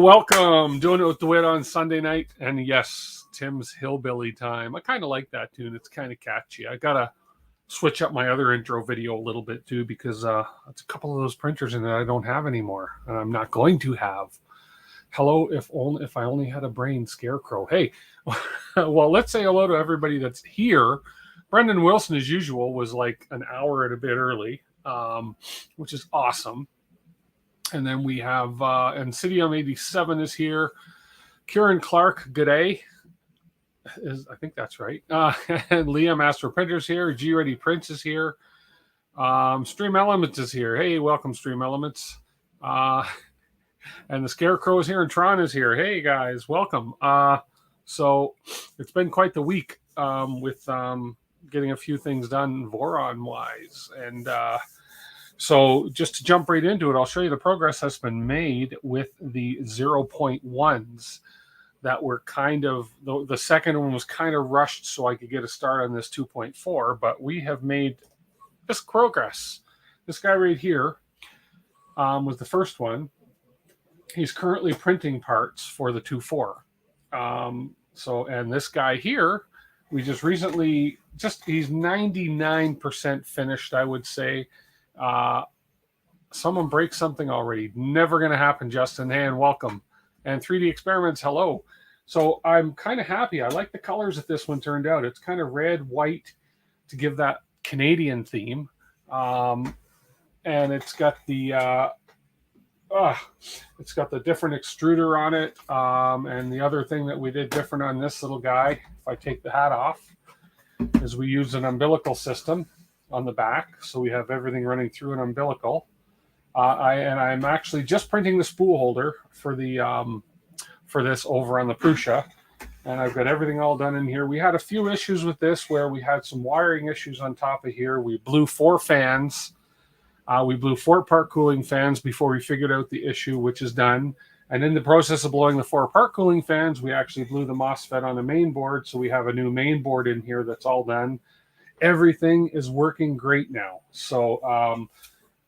Welcome. Doing it with DeWitt on Sunday night. And yes, Tim's Hillbilly Time. I kind of like that tune. It's kind of catchy. I got to switch up my other intro video a little bit too, because it's a couple of those printers in that I don't have anymore. And I'm not going to have. Hello, if I only had a brain, Scarecrow. Hey, well, let's say hello to everybody that's here. Brendan Wilson, as usual, was like an hour and a bit early, which is awesome. And then we have Insidium 87 is here. Kieran Clark, good day. I think that's right. And Liam Astro Printers here. G Ready Prince is here. Stream Elements is here. Hey, welcome, Stream Elements. And the Scarecrow is here, and Tron is here. Hey, guys, welcome. So it's been quite the week with getting a few things done Voron-wise. And so just to jump right into it, I'll show you the progress that's been made with the 0.1s that were kind of, the second one was kind of rushed so I could get a start on this 2.4, but we have made this progress. This guy right here was the first one. He's currently printing parts for the 2.4. And this guy here, we just recently, he's 99% finished, I would say. Someone break something already. Never going to happen, Justin. Hey, and welcome. And 3D Experiments, hello. So I'm kind of happy. I like the colors that this one turned out. It's kind of red, white to give that Canadian theme. And it's got the different extruder on it. And the other thing that we did different on this little guy, if I take the hat off, is we use an umbilical system on the back, so we have everything running through an umbilical. I'm actually just printing the spool holder for the for this over on the Prusa, and I've got everything all done in here. We had a few issues with this where we had some wiring issues on top of here. We blew 4 fans. We blew 4 part cooling fans before we figured out the issue, which is done. And in the process of blowing the 4 part cooling fans, we actually blew the MOSFET on the main board, so we have a new main board in here that's all done. Everything is working great now. So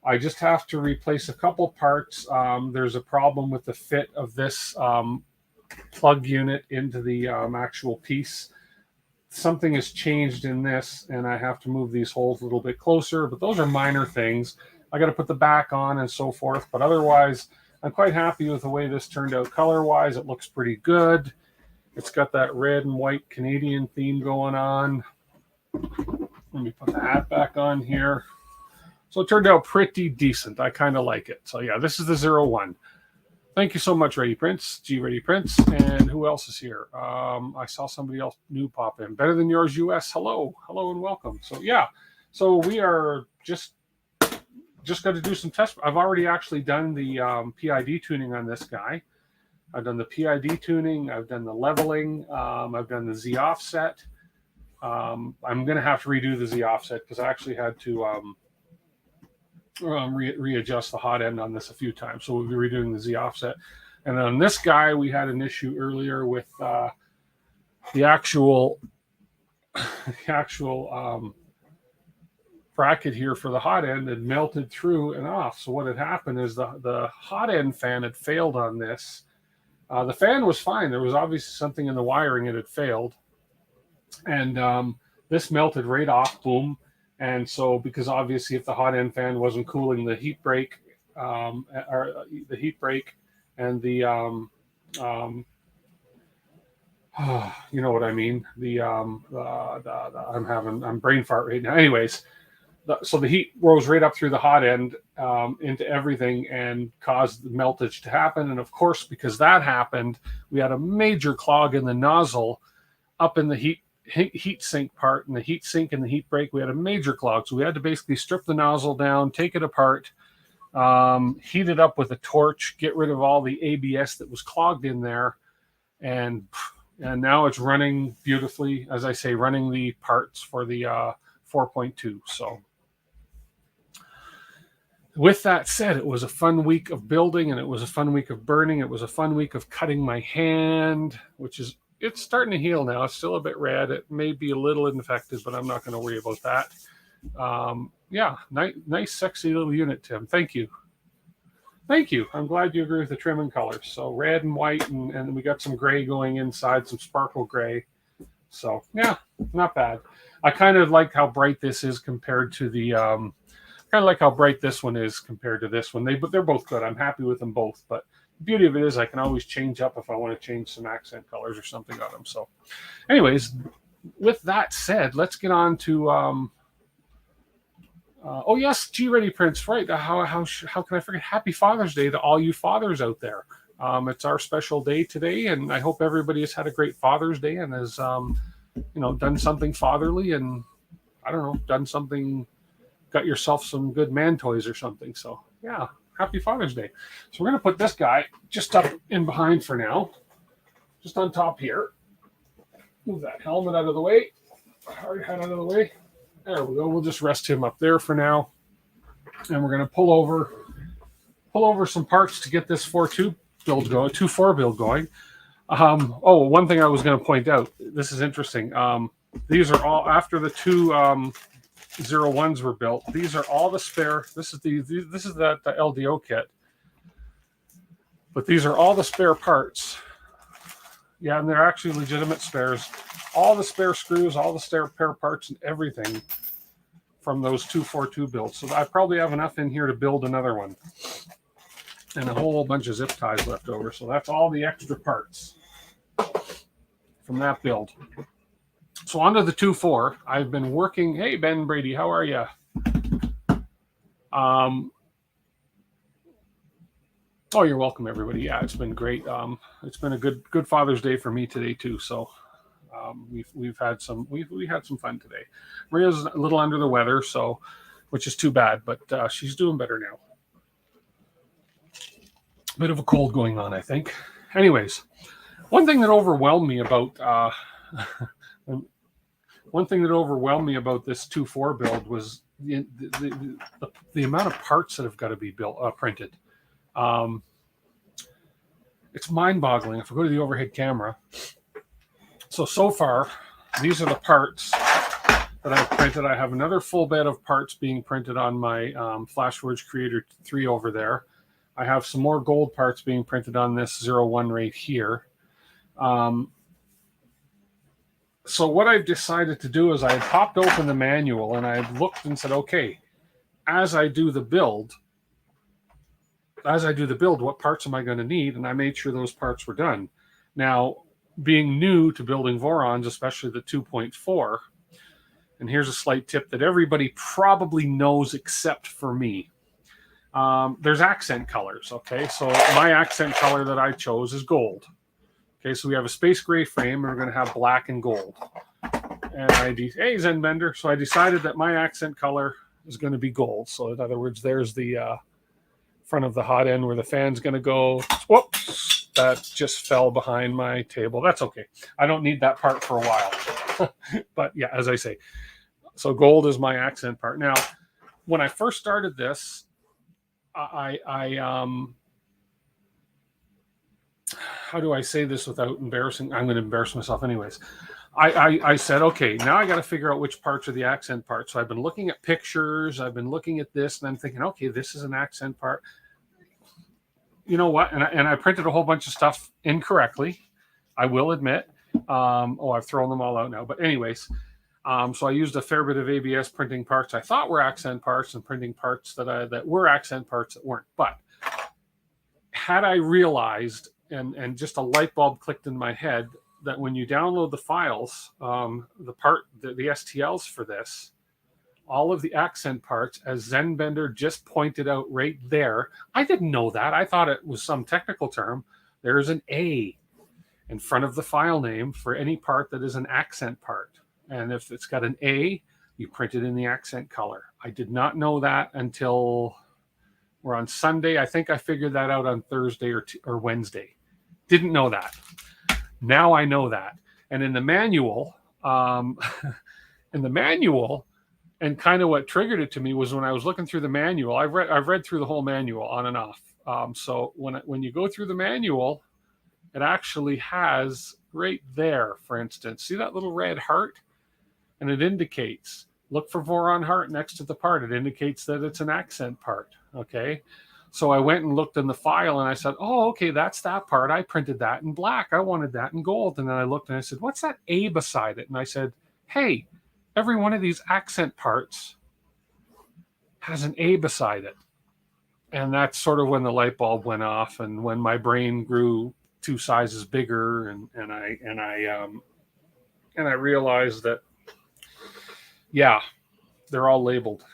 I just have to replace a couple parts. There's a problem with the fit of this plug unit into the actual piece. Something has changed in this, and I have to move these holes a little bit closer, but those are minor things. I got to put the back on and so forth, but otherwise, I'm quite happy with the way this turned out color-wise. It looks pretty good. It's got that red and white Canadian theme going on. Let me put the hat back on here. So it turned out pretty decent. I kind of like it. So yeah, this is the 01. Thank you so much, Ready Prince, G Ready Prince. And who else is here? I saw somebody else new pop in. Better Than Yours US. Hello. Hello and welcome. So yeah, so we are just got to do some tests. I've already actually done the PID tuning on this guy. I've done the PID tuning. I've done the leveling. I've done the Z offset. I'm going to have to redo the Z offset because I actually had to readjust the hot end on this a few times. So we'll be redoing the Z offset. And on this guy, we had an issue earlier with the actual bracket here for the hot end had melted through and off. So what had happened is the hot end fan had failed on this. The fan was fine. There was obviously something in the wiring that had failed. And this melted right off, boom. And so, because obviously if the hot end fan wasn't cooling the heat break, and the, you know what I mean? I'm brain fart right now. Anyways, so the heat rose right up through the hot end into everything and caused the meltage to happen. And of course, because that happened, we had a major clog in the nozzle up in the heat sink part, and the heat sink and the heat break. We had a major clog, so we had to basically strip the nozzle down, take it apart, heat it up with a torch, get rid of all the ABS that was clogged in there, and now it's running beautifully. As I say, running the parts for the 4.2. So with that said, it was a fun week of building, and it was a fun week of burning. It was a fun week of cutting my hand, which is, it's starting to heal now. It's still a bit red. It may be a little infected, but I'm not going to worry about that. Yeah, nice, sexy little unit, Tim. Thank you. Thank you. I'm glad you agree with the trimming colors. So red and white, and we got some gray going inside, some sparkle gray. So yeah, not bad. I kind of like how bright this is compared to the kind of like how bright this one is compared to this one. But they're both good. I'm happy with them both. But the beauty of it is I can always change up if I want to change some accent colors or something on them. So, anyways, with that said, let's get on to. Oh yes, G Ready Prince. Right? How can I forget? Happy Father's Day to all you fathers out there. It's our special day today, and I hope everybody has had a great Father's Day and has done something fatherly, and I don't know, done something, got yourself some good man toys or something. So yeah, happy Father's Day. So we're gonna put this guy just up in behind for now, just on top here. Move that helmet out of the way, hard hat out of the way. There we go. We'll just rest him up there for now, and we're gonna pull over some parts to get this 4.2 build going, 2.4 build going. One thing I was going to point out. This is interesting. These are all after the two 01s were built. These are all the spare. This is the LDO kit, but these are all the spare parts. Yeah, and they're actually legitimate spares. All the spare screws, all the spare parts, and everything from those 2.4.2 builds. So I probably have enough in here to build another one, and a whole bunch of zip ties left over. So that's all the extra parts from that build. So on to the 2.4. I've been working. Hey, Ben Brady, how are you? Oh, you're welcome, everybody. Yeah, it's been great. It's been a good Father's Day for me today too. So we've had some fun today. Maria's a little under the weather, so which is too bad, but she's doing better now. Bit of a cold going on, I think. Anyways, one thing that overwhelmed me about this 2.4 build was the amount of parts that have got to be printed. It's mind-boggling. If we go to the overhead camera, so far, these are the parts that I've printed. I have another full bed of parts being printed on my Flashwords Creator 3 over there. I have some more gold parts being printed on this 01 right here. So what I've decided to do is I had popped open the manual and I looked and said, okay, as I do the build, what parts am I going to need? And I made sure those parts were done. Now, being new to building Vorons, especially the 2.4, and here's a slight tip that everybody probably knows except for me. There's accent colors, okay? So my accent color that I chose is gold. Okay, so we have a space gray frame, and we're going to have black and gold. And hey, Zenbender. So I decided that my accent color is going to be gold. So in other words, there's the front of the hot end where the fan's going to go. Whoops, that just fell behind my table. That's okay. I don't need that part for a while. But yeah, as I say, so gold is my accent part. Now, when I first started this, how do I say this without embarrassing? I'm going to embarrass myself anyways. I said, okay, now I got to figure out which parts are the accent parts. So I've been looking at pictures. I've been looking at this, and I'm thinking, okay, this is an accent part. You know what? And I printed a whole bunch of stuff incorrectly. I will admit. I've thrown them all out now. But anyways, so I used a fair bit of ABS printing parts I thought were accent parts and printing parts that were accent parts that weren't. But had I realized, and just a light bulb clicked in my head, that when you download the files, the STLs for this, all of the accent parts, as Zenbender just pointed out right there, I didn't know that. I thought it was some technical term. There's an A in front of the file name for any part that is an accent part. And if it's got an A, you print it in the accent color. I did not know that until we're on Sunday. I think I figured that out on Thursday or Wednesday. Didn't know that. Now I know that. And in the manual, and kind of what triggered it to me was when I was looking through the manual. I've read through the whole manual on and off. So when you go through the manual, it actually has right there, for instance, see that little red heart? And it indicates, look for Voron heart next to the part. It indicates that it's an accent part, okay? So I went and looked in the file and I said, oh, okay, that's that part. I printed that in black. I wanted that in gold. And then I looked and I said, what's that A beside it? And I said, hey, every one of these accent parts has an A beside it. And that's sort of when the light bulb went off and when my brain grew 2 sizes bigger and I realized that, yeah, they're all labeled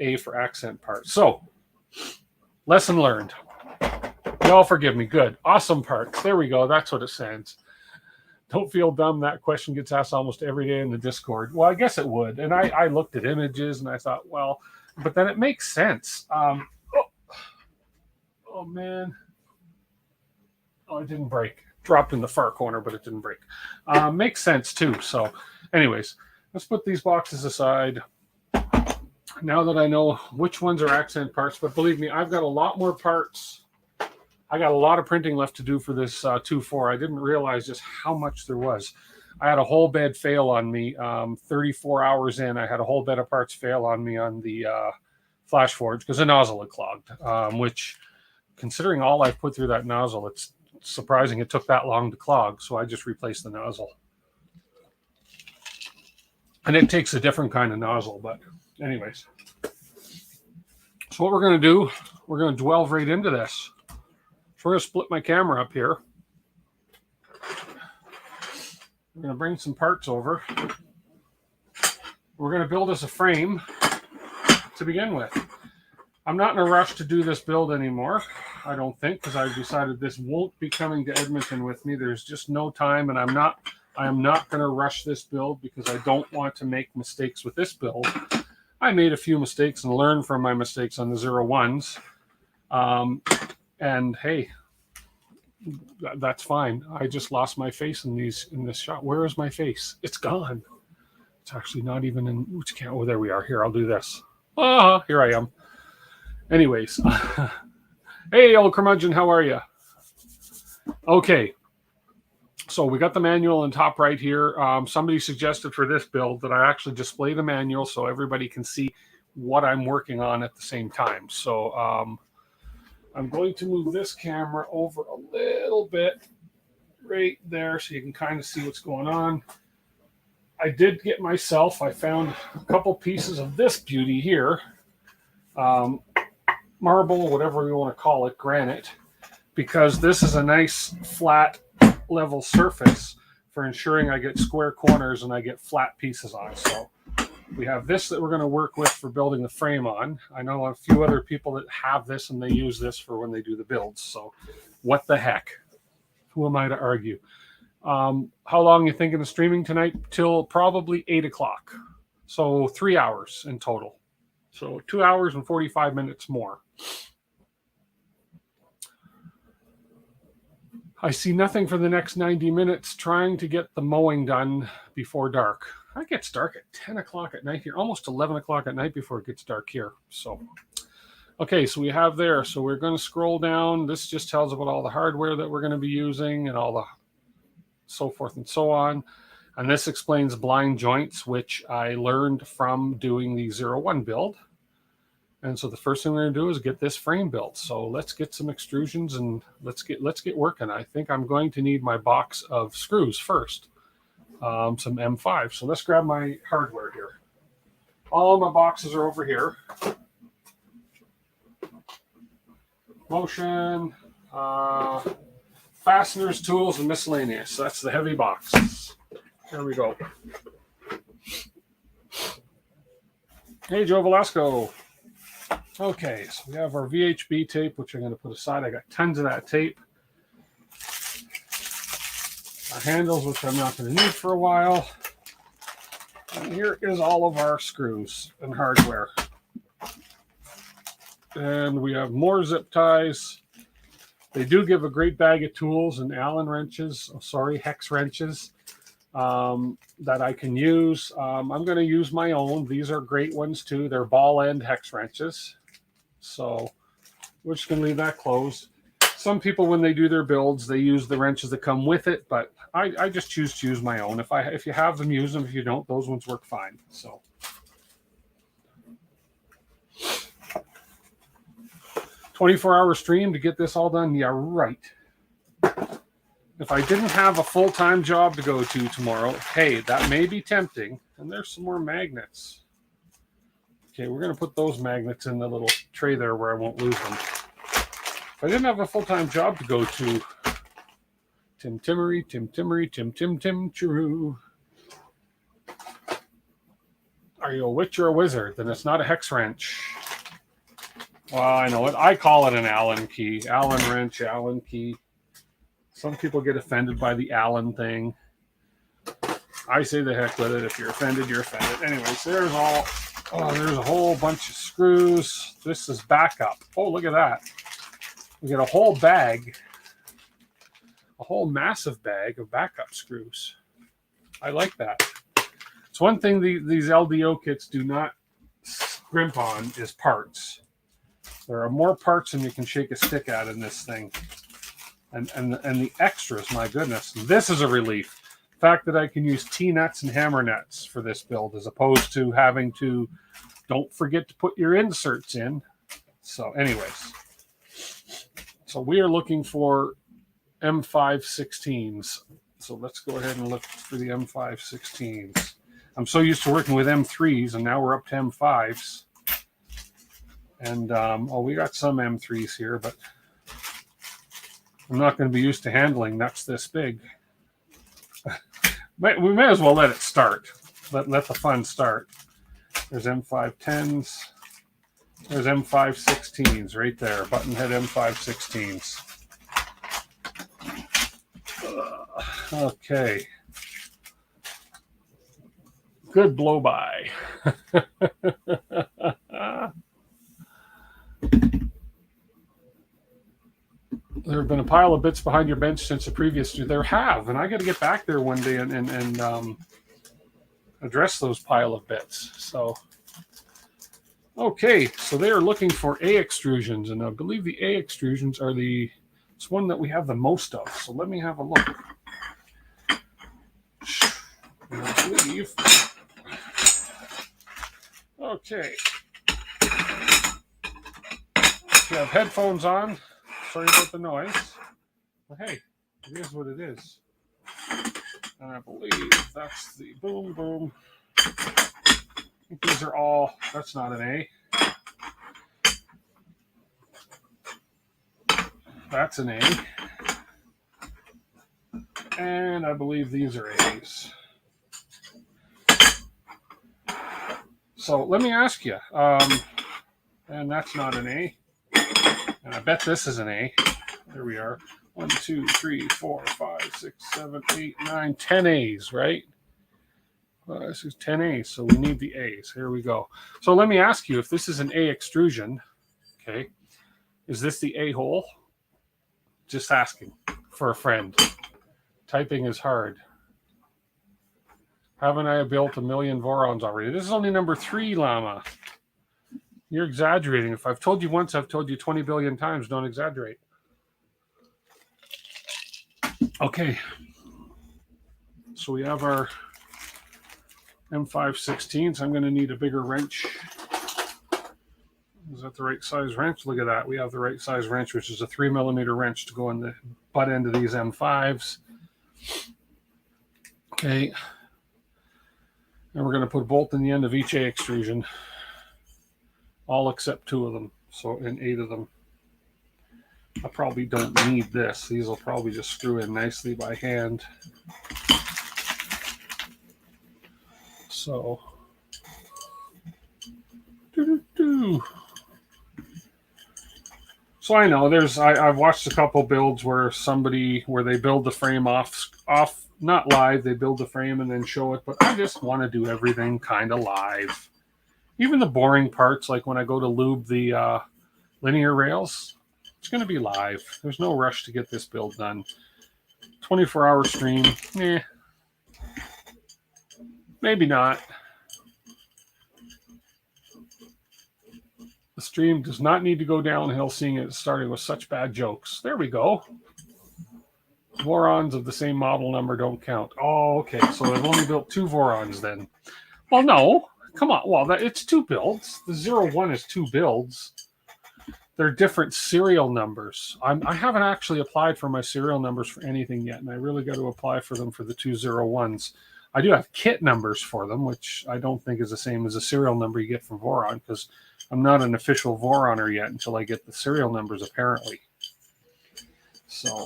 A for accent parts. So, lesson learned. Y'all forgive me. Good. Awesome parts. There we go. That's what it says. Don't feel dumb. That question gets asked almost every day in the Discord. Well, I guess it would. And I looked at images and I thought, well, but then it makes sense. Oh, man. Oh, it didn't break. Dropped in the far corner, but it didn't break. Makes sense, too. So, anyways, let's put these boxes aside. Now that I know which ones are accent parts, but believe me, I've got a lot more parts. I got a lot of printing left to do for this 2.4. I didn't realize just how much there was. I had a whole bed fail on me 34 hours in. I had a whole bed of parts fail on me on the Flash Forge because the nozzle had clogged, which, considering all I've put through that nozzle, it's surprising it took that long to clog. So I just replaced the nozzle. And it takes a different kind of nozzle, but anyways. So what we're going to do, we're going to delve right into this. So we're going to split my camera up here. We're going to bring some parts over. We're going to build us a frame to begin with. I'm not in a rush to do this build anymore, I don't think, because I've decided this won't be coming to Edmonton with me. There's just no time, and I am not going to rush this build because I don't want to make mistakes with this build. I made a few mistakes and learned from my mistakes on the 01s. And hey, that's fine. I just lost my face in this shot. Where is my face? It's gone. It's actually not even in which can. Oh, there we are. Here, I'll do this. Ah, here I am. Anyways, hey, old curmudgeon, how are you? Okay. So we got the manual on top right here. Somebody suggested for this build that I actually display the manual so everybody can see what I'm working on at the same time. So I'm going to move this camera over a little bit right there so you can kind of see what's going on. I did get myself, I found a couple pieces of this beauty here. Marble, whatever you want to call it, granite, because this is a nice flat level surface for ensuring I get square corners and I get flat pieces on. So we have this that we're going to work with for building the frame on. I know a few other people that have this and they use this for when they do the builds. So what the heck? Who am I to argue? How long are you thinking of streaming tonight? Till probably 8 o'clock. So 3 hours in total. So 2 hours and 45 minutes more. I see nothing for the next 90 minutes trying to get the mowing done before dark. It gets dark at 10 o'clock at night here, almost 11 o'clock at night before it gets dark here. So, okay, so we have there. So we're going to scroll down. This just tells about all the hardware that we're going to be using and all the so forth and so on. And this explains blind joints, which I learned from doing the 01 build. And so the first thing we're going to do is get this frame built. So let's get some extrusions and let's get working. I think I'm going to need my box of screws first, some M5. So let's grab my hardware here. All of my boxes are over here. Motion, fasteners, tools, and miscellaneous. That's the heavy box. There we go. Hey, Joe Velasco. Okay, so we have our VHB tape, which I'm going to put aside. I got tons of that tape. Our handles, which I'm not going to need for a while. And here is all of our screws and hardware. And we have more zip ties. They do give a great bag of tools and Allen wrenches, hex wrenches that I can use. I'm going to use my own. These are great ones too. They're ball end hex wrenches. So we're just going to leave that closed. Some people, when they do their builds, they use the wrenches that come with it, but I just choose to use my own. If you have them, use them. If you don't, those ones work fine. So 24-hour stream to get this all done? Yeah, right. If I didn't have a full-time job to go to tomorrow, hey, that may be tempting. And there's some more magnets. Okay, we're going to put those magnets in the little tray there where I won't lose them. If I didn't have a full-time job to go to, Tim Chiroo. Are you a witch or a wizard? Then it's not a hex wrench. Well, I know it. I call it an Allen key. Allen wrench, Allen key. Some people get offended by the Allen thing. I say the heck with it. If you're offended, you're offended. Anyways, there's a whole bunch of screws. This is backup. Oh, look at that. We get a whole bag, a whole massive bag of backup screws. I like that. It's one thing these LDO kits do not scrimp on is parts. There are more parts than you can shake a stick at in this thing. And the extras, my goodness. This is a relief. The fact that I can use T-nuts and hammer nuts for this build as opposed to having to, don't forget to put your inserts in. So anyways. So we are looking for M516s. So let's go ahead and look for the M516s. I'm so used to working with M3s, and now we're up to M5s. And, we got some M3s here, but I'm not going to be used to handling nuts this big. We may as well let it start. Let the fun start. There's M510s. There's M516s right there. Button head M516s. Okay. Good blow by. There have been a pile of bits behind your bench since the previous. There have, and I got to get back there one day and address those pile of bits. So, okay, so they are looking for A extrusions, and I believe the A extrusions are it's one that we have the most of. So let me have a look. I believe. Okay. If you have headphones on, sorry about the noise. But hey, it is what it is. And I believe that's the boom boom. I think these are all, that's not an A. That's an A. And I believe these are A's. So let me ask you, and that's not an A. And I bet this is an A. There we are. 1, 2, 3, 4, 5, 6, 7, 8, 9, 10 A's, right? Well, this is 10 A's, so we need the A's. Here we go. So let me ask you, if this is an A extrusion, okay, is this the A hole? Just asking for a friend. Typing is hard. Haven't I built a million Vorons already? This is only number 3, Llama. You're exaggerating. If I've told you once, I've told you 20 billion times. Don't exaggerate. Okay. So we have our M516s. I'm going to need a bigger wrench. Is that the right size wrench? Look at that. We have the right size wrench, which is a 3mm wrench to go in the butt end of these M5s. Okay. And we're going to put a bolt in the end of each A extrusion. All except 2 of them. So in 8 of them. I probably don't need this. These will probably just screw in nicely by hand. So. So I know I've watched a couple builds where they build the frame off, not live, they build the frame and then show it, but I just want to do everything kind of live. Even the boring parts, like when I go to lube the linear rails, it's going to be live. There's no rush to get this build done. 24-hour stream, maybe not. The stream does not need to go downhill seeing it starting with such bad jokes. There we go. Vorons of the same model number don't count. Oh, okay. So I've only built 2 Vorons then. Well, no. Come on. Well, it's 2 builds. The 01 is 2 builds. they're different serial numbers. I haven't actually applied for my serial numbers for anything yet, and I really got to apply for them for the 201s. I do have kit numbers for them, which I don't think is the same as a serial number you get from Voron, because I'm not an official Voroner yet until I get the serial numbers, apparently. So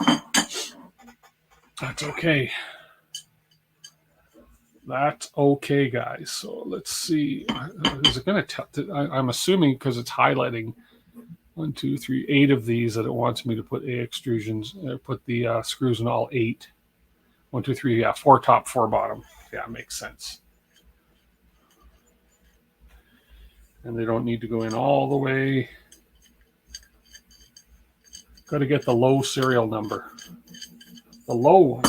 that's okay. That's okay, guys. So let's see. Is it going to tell? I'm assuming because it's highlighting 1, 2, 3, 8 of these that it wants me to put A extrusions, put the screws in all 8. 1, 2, 3, yeah, 4 top, 4 bottom. Yeah, makes sense. And they don't need to go in all the way. Got to get the low serial number. The low one.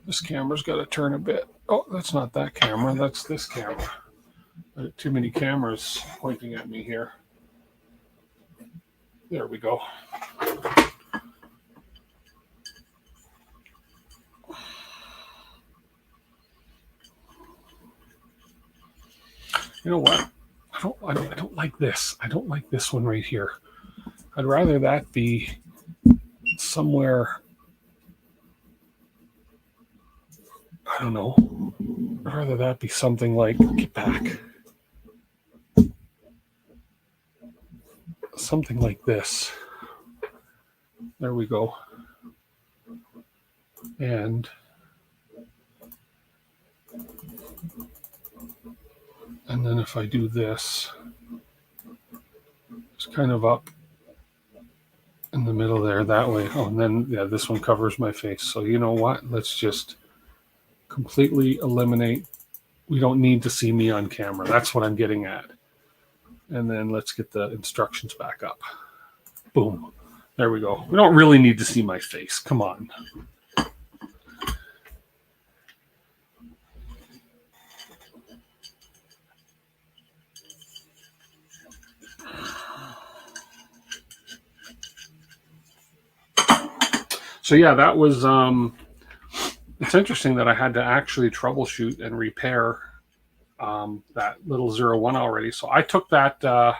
This camera's got to turn a bit. Oh, that's not that camera. That's this camera. Too many cameras pointing at me here. There we go. You know what? I don't like this. I don't like this one right here. I'd rather that be somewhere. I don't know. I'd rather that be something like, get back. Something like this. There we go. And then if I do this, it's kind of up in the middle there that way. Oh, and then, yeah, this one covers my face. So you know what? Let's just completely eliminate. We don't need to see me on camera. That's what I'm getting at. And then let's get the instructions back up. Boom. There we go. We don't really need to see my face. Come on. So yeah, that was, it's interesting that I had to actually troubleshoot and repair that little 01 already. So I took that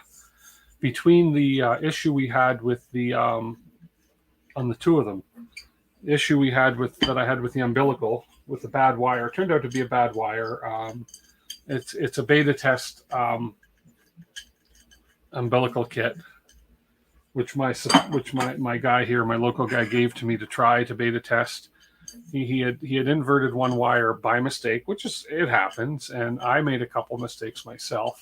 between the issue we had with the, on the two of them, the issue we had with, that I had with the umbilical, with the bad wire, it turned out to be a bad wire. It's a beta test umbilical kit, which my guy here, my local guy, gave to me to try to beta test. He had inverted one wire by mistake, which is, it happens, and I made a couple mistakes myself.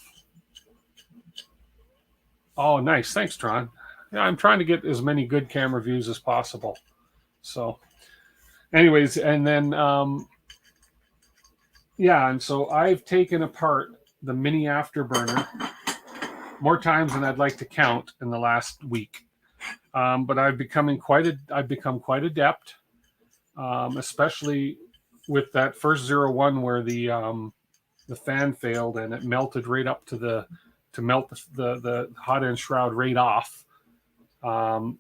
Oh, nice, thanks, Tron. Yeah, I'm trying to get as many good camera views as possible. So, anyways, and then yeah, and so I've taken apart the mini afterburner more times than I'd like to count in the last week. But I've become quite adept, especially with that first 01 where the fan failed and it melted right up to melt the hot end shroud right off. I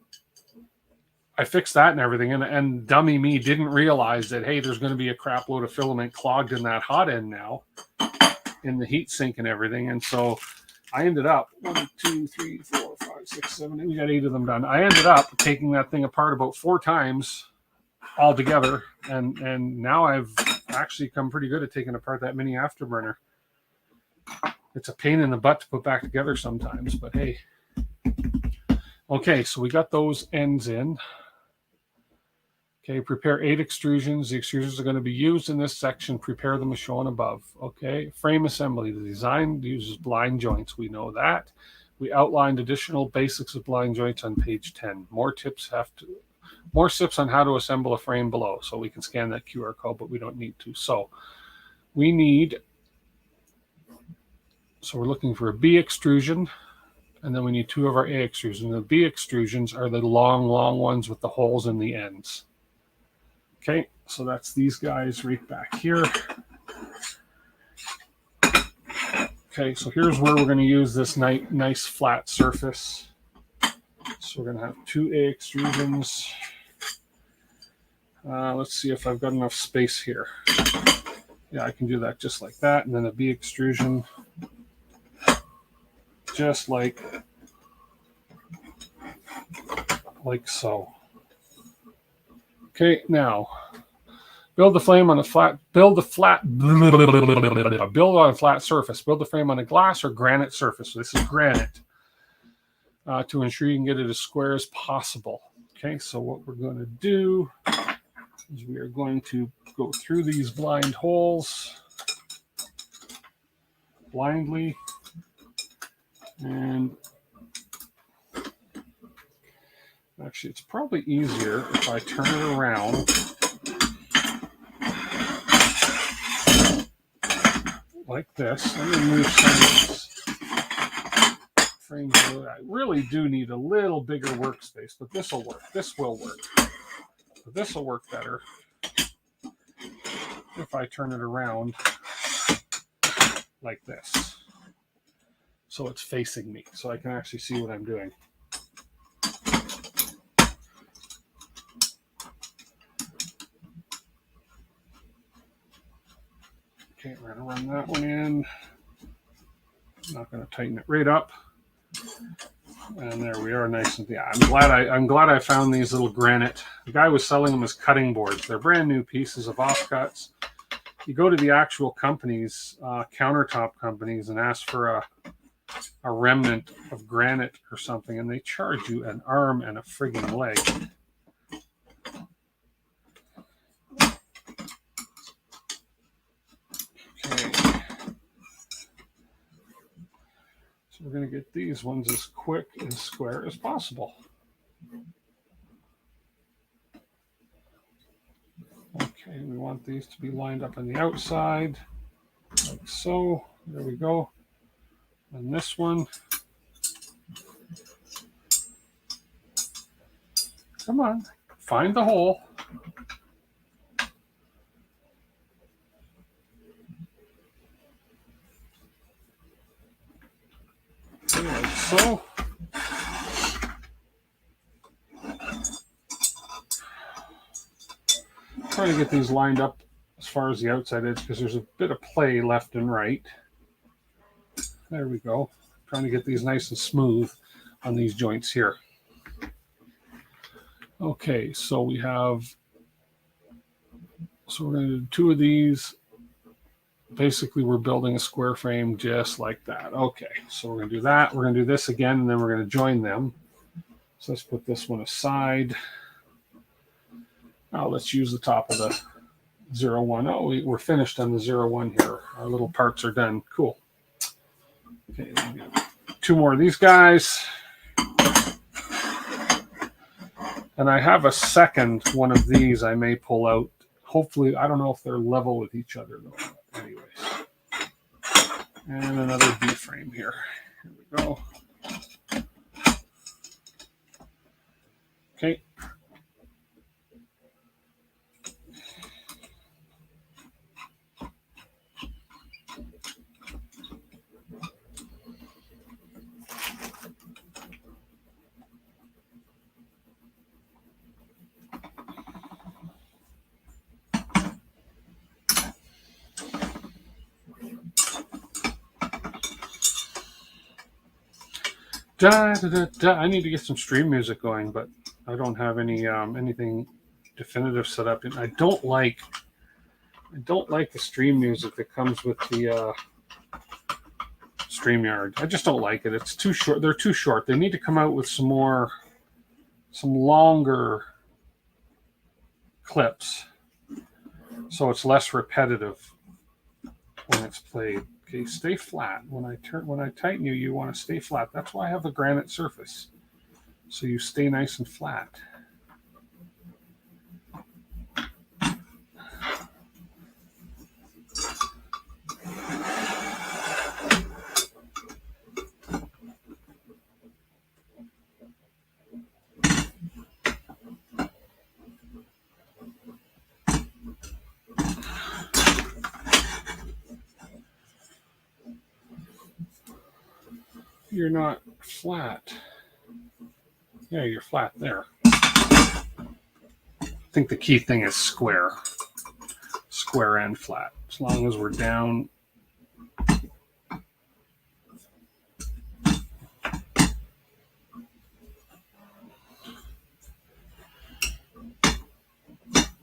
fixed that and everything, and dummy me didn't realize that, hey, there's going to be a crap load of filament clogged in that hot end now, in the heat sink and everything. And so I ended up 1, 2, 3, 4, 5, 6, 7, 8. We got 8 of them done. I ended up taking that thing apart about 4 times altogether, and now I've actually come pretty good at taking apart that mini afterburner. It's a pain in the butt to put back together sometimes, but hey. Okay, so we got those ends in. Okay, prepare 8 extrusions. The extrusions are going to be used in this section. Prepare them as shown above. Okay, frame assembly. The design uses blind joints. We know that. We outlined additional basics of blind joints on page 10. More tips on how to assemble a frame below. So we can scan that QR code, but we don't need to. So we're looking for a B extrusion, and then we need 2 of our A extrusions. The B extrusions are the long ones with the holes in the ends. Okay, so that's these guys right back here. Okay, so here's where we're going to use this nice flat surface. So we're going to have 2 A extrusions. Let's see if I've got enough space here. Yeah, I can do that just like that, and then a B extrusion, just like so. Okay, now build the flame on a flat. Build on a flat surface. Build the frame on a glass or granite surface. So this is granite to ensure you can get it as square as possible. Okay, so what we're going to do is we are going to go through these blind holes blindly, and actually it's probably easier if I turn it around like this. Let me move some of these frames. I really do need a little bigger workspace, but this will work. This will work. But this will work better if I turn it around like this, so it's facing me, so I can actually see what I'm doing. Okay, we're going to run that one in. I'm not going to tighten it right up. And there we are, nice and yeah. I'm glad I found these little granite. The guy was selling them as cutting boards. They're brand new pieces of offcuts. You go to the actual companies, countertop companies, and ask for a remnant of granite or something, and they charge you an arm and a friggin' leg. Okay. So we're going to get these ones as quick and square as possible. Okay, we want these to be lined up on the outside, like so. There we go. And this one. Come on, find the hole. Okay, like so. Trying to get these lined up as far as the outside is because there's a bit of play left and right. There we go. Trying to get these nice and smooth on these joints here. Okay, so we have, so we're going to do two of these. Basically, we're building a square frame just like that. Okay, so we're going to do that. We're going to do this again, and then we're going to join them. So let's put this one aside. Now let's use the top of the 01. Oh, we're finished on the 01 here. Our little parts are done. Cool. Okay, two more of these guys. And I have a second one of these I may pull out. Hopefully, I don't know if they're level with each other though. Anyways. And another B-frame here. Here we go. Okay. Da, da, da, da. I need to get some stream music going, but I don't have any anything definitive set up. And I don't like the stream music that comes with the StreamYard. I just don't like it. It's too short. They're too short. They need to come out with some longer clips, so it's less repetitive when it's played. Okay, stay flat. When I tighten you, you want to stay flat. That's why I have a granite surface, so you stay nice and flat. You're not flat. Yeah, you're flat there. I think the key thing is square and flat. As long as we're down.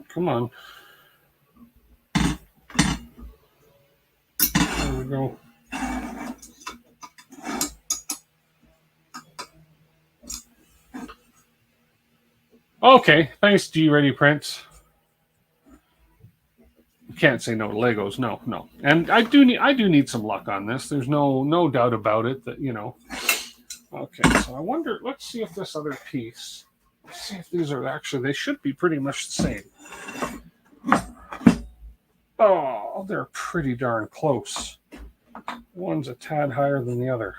Come on. There we go. Okay, thanks, G-Ready Prince. You can't say no to Legos, no. And I do need some luck on this. There's no doubt about it that, you know. Okay, so I wonder, let's see if this other piece, let's see if these are actually, they should be pretty much the same. Oh, they're pretty darn close. One's a tad higher than the other.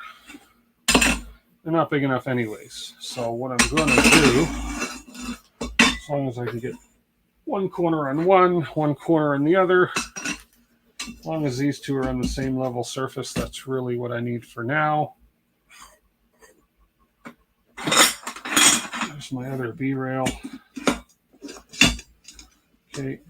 They're not big enough anyways. So what I'm going to do, as long as I can get one corner on one corner on the other, as long as these two are on the same level surface, that's really what I need for now. There's my other B-rail. Okay.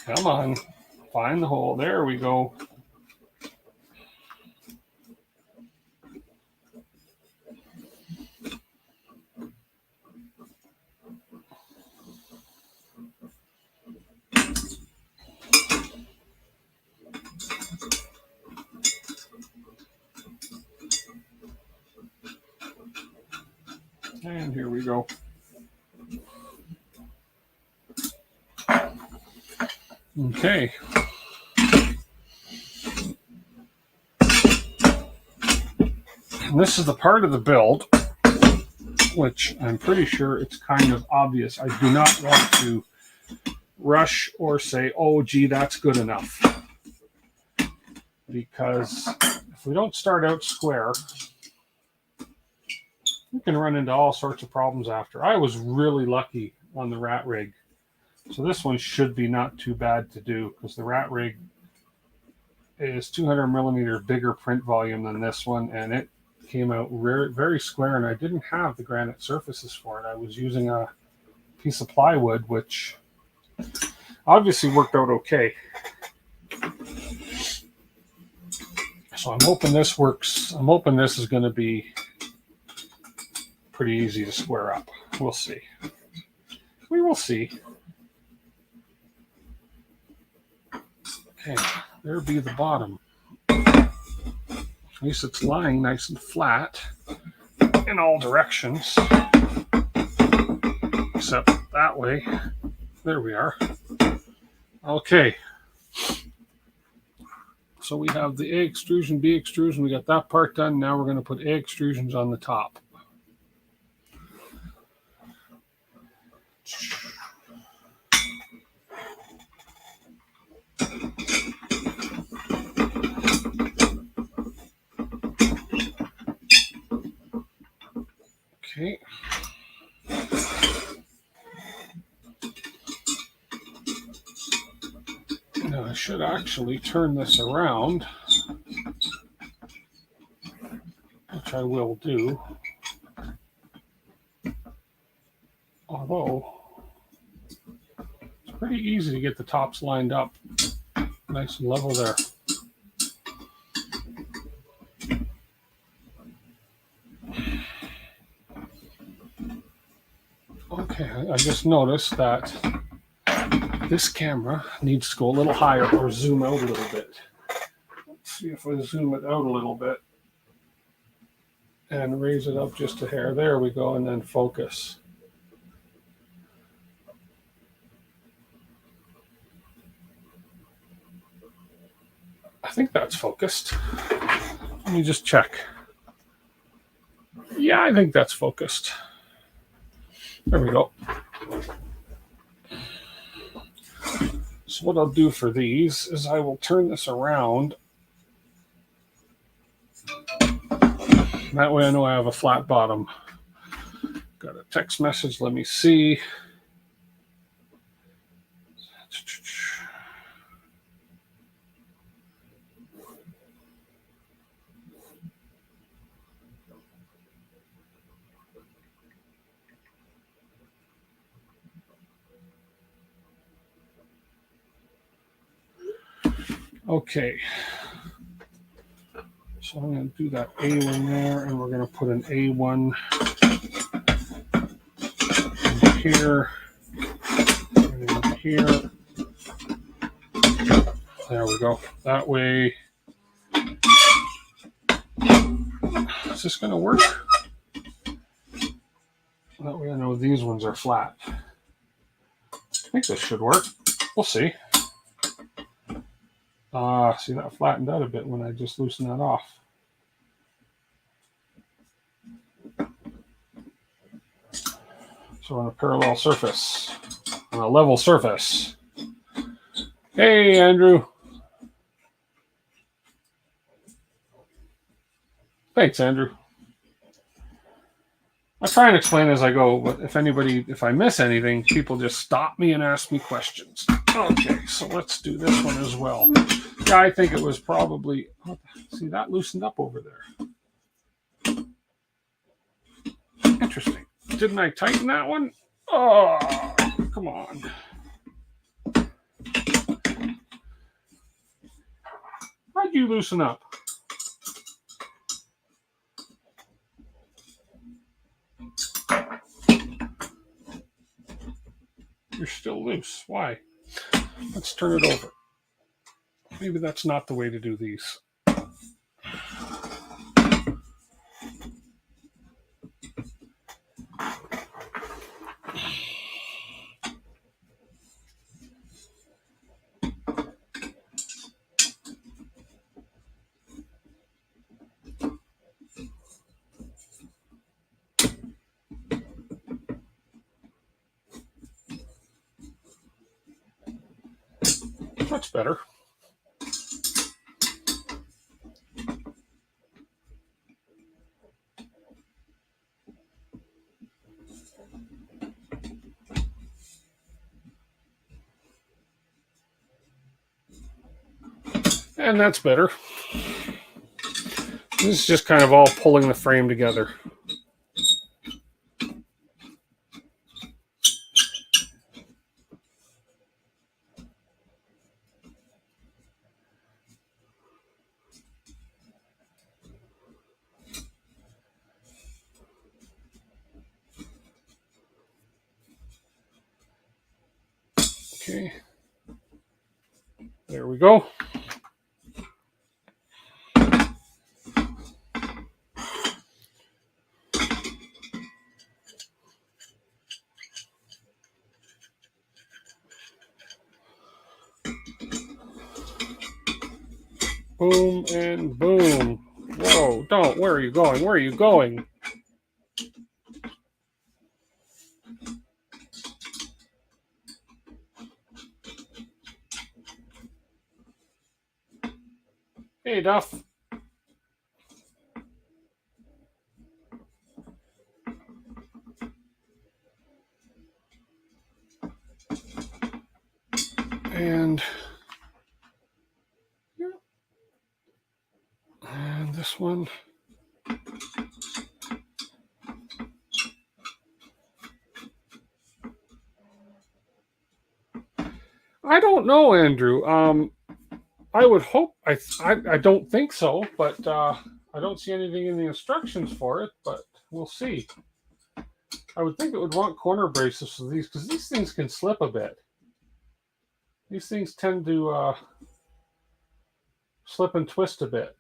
Come on, find the hole. There we go. And here we go. Okay. And this is the part of the build which I'm pretty sure it's kind of obvious. I do not want to rush or say, oh, gee, that's good enough. Because if we don't start out square, we can run into all sorts of problems after. I was really lucky on the rat rig. So this one should be not too bad to do because the rat rig is 200 millimeter bigger print volume than this one, and it came out very square, and I didn't have the granite surfaces for it. I was using a piece of plywood, which obviously worked out okay. So I'm hoping this works. I'm hoping this is going to be pretty easy to square up. We'll see. We will see. Okay, there be the bottom. At least it's lying nice and flat in all directions, except that way. There we are. Okay. So we have the A extrusion, B extrusion. We got that part done. Now we're going to put A extrusions on the top. Okay. Now I should actually turn this around, which I will do. Although it's pretty easy to get the tops lined up nice and level there. Okay, I just noticed that this camera needs to go a little higher or zoom out a little bit. Let's see if I zoom it out a little bit and raise it up just a hair. There we go, and then focus. I think that's focused. Let me just check. Yeah, I think that's focused. There we go. So what I'll do for these is I will turn this around. That way I know I have a flat bottom. Got a text message. Let me see. Okay. So I'm going to do that A1 there, and we're going to put an A1 in here, and in here. There we go. That way, is this going to work? That way I know these ones are flat. I think this should work. We'll see. See, that flattened out a bit when I just loosened that off. So on a parallel surface, on a level surface. Hey, Andrew. Thanks, Andrew. I try and explain as I go, but if I miss anything, people just stop me and ask me questions. Okay, so let's do this one as well. Yeah, I think it was probably, see, that loosened up over there. Interesting. Didn't I tighten that one? Oh, come on. How'd you loosen up? You're still loose. Why? Let's turn it over. Maybe that's not the way to do these. That's better. And that's better. This is just kind of all pulling the frame together. Okay. There we go. Boom and boom. Whoa, don't. Where are you going? Where are you going? Hey, Duff. And this one. I don't know, Andrew. I would hope. I don't think so, but I don't see anything in the instructions for it. But we'll see. I would think it would want corner braces for these because these things can slip a bit. These things tend to slip and twist a bit.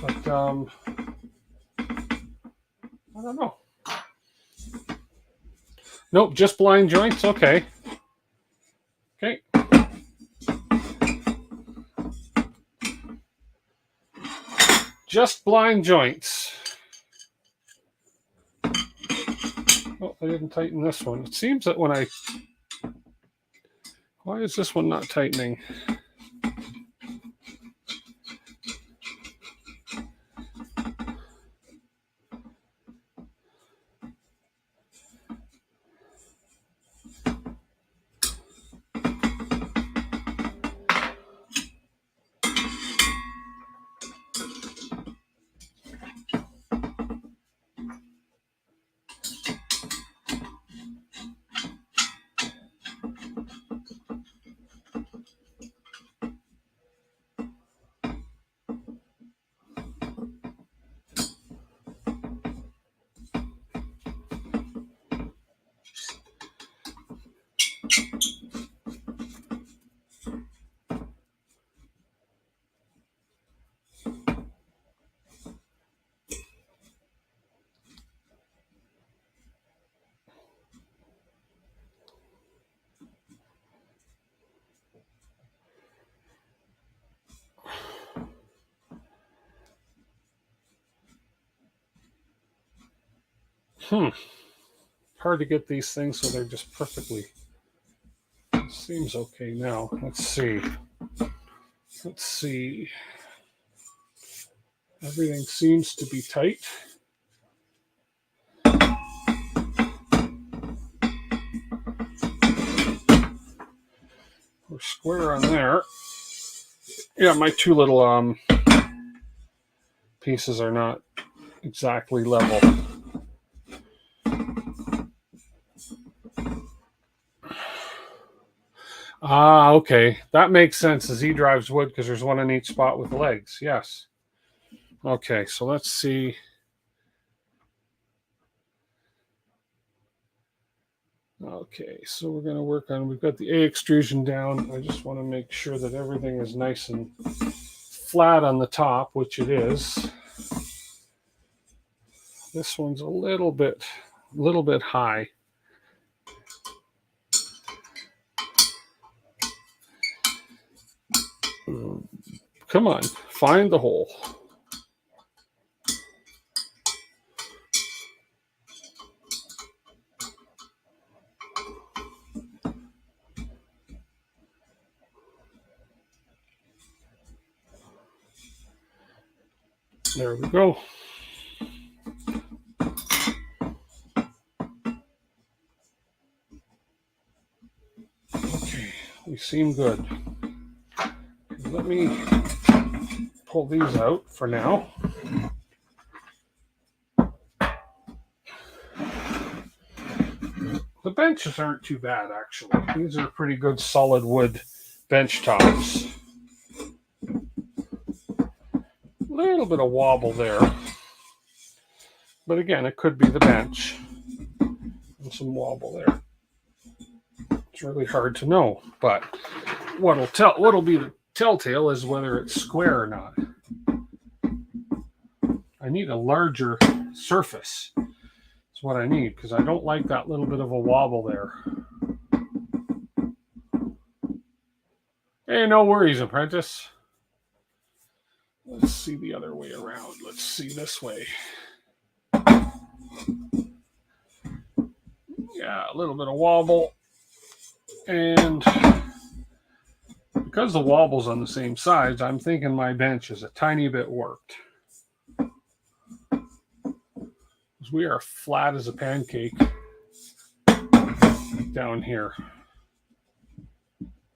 But I don't know. Nope, just blind joints. Okay. Okay. Just blind joints. Oh, I didn't tighten this one. It seems that when I... Why is this one not tightening? Hard to get these things so they're just perfectly. Seems okay now. Let's see. Let's see. Everything seems to be tight. We're square on there. Yeah, my two little pieces are not exactly level. Ah, okay. That makes sense as he drives wood because there's one in each spot with legs. Yes. Okay, so let's see. Okay, so we're going to work on, we've got the A extrusion down. I just want to make sure that everything is nice and flat on the top, which it is. This one's a little bit high. Come on, find the hole. There we go. Okay, we seem good. Let me pull these out for now. The benches aren't too bad, actually. These are pretty good solid wood bench tops. A little bit of wobble there. But again, it could be the bench. And some wobble there. It's really hard to know. But what'll be the telltale is whether it's square or not. I need a larger surface. That's what I need, because I don't like that little bit of a wobble there. Hey, no worries, apprentice. Let's see the other way around. Let's see this way. Yeah, a little bit of wobble. And because the wobble's on the same sides, I'm thinking my bench is a tiny bit worked. We are flat as a pancake down here.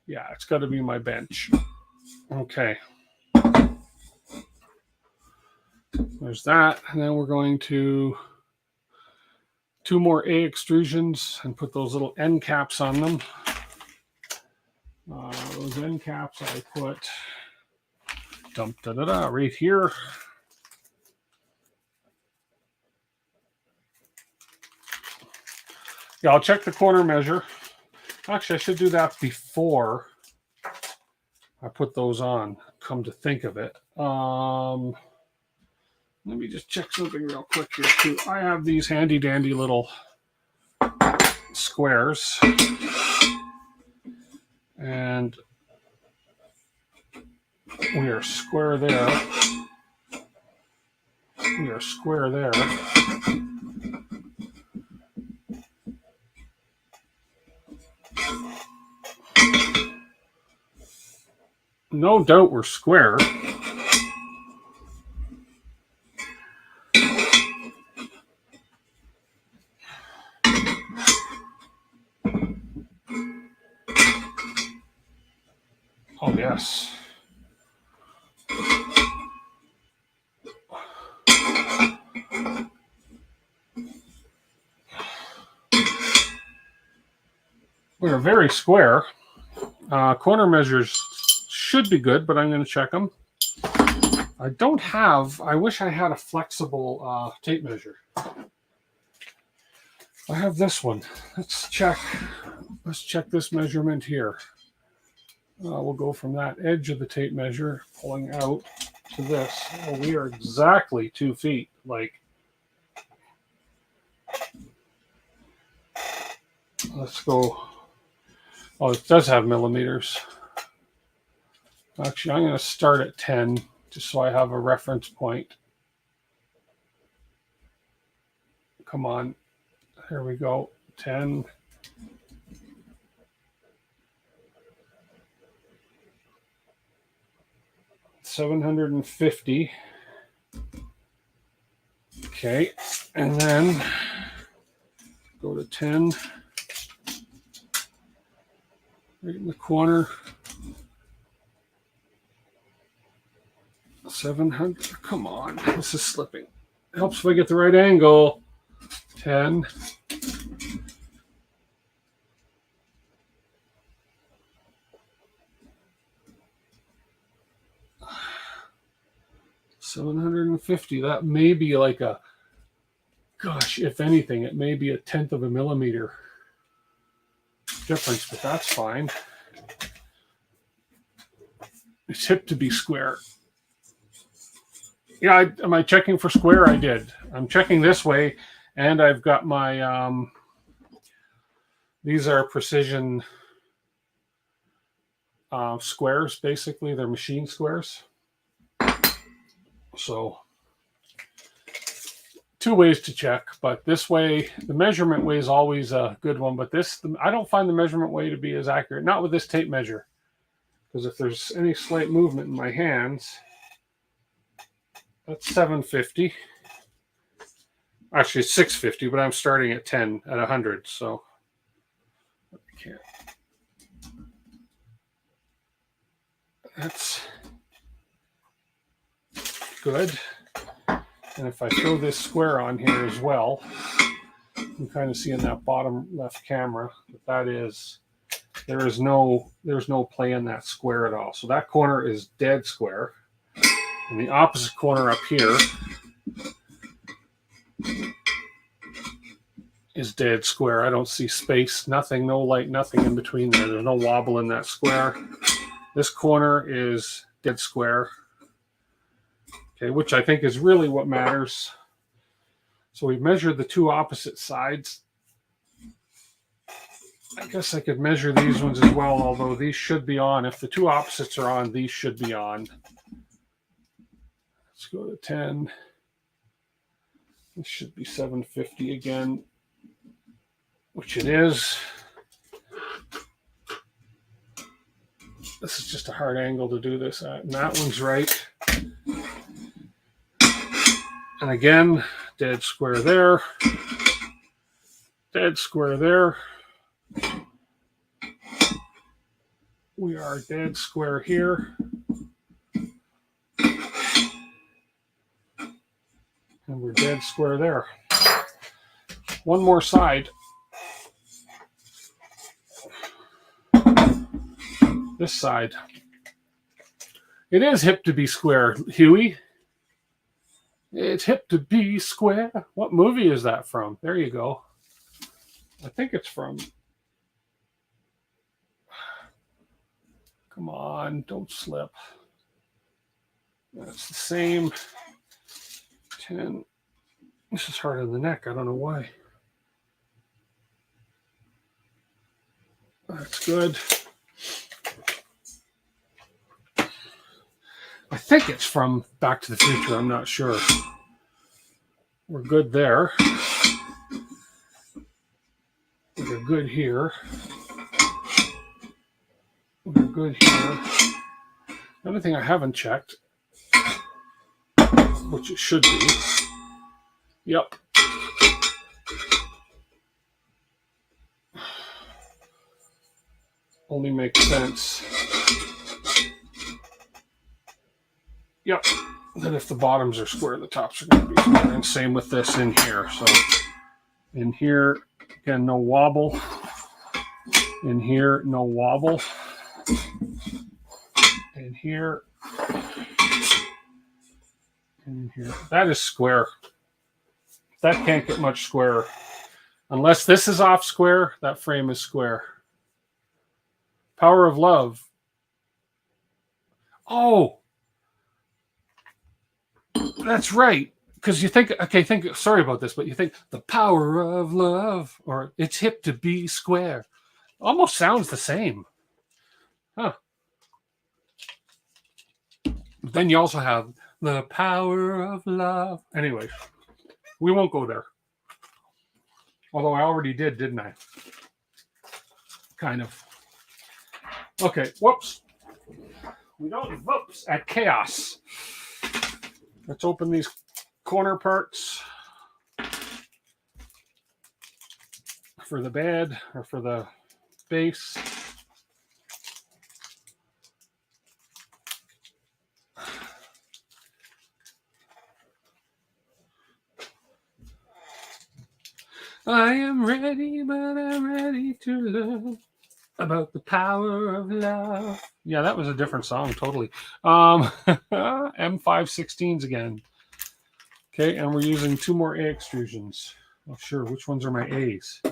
Yeah, it's got to be my bench. Okay. There's that. And then we're going to 2 more A extrusions and put those little end caps on them. Those end caps I put right here. Yeah, I'll check the corner measure. Actually, I should do that before I put those on, come to think of it. Let me just check something real quick here, too. I have these handy-dandy little squares. And we are square there. We are square there. No doubt we're square. Oh, yes. We're very square. Corner measures should be good, but I'm going to check them. I don't have, I wish I had a flexible tape measure. I have this one. Let's check this measurement here. We'll go from that edge of the tape measure, pulling out to this. Well, we are exactly 2 feet. Like, let's go. Oh, it does have millimeters. Actually, I'm going to start at 10, just so I have a reference point. Come on. There we go. 10. $750. Okay, and then go to 10. Right in the corner. 700. Come on, this is slipping. Helps if I get the right angle. 10. $750. That may be like a, gosh, if anything, it may be a 1/10 of a millimeter difference, but that's fine. It's hip to be square. Yeah, am I checking for square? I did. I'm checking this way, and I've got my, these are precision squares, basically. They're machine squares. So, 2 ways to check, but this way, the measurement way is always a good one, but this, I don't find the measurement way to be as accurate, not with this tape measure, because if there's any slight movement in my hands, that's 750. Actually, it's 650, but I'm starting at 10 at 100, so I can't. That's good. And if I throw this square on here as well, you can kind of see in that bottom left camera that is, there's no play in that square at all. So that corner is dead square. And the opposite corner up here is dead square. I don't see space, nothing, no light, nothing in between there. There's no wobble in that square. This corner is dead square. Okay, which I think is really what matters. So we've measured the 2 opposite sides. I guess I could measure these ones as well, although these should be on. If the 2 opposites are on, these should be on. Let's go to 10. This should be 750 again, which it is. This is just a hard angle to do this at, and that one's right. And again, dead square there, dead square there. We are dead square here. And we're dead square there. One more side. This side. It is hip to be square, Huey. It's hip to be square. What movie is that from? There you go. I think it's from... Come on, don't slip. That's the same. 10. This is hard on the neck. I don't know why. That's good. I think it's from Back to the Future. I'm not sure. We're good there. We're good here. We're good here. Another thing I haven't checked, which it should be. Yep. Only makes sense. Yep. Then if the bottoms are square, the tops are going to be square. And same with this in here. So in here, again, no wobble. In here, no wobble. In here. In here. That is square. That can't get much squarer. Unless this is off square, that frame is square. Power of Love. Oh! That's right. Because you think, okay, sorry about this, but you think the power of love, or it's hip to be square. Almost sounds the same. Huh. But then you also have the power of love. Anyway, we won't go there. Although I already did, didn't I? Kind of. Okay, whoops. We don't whoops at chaos. Let's open these corner parts for the bed or for the base. I am ready, but I'm ready to learn about the power of love. Yeah, that was a different song, totally. M516s again. Okay, and we're using 2 more A extrusions. Oh, sure, which ones are my A's?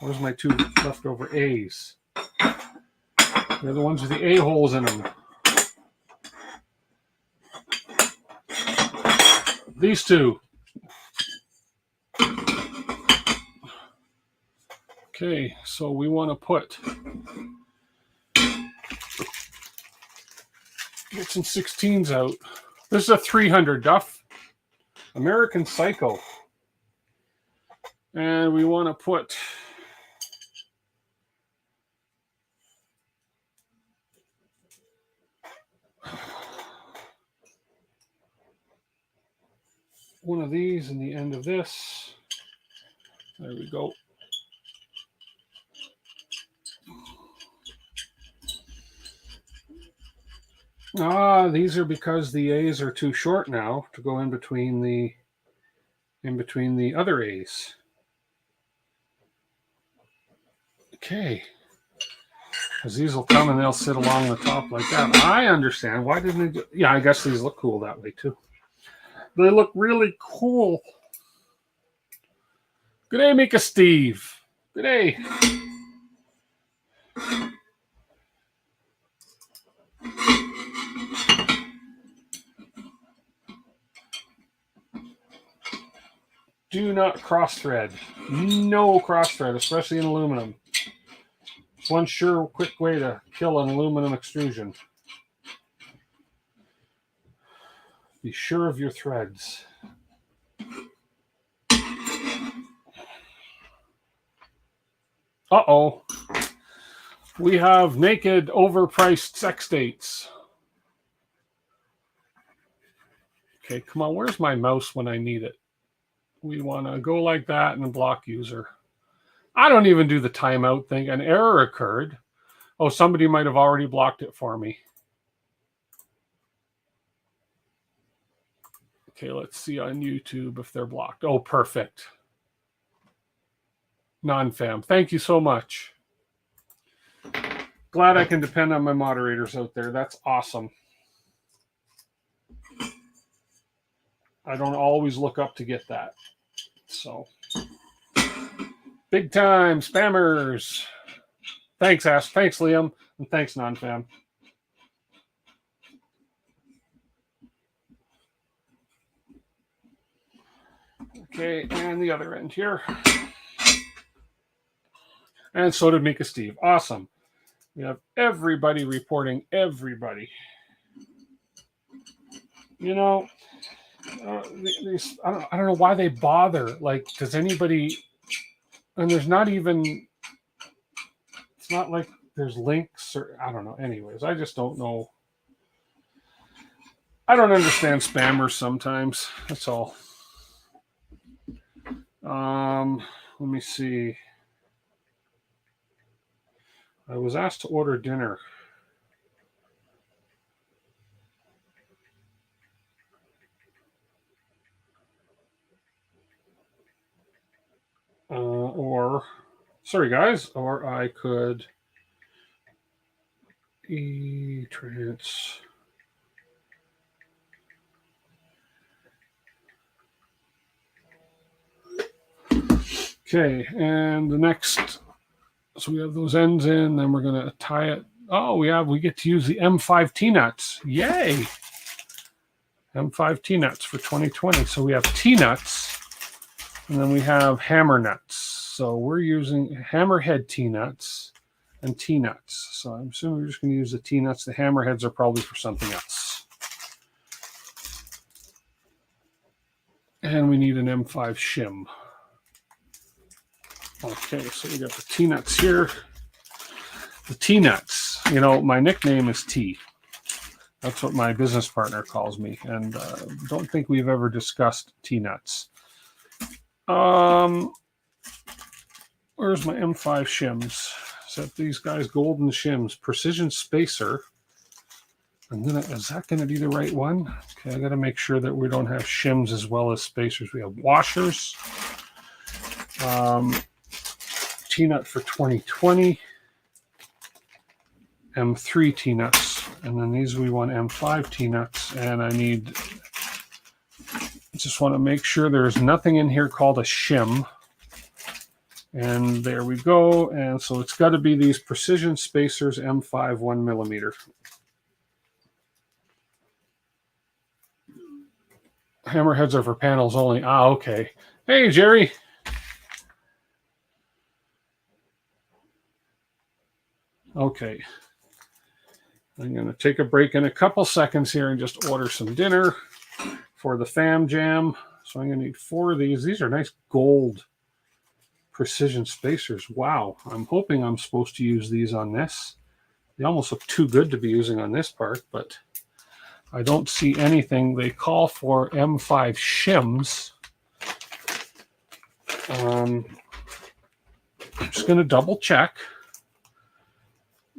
Where's my 2 leftover A's? They're the ones with the A holes in them. These 2. Okay, so we want to get some 16s out. This is a 300 Duff, American Psycho. And we want to put one of these in the end of this. There we go. These are because the A's are too short now to go in between the other A's. Okay. Because these will come and they'll sit along the top like that. I understand. Why didn't they do... Yeah, I guess these look cool that way too. They look really cool. Good day, Mika Steve. Good day. Do not cross thread. No cross thread, especially in aluminum. It's one sure quick way to kill an aluminum extrusion. Be sure of your threads. Uh-oh. We have naked, overpriced sex dates. Okay, come on. Where's my mouse when I need it? We want to go like that and block user. I don't even do the timeout thing. An error occurred. Oh, somebody might have already blocked it for me. Okay, let's see on YouTube if they're blocked. Oh, perfect. Non-fam. Thank you so much. Glad I can depend on my moderators out there. That's awesome. I don't always look up to get that. So, big time spammers. Thanks, Ash. Thanks, Liam. And thanks, Non-Fam. Okay, and the other end here. And so did Mika Steve. Awesome. We have everybody reporting everybody. You know, these, I don't know why they bother. Like, does anybody... And there's not even... It's not like there's links or... I don't know. Anyways, I just don't know. I don't understand spammers sometimes. That's all. Let me see. I was asked to order dinner. Sorry guys, or I could e-trans. Okay, and the next, so we have those ends in, then we're gonna tie it. Oh, we get to use the M5 T-nuts. Yay! M5 T-nuts for 2020. So we have T-nuts, and then we have hammer nuts. So we're using hammerhead T-nuts and T-nuts. So I'm assuming we're just going to use the T-nuts. The hammerheads are probably for something else. And we need an M5 shim. Okay, so we got the T-nuts here. The T-nuts. You know, my nickname is T. That's what my business partner calls me, and don't think we've ever discussed T-nuts. Where's my M5 shims? Is that these guys? Golden shims, precision spacer. Is that gonna be the right one? Okay, I gotta make sure that we don't have shims as well as spacers. We have washers. T-nut for 2020. M3 T-nuts, and then these we want M5 T-nuts, and I just want to make sure there's nothing in here called a shim. And there we go. And so it's got to be these precision spacers M5 1mm. Hammerheads are for panels only. Ah, okay. Hey, Jerry. Okay. I'm going to take a break in a couple seconds here and just order some dinner for the fam jam. So I'm going to need 4 of these. These are nice gold precision spacers. Wow. I'm hoping I'm supposed to use these on this. They almost look too good to be using on this part, but I don't see anything. They call for M5 shims. I'm just going to double check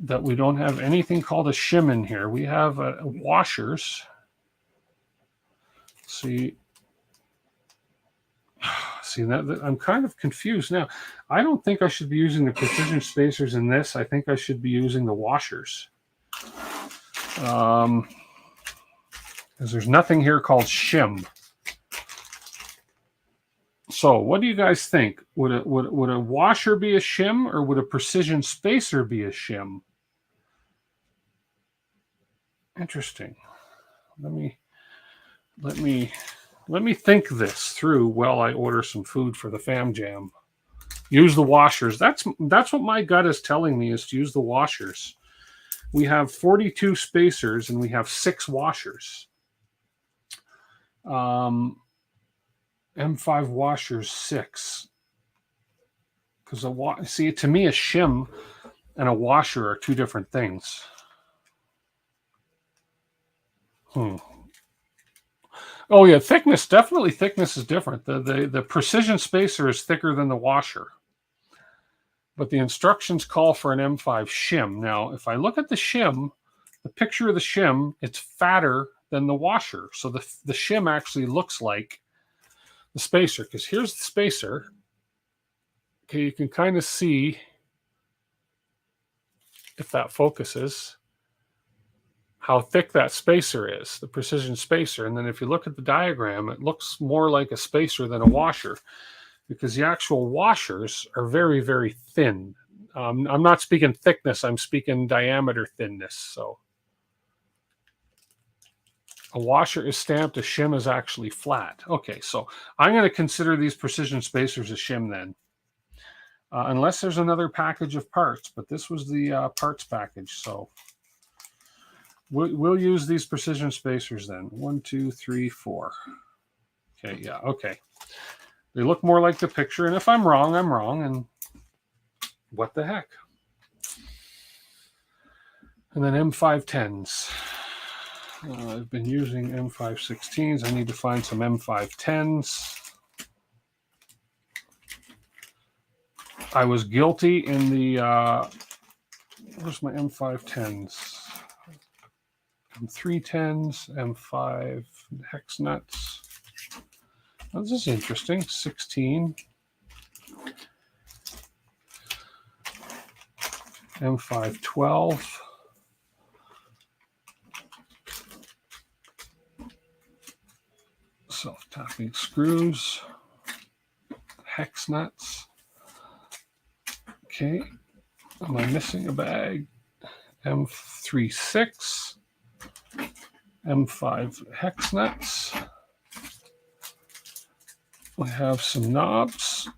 that we don't have anything called a shim in here. We have washers. See that I'm kind of confused now. I don't think I should be using the precision spacers in this. I think I should be using the washers. Because there's nothing here called shim. So what do you guys think? Would a washer be a shim, or would a precision spacer be a shim? Interesting. Let me think this through while I order some food for the fam jam. Use the washers. That's what my gut is telling me, is to use the washers. We have 42 spacers and we have 6 washers. M5 washers 6. Because see, to me, a shim and a washer are 2 different things. Oh yeah, thickness, definitely thickness is different. The precision spacer is thicker than the washer. But the instructions call for an M5 shim. Now, if I look at the shim, the picture of the shim, it's fatter than the washer. So the shim actually looks like the spacer, because here's the spacer. Okay, you can kind of see, if that focuses, how thick that spacer is, the precision spacer. And then if you look at the diagram, it looks more like a spacer than a washer, because the actual washers are very, very thin. I'm not speaking thickness, I'm speaking diameter thinness. So a washer is stamped, a shim is actually flat. Okay, so I'm going to consider these precision spacers a shim then. Unless there's another package of parts, but this was the parts package, so we'll use these precision spacers then. 1, 2, 3, 4. Okay, yeah, okay. They look more like the picture, and if I'm wrong, I'm wrong, and what the heck. And then M510s. I've been using M516s. I need to find some M510s. I was guilty in the, where's my M510s? M310s, M5 hex nuts. Oh, this is interesting. 16. M512. Self-tapping screws. Hex nuts. Okay. Am I missing a bag? M36. M5 hex nuts. We have some knobs.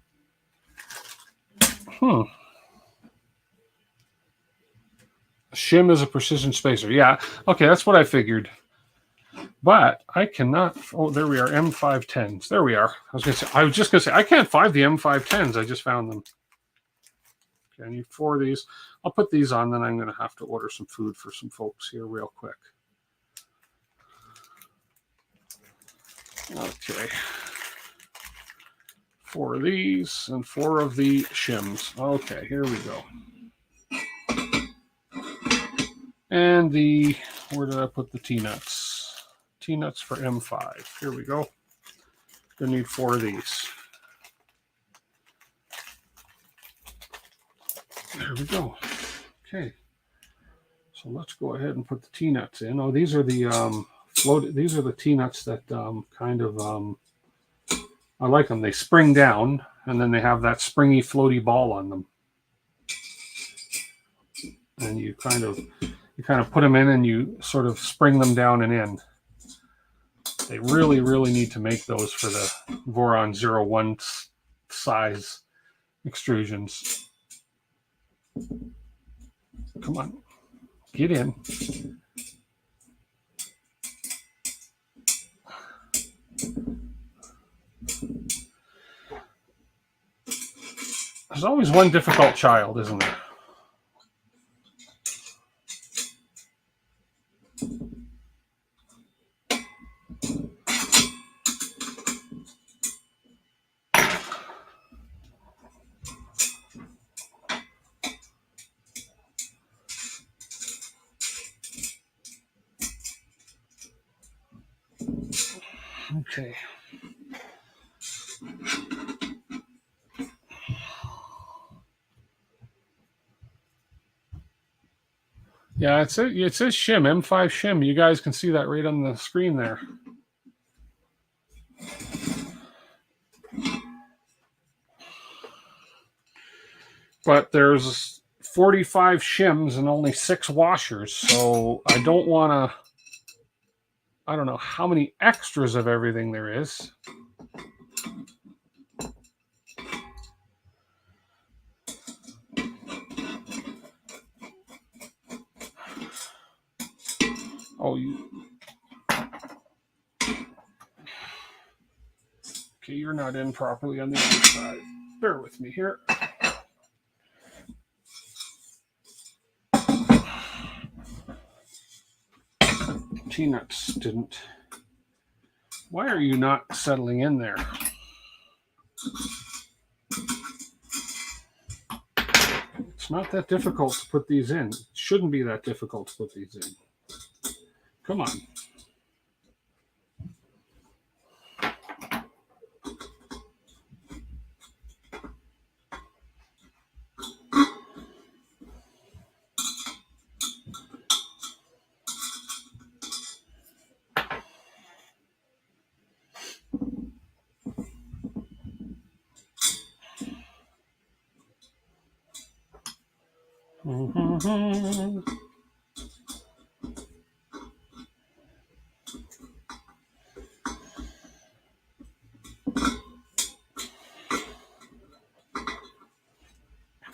Shim is a precision spacer. Yeah, okay, that's what I figured. But I cannot. Oh, there we are. M510s. There we are. I was just gonna say I can't find the M510s. I just found them. Okay, I need 4 of these. I'll put these on, then I'm going to have to order some food for some folks here real quick. Okay. 4 of these and 4 of the shims. Okay, here we go. And the, where did I put the T-nuts? T-nuts for M5. Here we go. Gonna need 4 of these. There we go. Okay. So let's go ahead and put the T-nuts in. Oh, these are the these are the T-nuts that kind of I like them. They spring down and then they have that springy floaty ball on them. And you kind of put them in and you sort of spring them down and in. They really, really need to make those for the Voron 01 size extrusions. Come on, get in. There's always one difficult child, isn't there? Okay. Yeah, it says shim, M5 shim. You guys can see that right on the screen there. But there's 45 shims and only 6 washers, so I don't want to, I don't know how many extras of everything there is. Oh, okay, you're not in properly on the other side. Bear with me here. T-nuts didn't. Why are you not settling in there? It's not that difficult to put these in. It shouldn't be that difficult to put these in. Come on.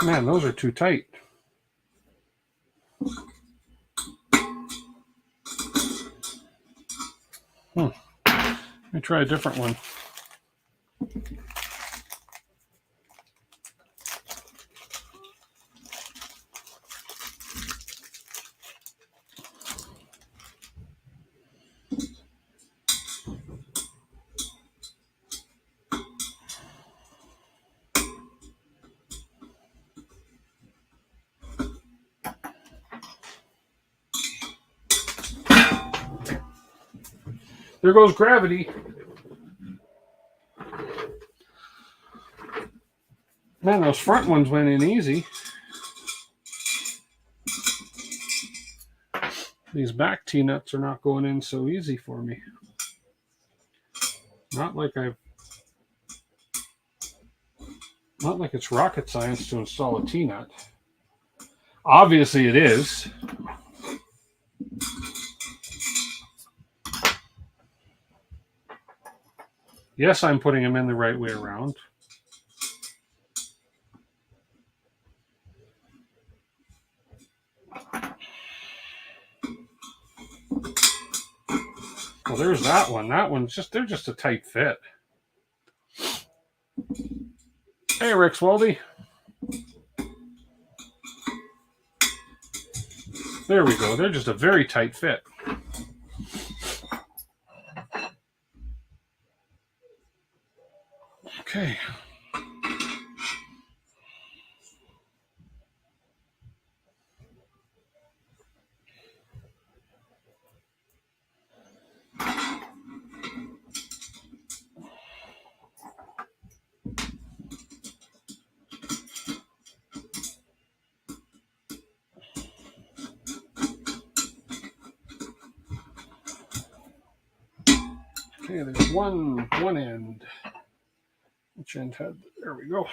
Man, those are too tight. Let me try a different one. There goes gravity. Man, those front ones went in easy. These back T-nuts are not going in so easy for me. Not like it's rocket science to install a T-nut. Obviously it is. Yes, I'm putting them in the right way around. Well, there's that one. That one's they're just a tight fit. Hey, Rick Swaldy. There we go. They're just a very tight fit. Okay. Okay, there's one end. Which end had? There we go.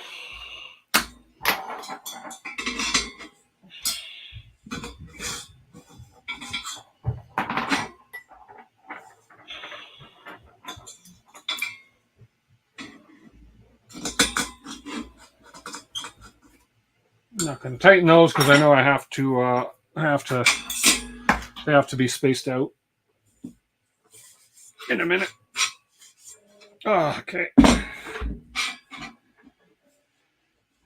I'm not going to tighten those because I know I have to. They have to be spaced out in a minute. Oh, okay.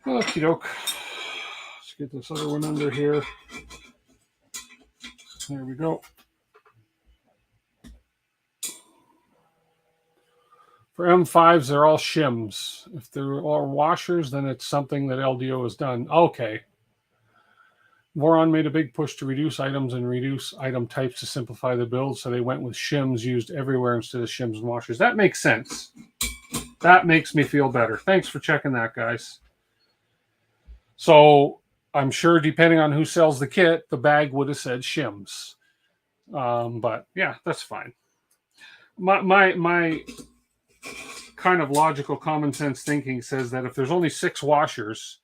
Okie doke. Let's get this other one under here. There we go. For M5s, they're all shims. If they're all washers, then it's something that LDO has done. Okay. Voron made a big push to reduce items and reduce item types to simplify the build, so they went with shims used everywhere instead of shims and washers. That makes sense. That makes me feel better. Thanks for checking that, guys. So I'm sure depending on who sells the kit, the bag would have said shims. But yeah, that's fine. My kind of logical common sense thinking says that if there's only 6 washers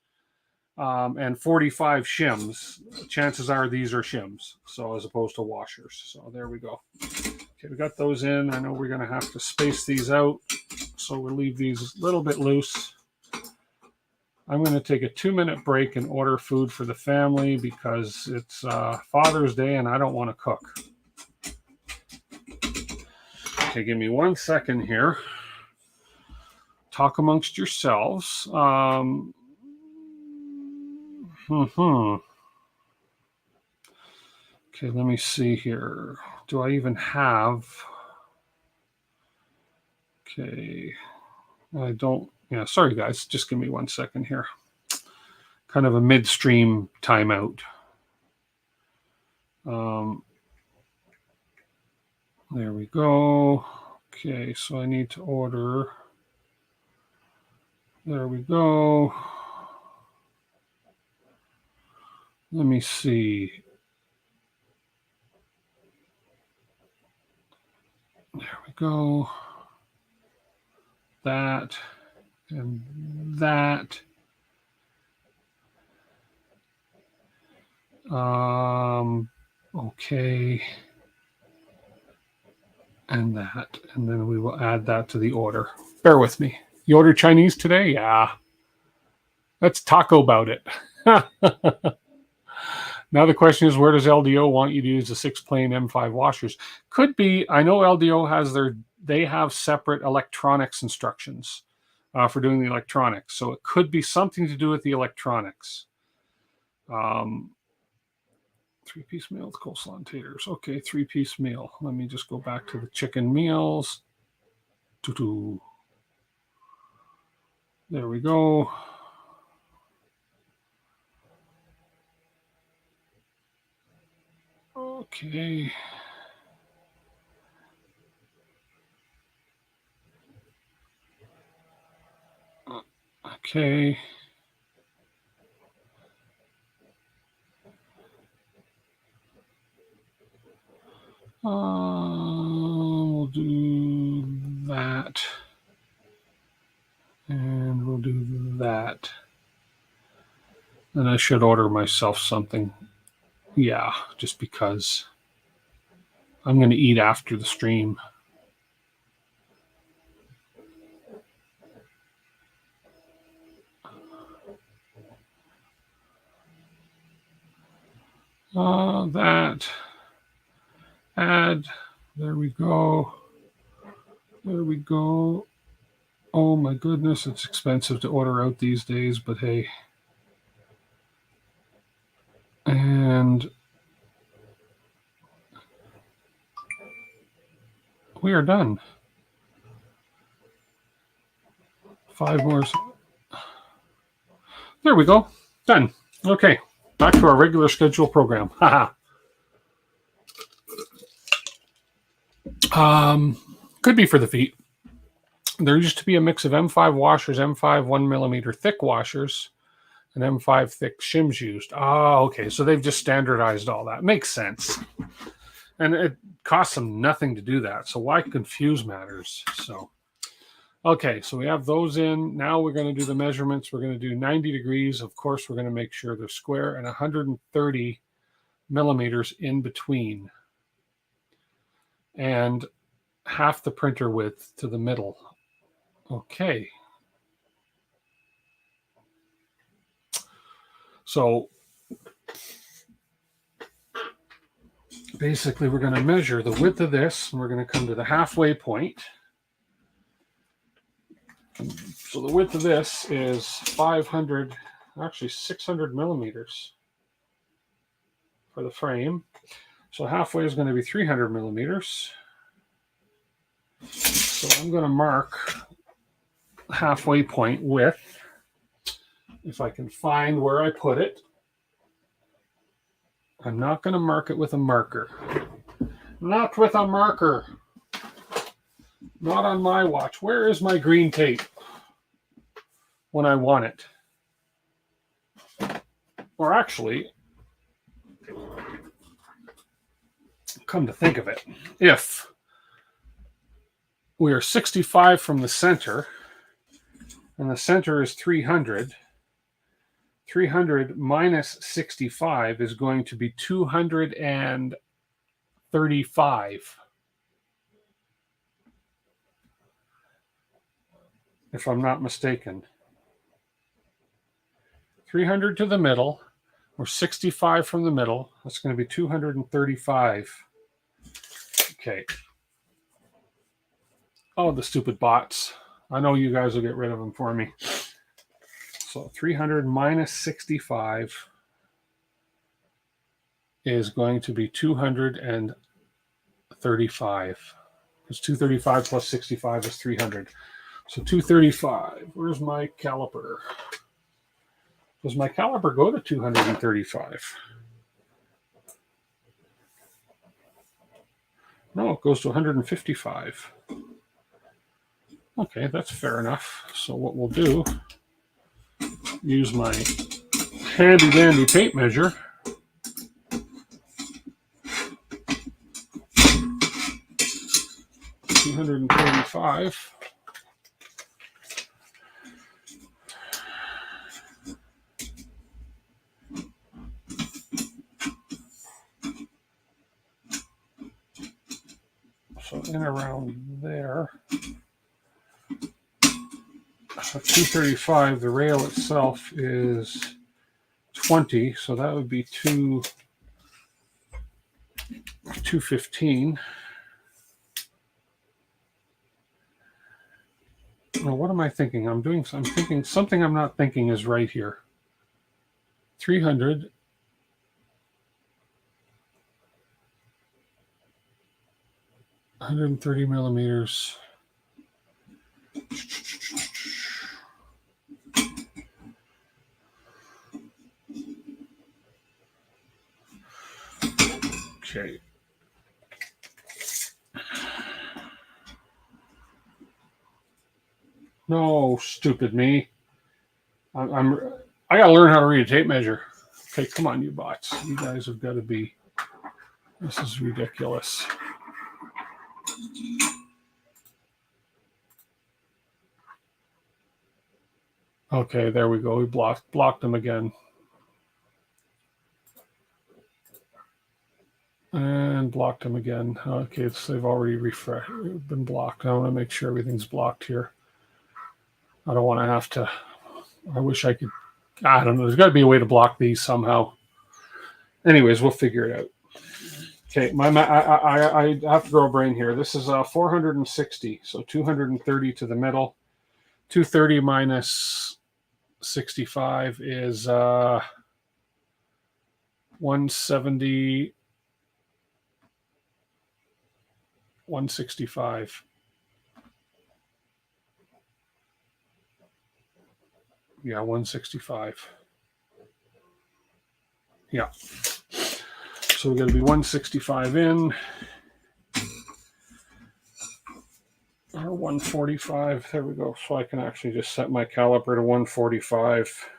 and 45 shims, chances are these are shims, so as opposed to washers. So there we go. Okay, we got those in. I know we're going to have to space these out, so we'll leave these a little bit loose. I'm going to take a 2-minute break and order food for the family because it's Father's Day and I don't want to cook. Okay, give me 1 second here. Talk amongst yourselves. Okay, let me see here. Do I even have... Okay, I don't... Yeah, sorry guys, just give me 1 second here. Kind of a midstream timeout. There we go. Okay, so I need to order... There we go. Let me see. There we go. That and that. Okay. And that. And then we will add that to the order. Bear with me. You ordered Chinese today? Yeah. Let's talk about it. Now the question is, where does LDO want you to use the 6 plain M5 washers? Could be, I know LDO has they have separate electronics instructions for doing the electronics. So it could be something to do with the electronics. 3-piece meal with coleslaw and taters. Okay, 3-piece meal. Let me just go back to the chicken meals. There we go. Okay. Okay. We'll do that. And we'll do that. And I should order myself something. Yeah, just because I'm going to eat after the stream. That. Add. There we go. There we go. Oh my goodness, it's expensive to order out these days, but hey. And we are done. 5 more. There we go. Done. Okay, back to our regular schedule program. Haha. Could be for the feet. There used to be a mix of M5 washers, M5 1mm thick washers, and M5 thick shims used. Oh, okay. So they've just standardized all that. Makes sense. And it costs them nothing to do that. So why confuse matters? So, okay. So we have those in. Now we're going to do the measurements. We're going to do 90 degrees. Of course, we're going to make sure they're square, and 130 millimeters in between. And half the printer width to the middle. Okay. So basically we're going to measure the width of this, and we're going to come to the halfway point. So the width of this is 500, actually 600 millimeters for the frame. So halfway is going to be 300 millimeters. So I'm going to mark halfway point width, if I can find where I put it. I'm not going to mark it with a marker. Not with a marker. Not on my watch. Where is my green tape when I want it? Or actually, come to think of it, if we are 65 from the center, and the center is 300, 300 minus 65 is going to be 235. If I'm not mistaken. 300 to the middle, or 65 from the middle, that's going to be 235. Okay. Oh, the stupid bots. I know you guys will get rid of them for me. So 300 minus 65 is going to be 235. Because 235 plus 65 is 300. So 235. Where's my caliper? Does my caliper go to 235? No, it goes to 155. Okay, that's fair enough. So what we'll do, use my handy dandy tape measure. $235. So in around there. 235, the rail itself is 20, so that would be 215. Now, what am I thinking? I'm thinking something I'm not thinking is right here. 300. 130 millimeters. Okay. No, stupid me. I gotta learn how to read a tape measure. Okay, come on, you bots. You guys have got to be. This is ridiculous. Okay, there we go. We blocked them again. And blocked them again. Okay, so they've already been blocked. I want to make sure everything's blocked here. I don't want to have to. I wish I could. I don't know. There's got to be a way to block these somehow. Anyways, we'll figure it out. Okay, I have to grow a brain here. This is 460, so 230 to the middle. 230 minus 65 is 170. 165. Yeah, 165. Yeah. So we're going to be 165 in. Or 145. There we go. So I can actually just set my caliper to 145.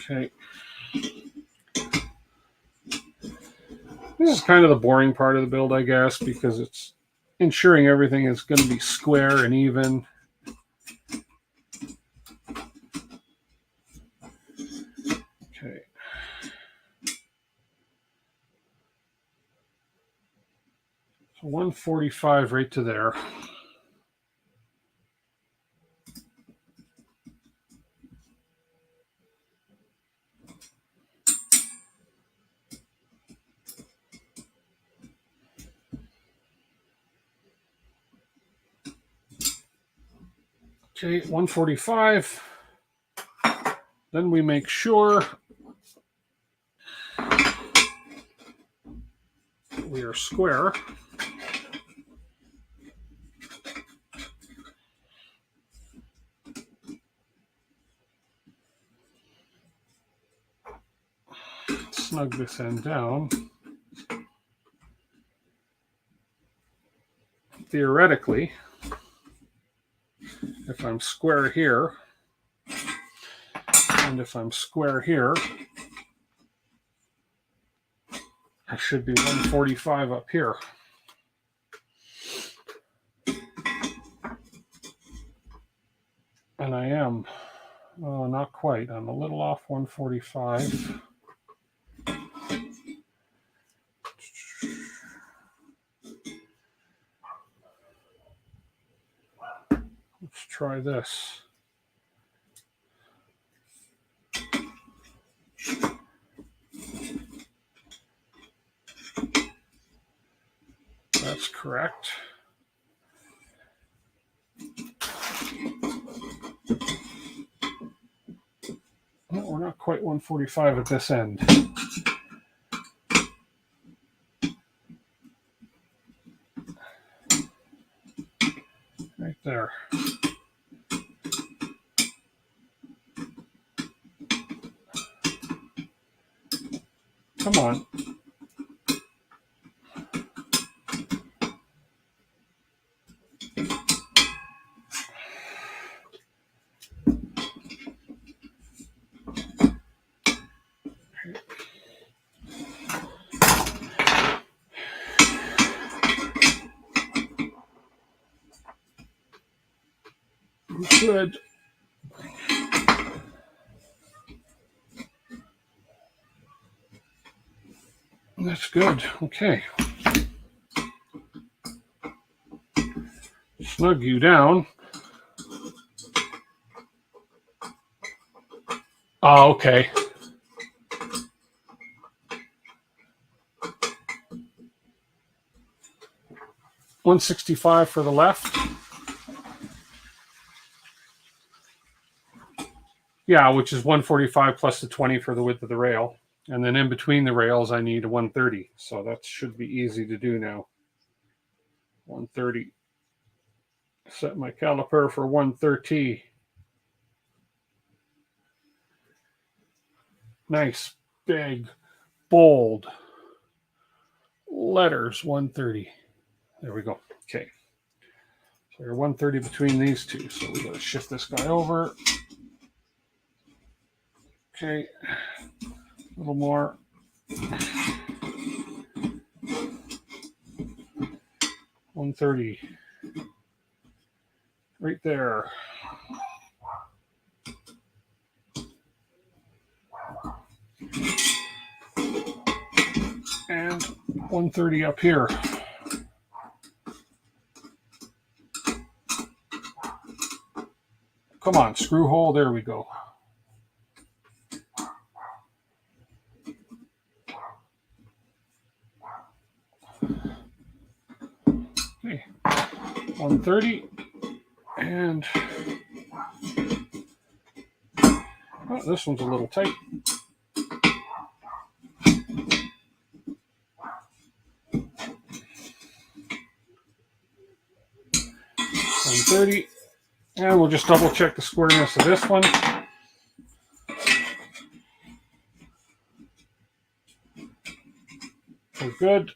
Okay. This is kind of the boring part of the build, I guess, because it's ensuring everything is going to be square and even. Okay. So 145 right to there. Okay, 145. Then we make sure we are square. Snug this end down. Theoretically, if I'm square here, and if I'm square here, I should be 145 up here. And I am. Oh, not quite. I'm a little off 145. Let's try this. That's correct. No, we're not quite 145 at this end. Right there. Come on. Good. That's good. Okay. Snug you down. Oh, okay. $165 for the left. Yeah, which is 145 plus the 20 for the width of the rail. And then in between the rails, I need a 130. So that should be easy to do now. 130. Set my caliper for 130. Nice, big, bold letters, 130. There we go. Okay. So you're 130 between these two. So we got to shift this guy over. Okay. A little more. 130. Right there. And 130 up here. Come on, screw hole. There we go. Okay. 130. And oh, this one's a little tight. 130. And we'll just double check the squareness of this one. We're good.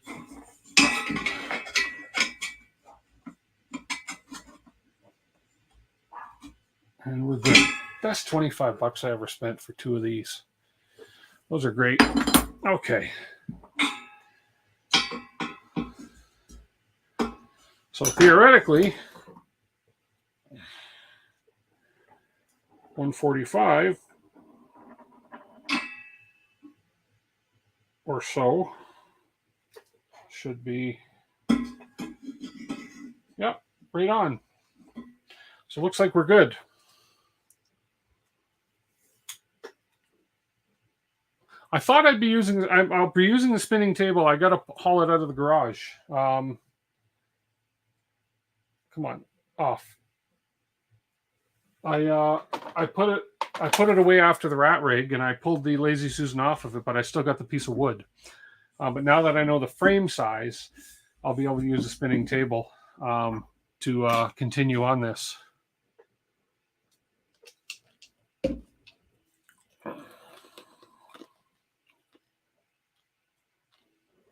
And we're good. Best 25 bucks I ever spent for 2 of these. Those are great. Okay. So theoretically, 145 or so should be, yep, right on. So it looks like we're good. I thought I'd be using, I'll be using the spinning table. I got to haul it out of the garage. Come on, off. I put it away after the rat rig, and I pulled the Lazy Susan off of it, but I still got the piece of wood. But now that I know the frame size, I'll be able to use the spinning table to continue on this.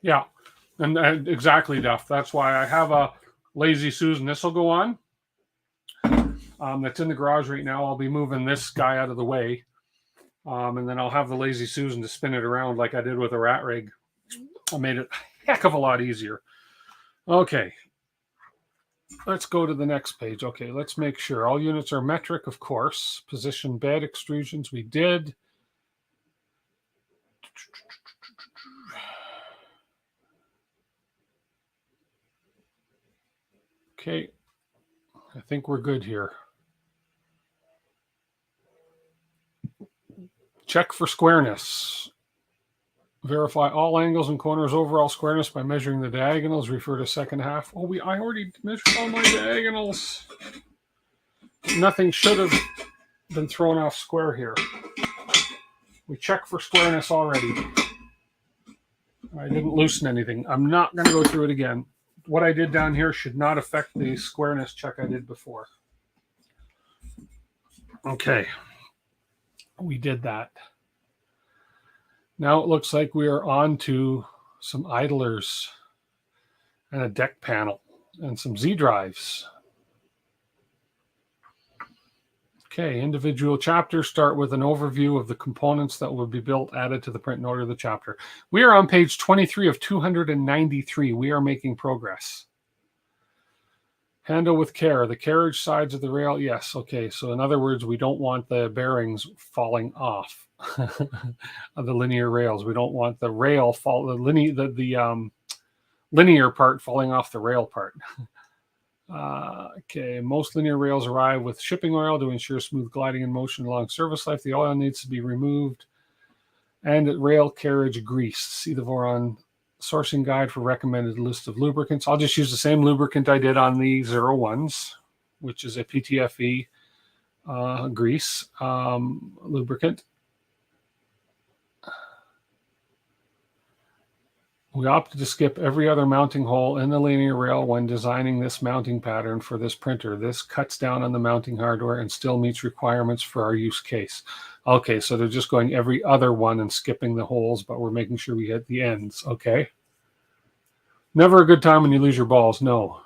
Yeah, and exactly, Duff. That's why I have a Lazy Susan. This will go on. That's in the garage right now. I'll be moving this guy out of the way. And then I'll have the Lazy Susan to spin it around like I did with a rat rig. I made it a heck of a lot easier. Okay. Let's go to the next page. Okay, let's make sure. All units are metric, of course. Position bed extrusions, we did. Okay. I think we're good here. Check for squareness. Verify all angles and corners overall squareness by measuring the diagonals. Refer to second half. Oh, I already measured all my diagonals. Nothing should have been thrown off square here. We checked for squareness already. I didn't loosen anything. I'm not going to go through it again. What I did down here should not affect the squareness check I did before. Okay. We did that. Now it looks like we are on to some idlers and a deck panel and some Z drives. Okay, individual chapters start with an overview of the components that will be built, added to the print and order of the chapter. We are on page 23 of 293. We are making progress. Handle with care. The carriage sides of the rail. Yes. Okay. So in other words, we don't want the bearings falling off of the linear rails. We don't want the rail the linear part falling off the rail part. Okay. Most linear rails arrive with shipping oil to ensure smooth gliding and motion along service life. The oil needs to be removed. And rail carriage grease. See the Voron sourcing guide for recommended list of lubricants. I'll just use the same lubricant I did on the 01s, which is a PTFE grease lubricant. We opted to skip every other mounting hole in the linear rail when designing this mounting pattern for this printer. This cuts down on the mounting hardware and still meets requirements for our use case. Okay, so they're just going every other one and skipping the holes, but we're making sure we hit the ends. Okay. Never a good time when you lose your balls. No.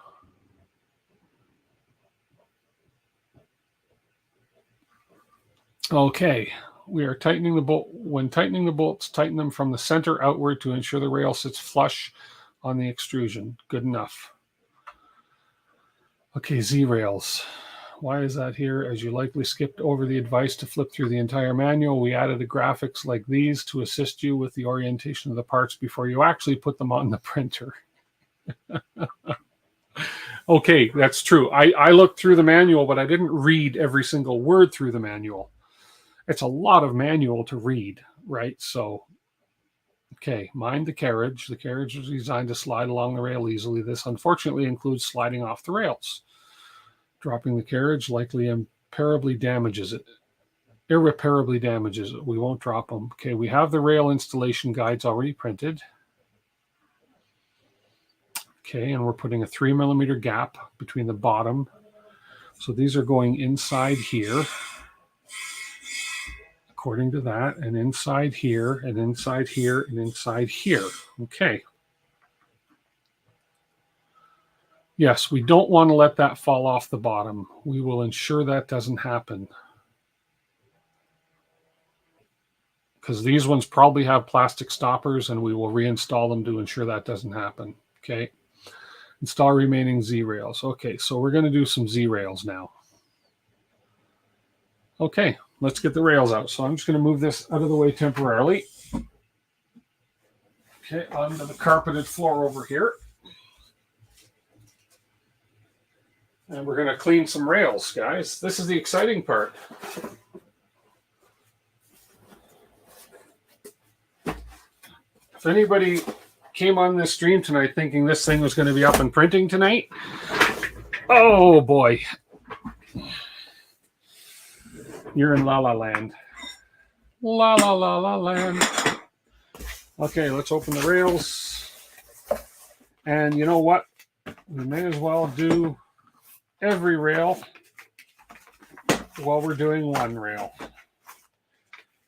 Okay. We are tightening the bolt. When tightening the bolts, tighten them from the center outward to ensure the rail sits flush on the extrusion. Good enough. Okay, Z rails. Why is that here? As you likely skipped over the advice to flip through the entire manual, we added the graphics like these to assist you with the orientation of the parts before you actually put them on the printer. Okay, that's true. I looked through the manual, but I didn't read every single word through the manual. It's a lot of manual to read, right? So, okay, mind the carriage. The carriage was designed to slide along the rail easily. This unfortunately includes sliding off the rails. Dropping the carriage likely irreparably damages it. Irreparably damages it. We won't drop them. Okay, we have the rail installation guides already printed. Okay, and we're putting a 3mm gap between the bottom. So these are going inside here, according to that, and inside here, and inside here, and inside here. Okay. Yes, we don't want to let that fall off the bottom. We will ensure that doesn't happen. Because these ones probably have plastic stoppers, and we will reinstall them to ensure that doesn't happen. Okay. Install remaining Z rails. Okay, so we're going to do some Z rails now. Okay, let's get the rails out. So I'm just going to move this out of the way temporarily. Okay, onto the carpeted floor over here. And we're going to clean some rails, guys. This is the exciting part. If anybody came on this stream tonight thinking this thing was going to be up and printing tonight, oh boy. You're in La La Land. La La La La Land. Okay, let's open the rails. And you know what? We may as well do every rail while we're doing one rail.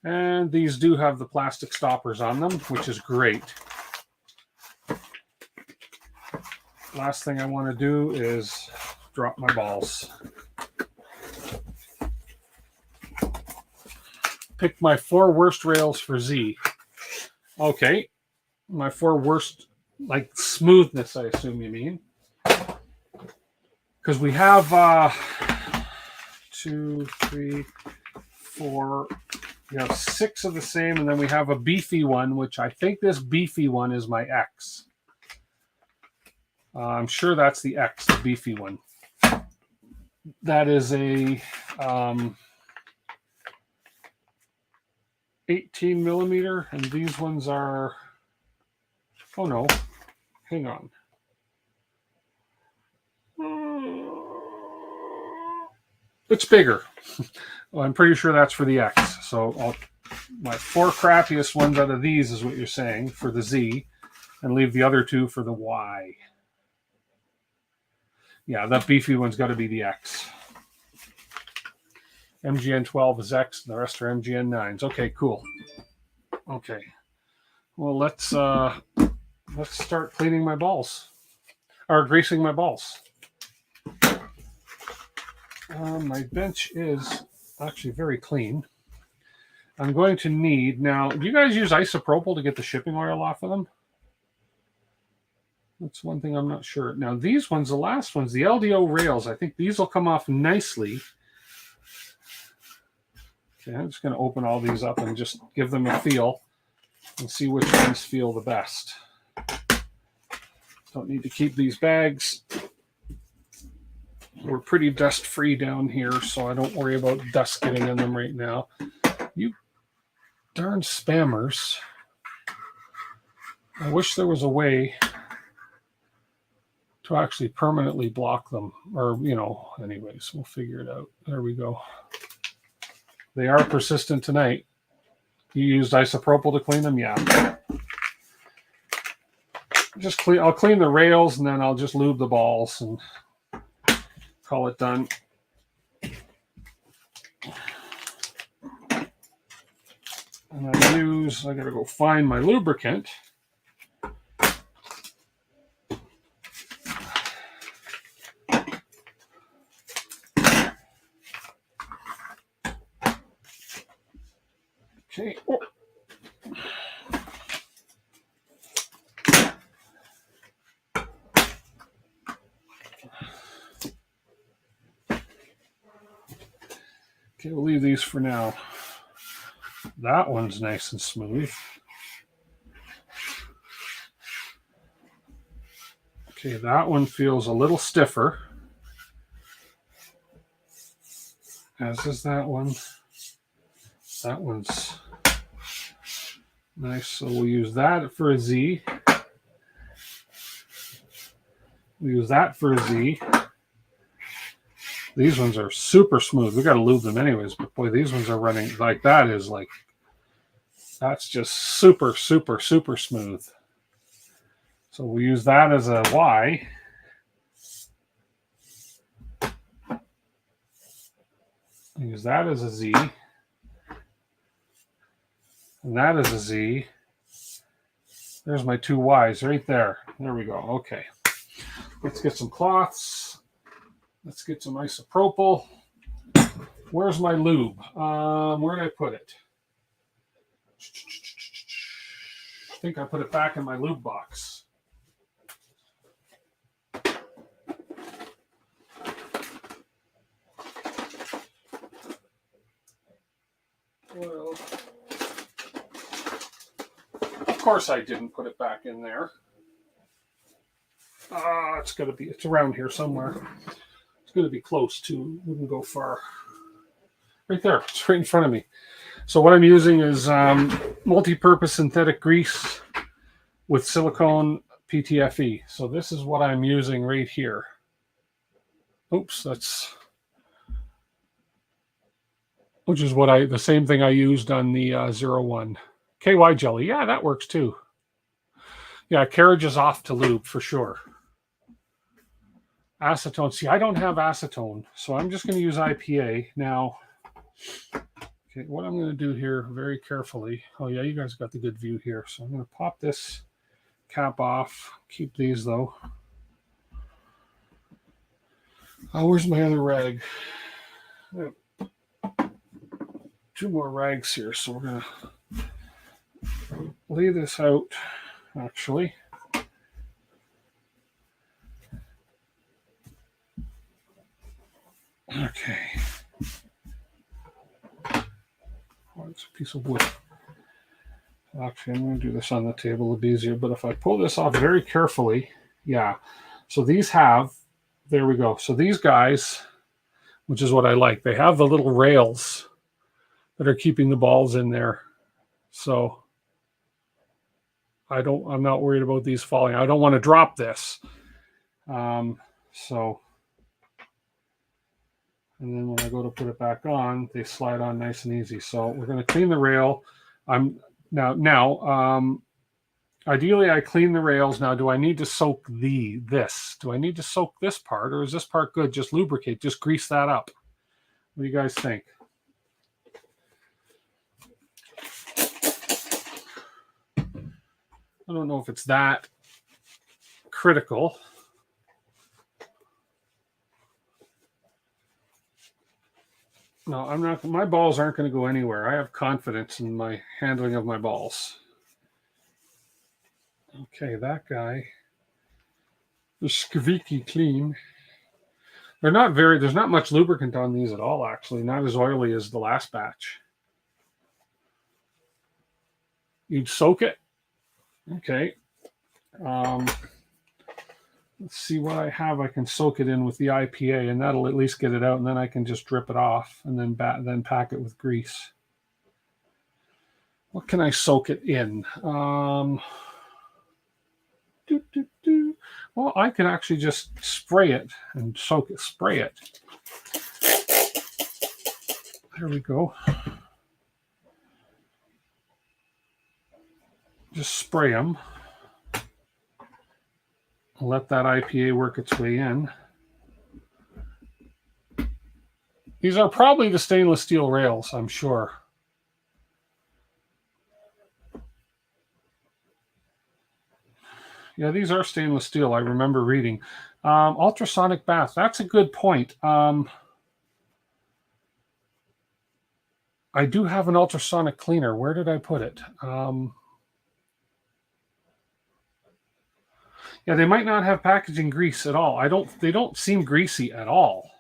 And these do have the plastic stoppers on them, which is great. Last thing I want to do is drop my balls. Pick my 4 worst rails for Z. Okay. My 4 worst, like smoothness, I assume you mean. Because we have 2, 3, 4. We have 6 of the same, and then we have a beefy one, which I think this beefy one is my X. I'm sure that's the X, the beefy one. That is a 18mm, and these ones are, oh no, hang on. It's bigger. Well, I'm pretty sure that's for the X. So my 4 crappiest ones out of these is what you're saying for the Z, and leave the other 2 for the Y. Yeah, that beefy one's got to be the X. MGN 12 is X, and the rest are MGN 9s. Okay, cool. Okay. Well, let's start cleaning my balls. Or greasing my balls. My bench is actually very clean. I'm going to need, now, do you guys use isopropyl to get the shipping oil off of them? That's one thing I'm not sure. Now, these ones, the last ones, the LDO rails, I think these will come off nicely. Okay, I'm just going to open all these up and just give them a feel and see which ones feel the best. Don't need to keep these bags. We're pretty dust-free down here, so I don't worry about dust getting in them right now. You darn spammers. I wish there was a way to actually permanently block them. Or, you know, anyways, we'll figure it out. There we go. They are persistent tonight. You used isopropyl to clean them? Yeah. I'll clean the rails, and then I'll just lube the balls and call it done. And I gotta go find my lubricant. Okay. Oh. Okay, we'll leave these for now. That one's nice and smooth. Okay, that one feels a little stiffer, as is that one. That one's nice, so we'll use that for a Z. We'll use that for a Z. These ones are super smooth. We got to lube them anyways, but boy, these ones are running like that is like, that's just super, super, super smooth. So we use that as a Y. Use that as a Z. And that is a Z. There's my two Y's right there. There we go. Okay. Let's get some cloths. Let's get some isopropyl. Where's my lube? Where did I put it? I think I put it back in my lube box. Well, of course I didn't put it back in there. It's around here somewhere. It's going to be close to, wouldn't go far. Right there, it's right in front of me. So what I'm using is multi-purpose synthetic grease with silicone PTFE. So this is what I'm using right here. Oops, which is the same thing I used on the 01. KY jelly, yeah, that works too. Yeah, carriage is off to lube for sure. Acetone, see, I don't have acetone, so I'm just going to use IPA. Now, okay, what I'm going to do here very carefully, oh yeah, you guys got the good view here, so I'm going to pop this cap off, keep these though. Oh, where's my other rag? Two more rags here, so we're going to lay this out, actually. Okay. Oh, it's a piece of wood. Actually, I'm going to do this on the table. It'll be easier, but if I pull this off very carefully, yeah. So these have, there we go. So these guys, which is what I like, they have the little rails that are keeping the balls in there. So I'm not worried about these falling. I don't want to drop this. And then when I go to put it back on, they slide on nice and easy. So we're going to clean the rail. Ideally I clean the rails. Now, do I need to soak this? Do I need to soak this part, or is this part good? Just lubricate, just grease that up. What do you guys think? I don't know if it's that critical. No, I'm not. My balls aren't going to go anywhere. I have confidence in my handling of my balls. Okay, that guy is squeaky clean. There's not much lubricant on these at all, actually. Not as oily as the last batch. You'd soak it. Okay. Let's see what I have. I can soak it in with the IPA, and that'll at least get it out, and then I can just drip it off and then pack it with grease. What can I soak it in? Well, I can actually just spray it and spray it. There we go. Just spray them. Let that IPA work its way in. These are probably the stainless steel rails, I'm sure. Yeah, these are stainless steel. I remember reading. Ultrasonic bath. That's a good point. I do have an ultrasonic cleaner. Where did I put it? Yeah, they might not have packaging grease at all. They don't seem greasy at all.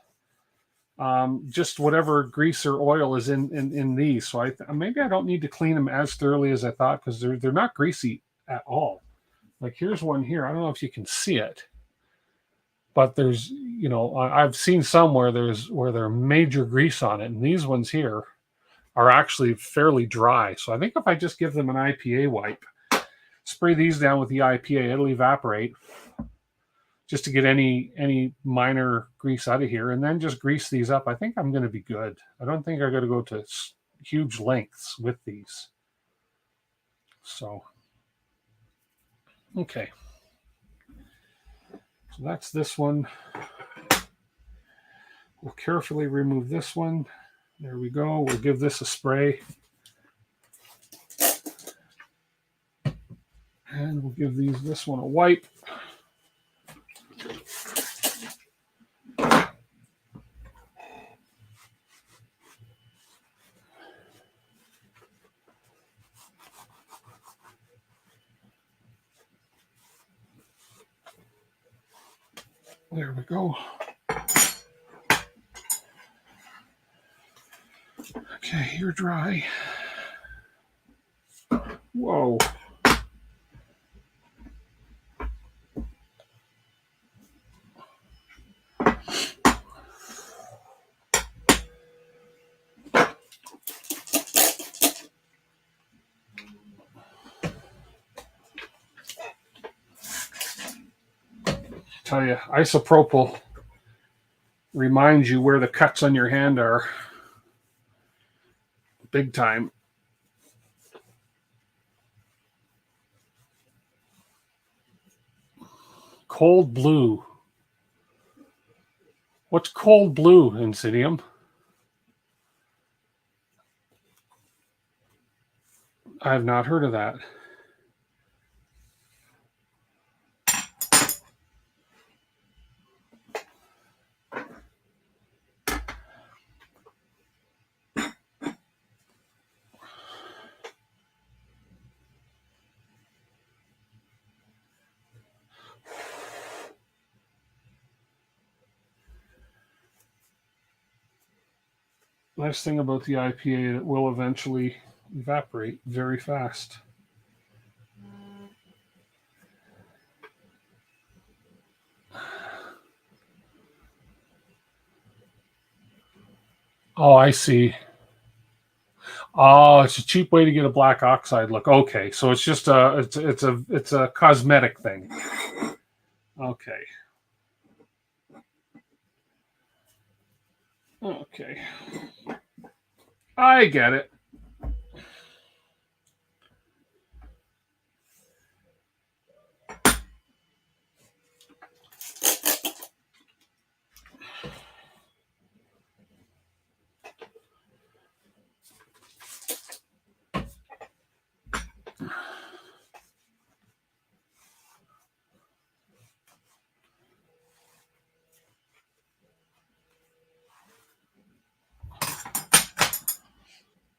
Just whatever grease or oil is in these. So maybe I don't need to clean them as thoroughly as I thought, because they're not greasy at all. Like here's one here. I don't know if you can see it, but there's, I've seen some where they're major grease on it, and these ones here are actually fairly dry. So I think if I just give them an IPA wipe, spray these down with the IPA, it'll evaporate. just to get any minor grease out of here, and then just grease these up. I think I'm going to be good. I don't think I got to go to huge lengths with these. So, okay. So that's this one. We'll carefully remove this one. There we go. We'll give this a spray. And we'll give this one a wipe. There we go. Okay, you're dry. Whoa. Tell you, isopropyl reminds you where the cuts on your hand are. Big time. Cold blue. What's cold blue, Insidium? I have not heard of that. Nice thing about the IPA, it will eventually evaporate very fast. Oh, I see. Oh, it's a cheap way to get a black oxide look. Okay, so it's just it's a cosmetic thing. Okay. Okay. I get it.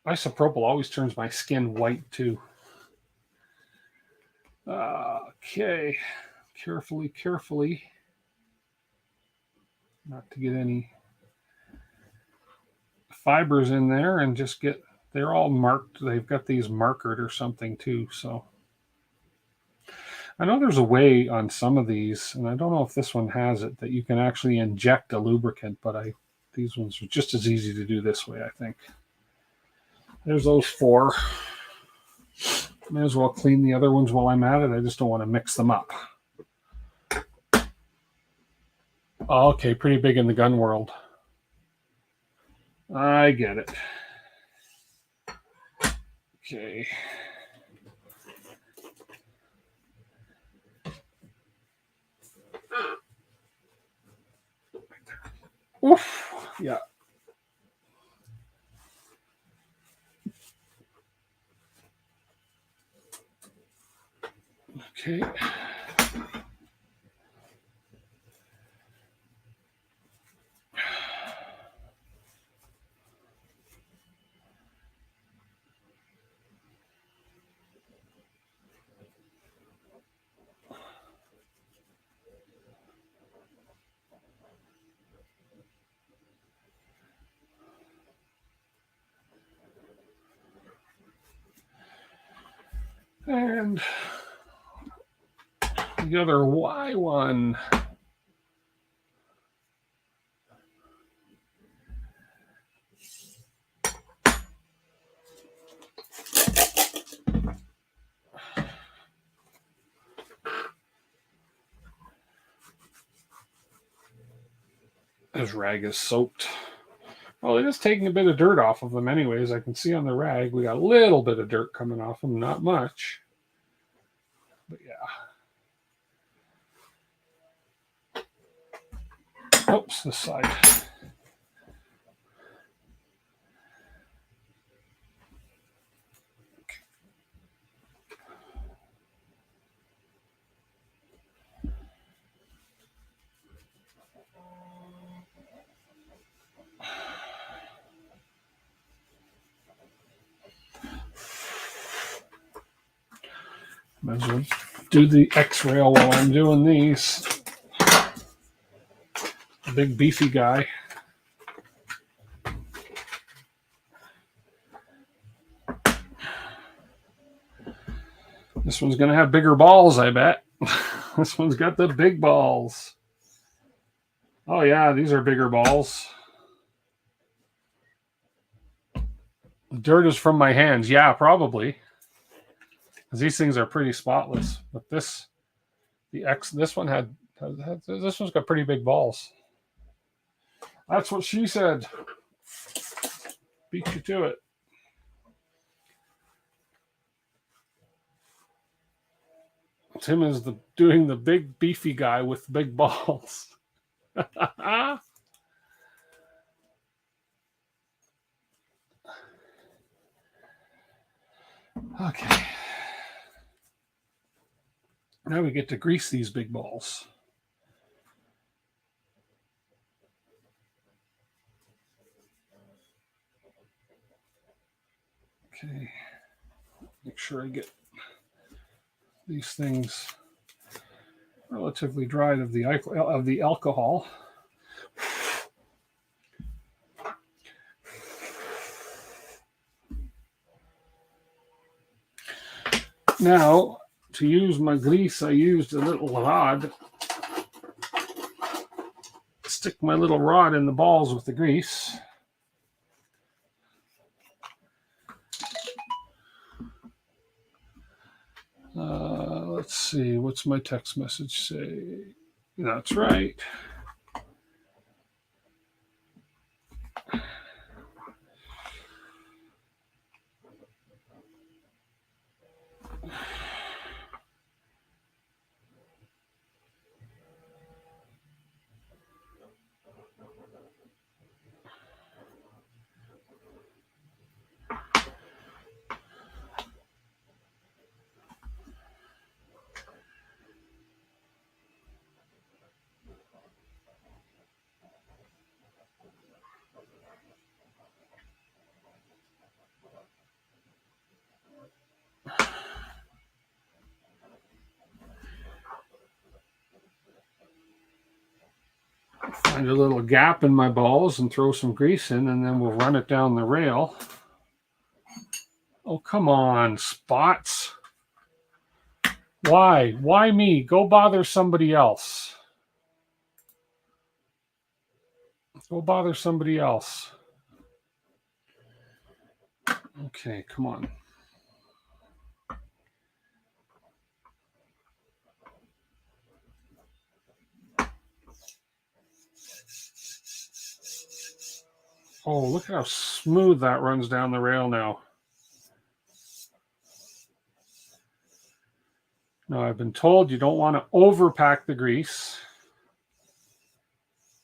Isopropyl always turns my skin white too. Okay, carefully, not to get any fibers in there, and just get, they're all marked. They've got these markered or something too. So I know there's a way on some of these, and I don't know if this one has it, that you can actually inject a lubricant, but these ones are just as easy to do this way, I think. There's those 4. May as well clean the other ones while I'm at it. I just don't want to mix them up. Okay, pretty big in the gun world. I get it. Okay. Oof. Yeah. Okay. And the other Y one. His rag is soaked. Well, it is taking a bit of dirt off of them anyways. I can see on the rag we got a little bit of dirt coming off them, not much. But yeah. Oops, this side. Might as well do the X-rail while I'm doing these. The big beefy guy. This one's going to have bigger balls, I bet. This one's got the big balls. Oh yeah, these are bigger balls. The dirt is from my hands. Yeah, probably. Because these things are pretty spotless. But this one this one's got pretty big balls. That's what she said. Beat you to it. Tim is doing the big beefy guy with big balls. Okay. Now we get to grease these big balls. Okay. Make sure I get these things relatively dried of the alcohol. Now, to use my grease, I used a little rod. Stick my little rod in the balls with the grease. Let's see, what's my text message say? That's right. Find a little gap in my balls and throw some grease in, and then we'll run it down the rail. Oh, come on, spots. Why? Why me? Go bother somebody else. Go bother somebody else. Okay, come on. Oh, look how smooth that runs down the rail now. Now, I've been told you don't want to overpack the grease.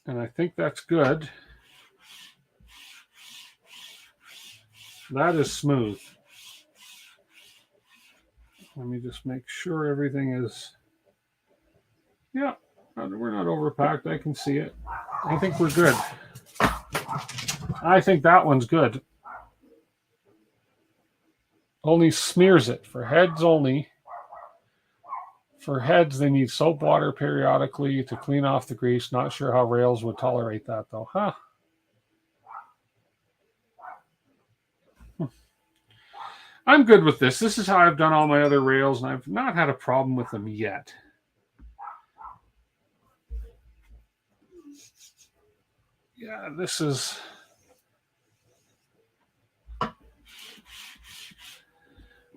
And I think that's good. That is smooth. Let me just make sure everything is... Yeah, we're not overpacked. I can see it. I think we're good. I think that one's good. Only smears it. For heads only. For heads, they need soap water periodically to clean off the grease. Not sure how rails would tolerate that, though. Huh. I'm good with this. This is how I've done all my other rails, and I've not had a problem with them yet. Yeah, this is...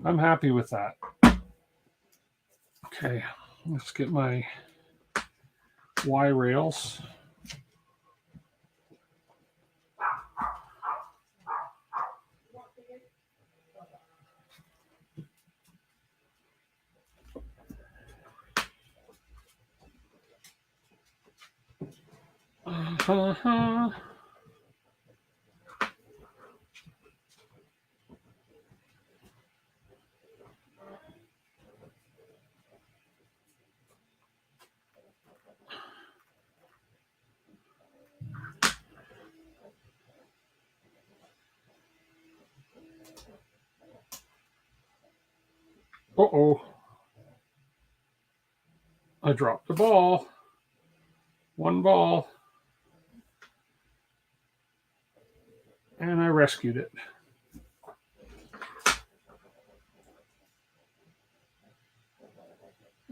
I'm happy with that. Okay, let's get my Y rails. Uh-huh. Uh-oh. I dropped the ball. One ball. And I rescued it.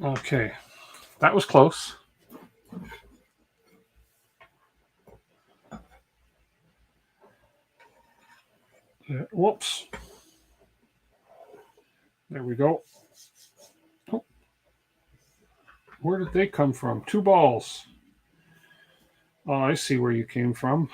Okay. That was close. Whoops. There we go. Oh, where did they come from? 2 balls. Oh, I see where you came from.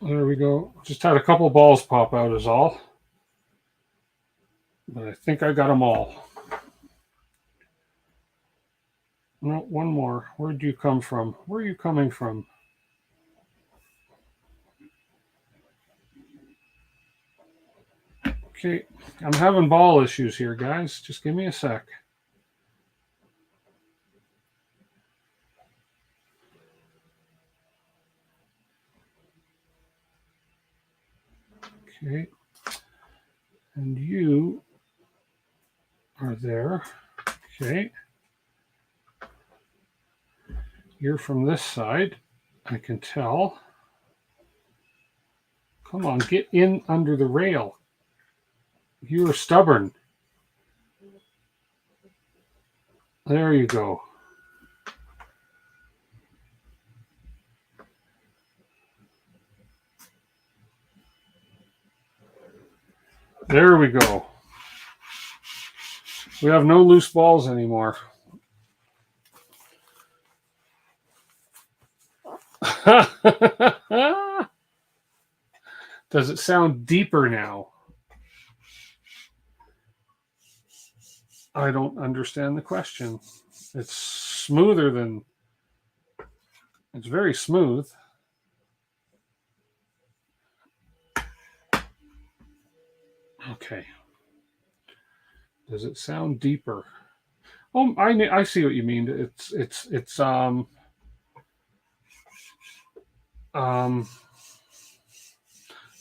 There we go. Just had a couple balls pop out is all. But I think I got them all. No, one more. Where'd you come from? Where are you coming from? Okay, I'm having ball issues here, guys. Just give me a sec. Okay. And you are there. Okay. You're from this side. I can tell. Come on, get in under the rail. You are stubborn. There you go. There we go. We have no loose balls anymore. Does it sound deeper now? I don't understand the question. It's smoother than... It's very smooth. Okay. Does it sound deeper? Oh, I see what you mean. It's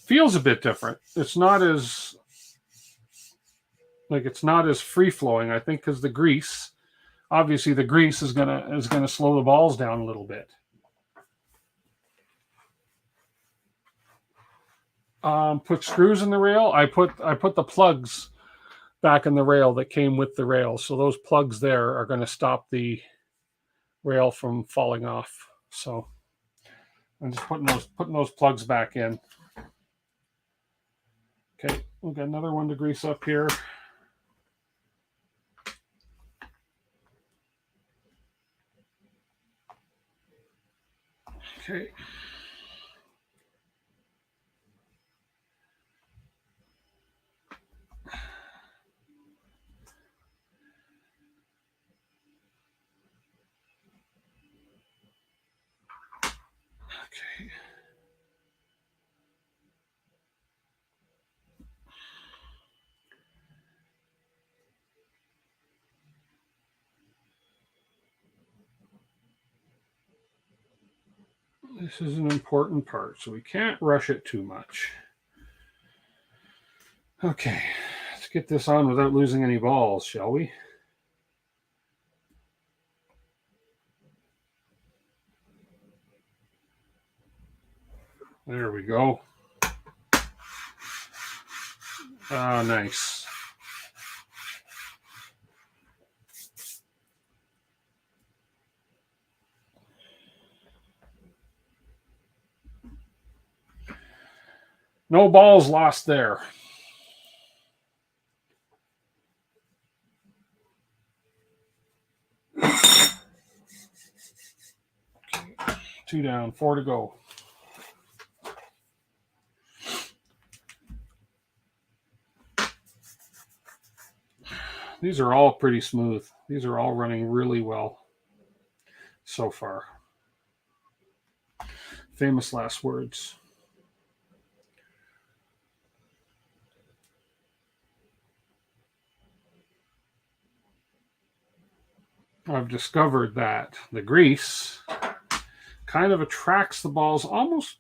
feels a bit different. It's not as free flowing. I think because the grease, obviously, the grease is gonna slow the balls down a little bit. Put screws in the rail. I put the plugs back in the rail that came with the rail. So those plugs there are going to stop the rail from falling off. So I'm just putting those plugs back in. Okay, we've got another one to grease up here. Okay. Okay. This is an important part, so we can't rush it too much. Okay, let's get this on without losing any balls, shall we? There we go. Ah, nice. No balls lost there. Two down, 4 to go. These are all pretty smooth. These are all running really well so far. Famous last words. I've discovered that the grease kind of attracts the balls almost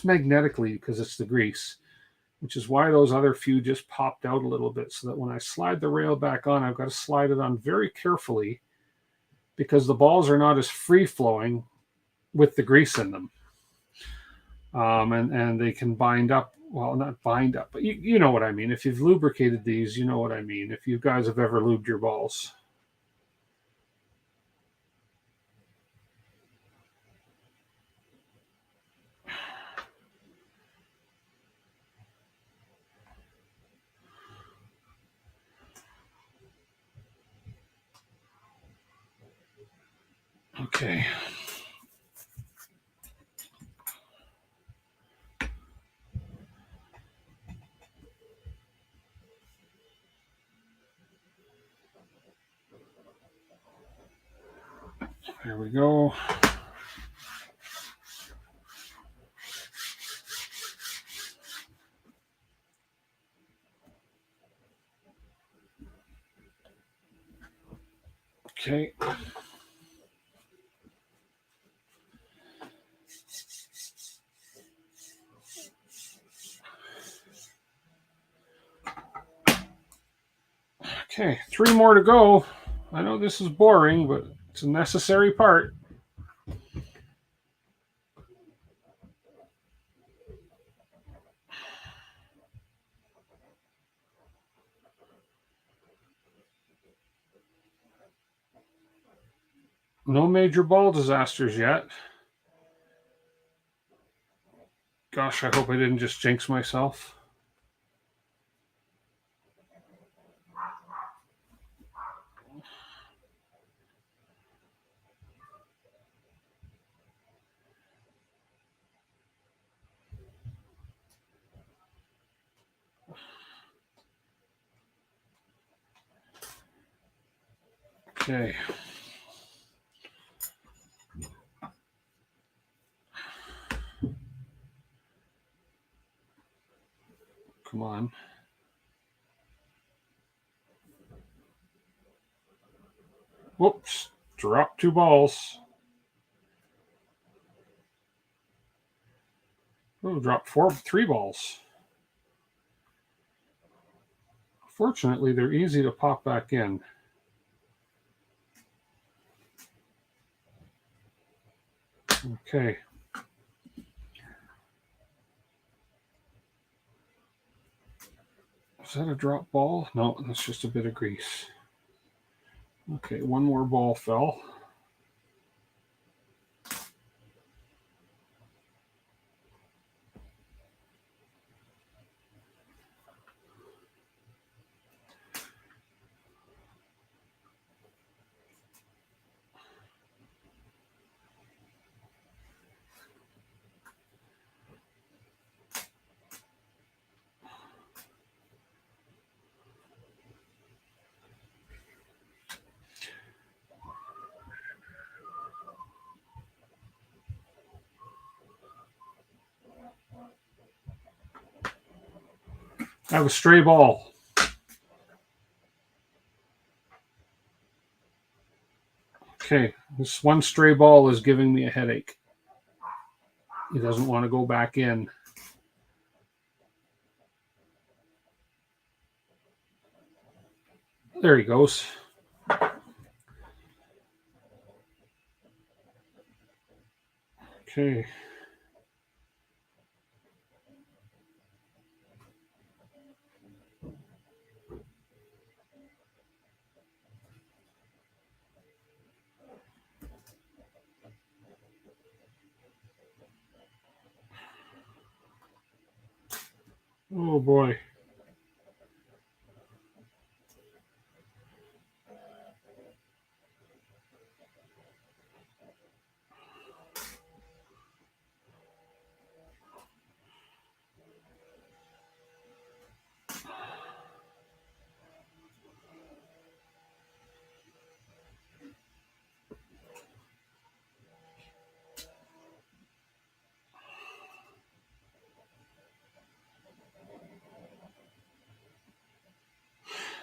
magnetically because it's the grease, which is why those other few just popped out a little bit, so that when I slide the rail back on, I've got to slide it on very carefully because the balls are not as free flowing with the grease in them. And they can bind up. Well, not bind up, but you know what I mean. If you've lubricated these, you know what I mean. If you guys have ever lubed your balls. Okay. There we go. Okay. Okay, 3 more to go. I know this is boring, but it's a necessary part. No major ball disasters yet. Gosh, I hope I didn't just jinx myself. Okay. Come on. Whoops. Dropped 2 balls. Oh, dropped 3 balls. Fortunately, they're easy to pop back in. Okay. Is that a drop ball? No, that's just a bit of grease. Okay, 1 more ball fell. I have a stray ball. Okay, this one stray ball is giving me a headache. He doesn't want to go back in. There he goes. Okay. Oh boy.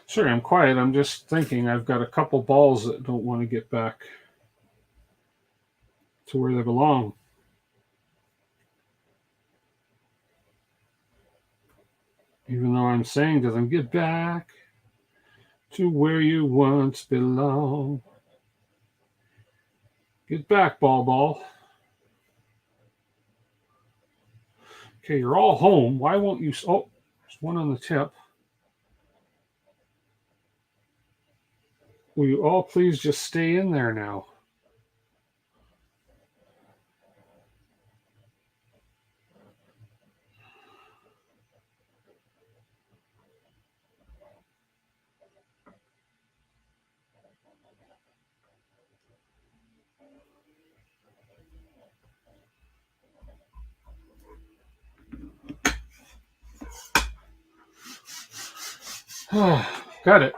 Sorry, I'm quiet. I'm just thinking I've got a couple balls that don't want to get back to where they belong. Even though I'm saying to them, get back to where you once belonged. Get back, ball. Okay, you're all home. Why won't you? Oh, there's one on the tip. Will you all please just stay in there now? Got it.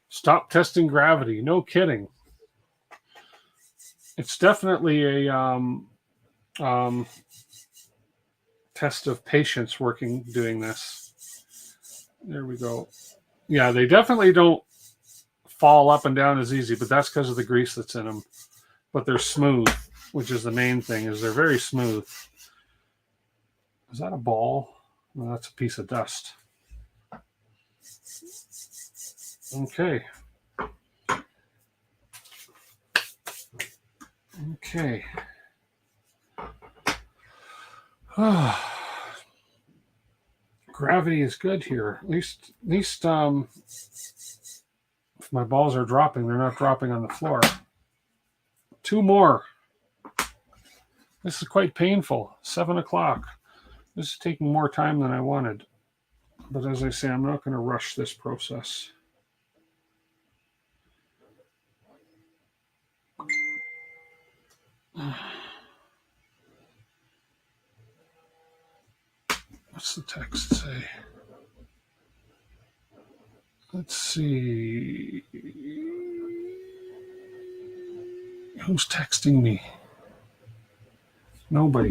Stop testing gravity. No kidding. It's definitely a test of patience doing this. There we go. Yeah, they definitely don't fall up and down as easy, but that's because of the grease that's in them. But they're smooth, which is the main thing, is they're very smooth. Is that a ball? No, that's a piece of dust. Okay. Okay. Gravity is good here. At least if my balls are dropping, they're not dropping on the floor. 2 more. This is quite painful. 7 o'clock. This is taking more time than I wanted. But as I say, I'm not going to rush this process. What's the text say? Let's see. Who's texting me? Nobody.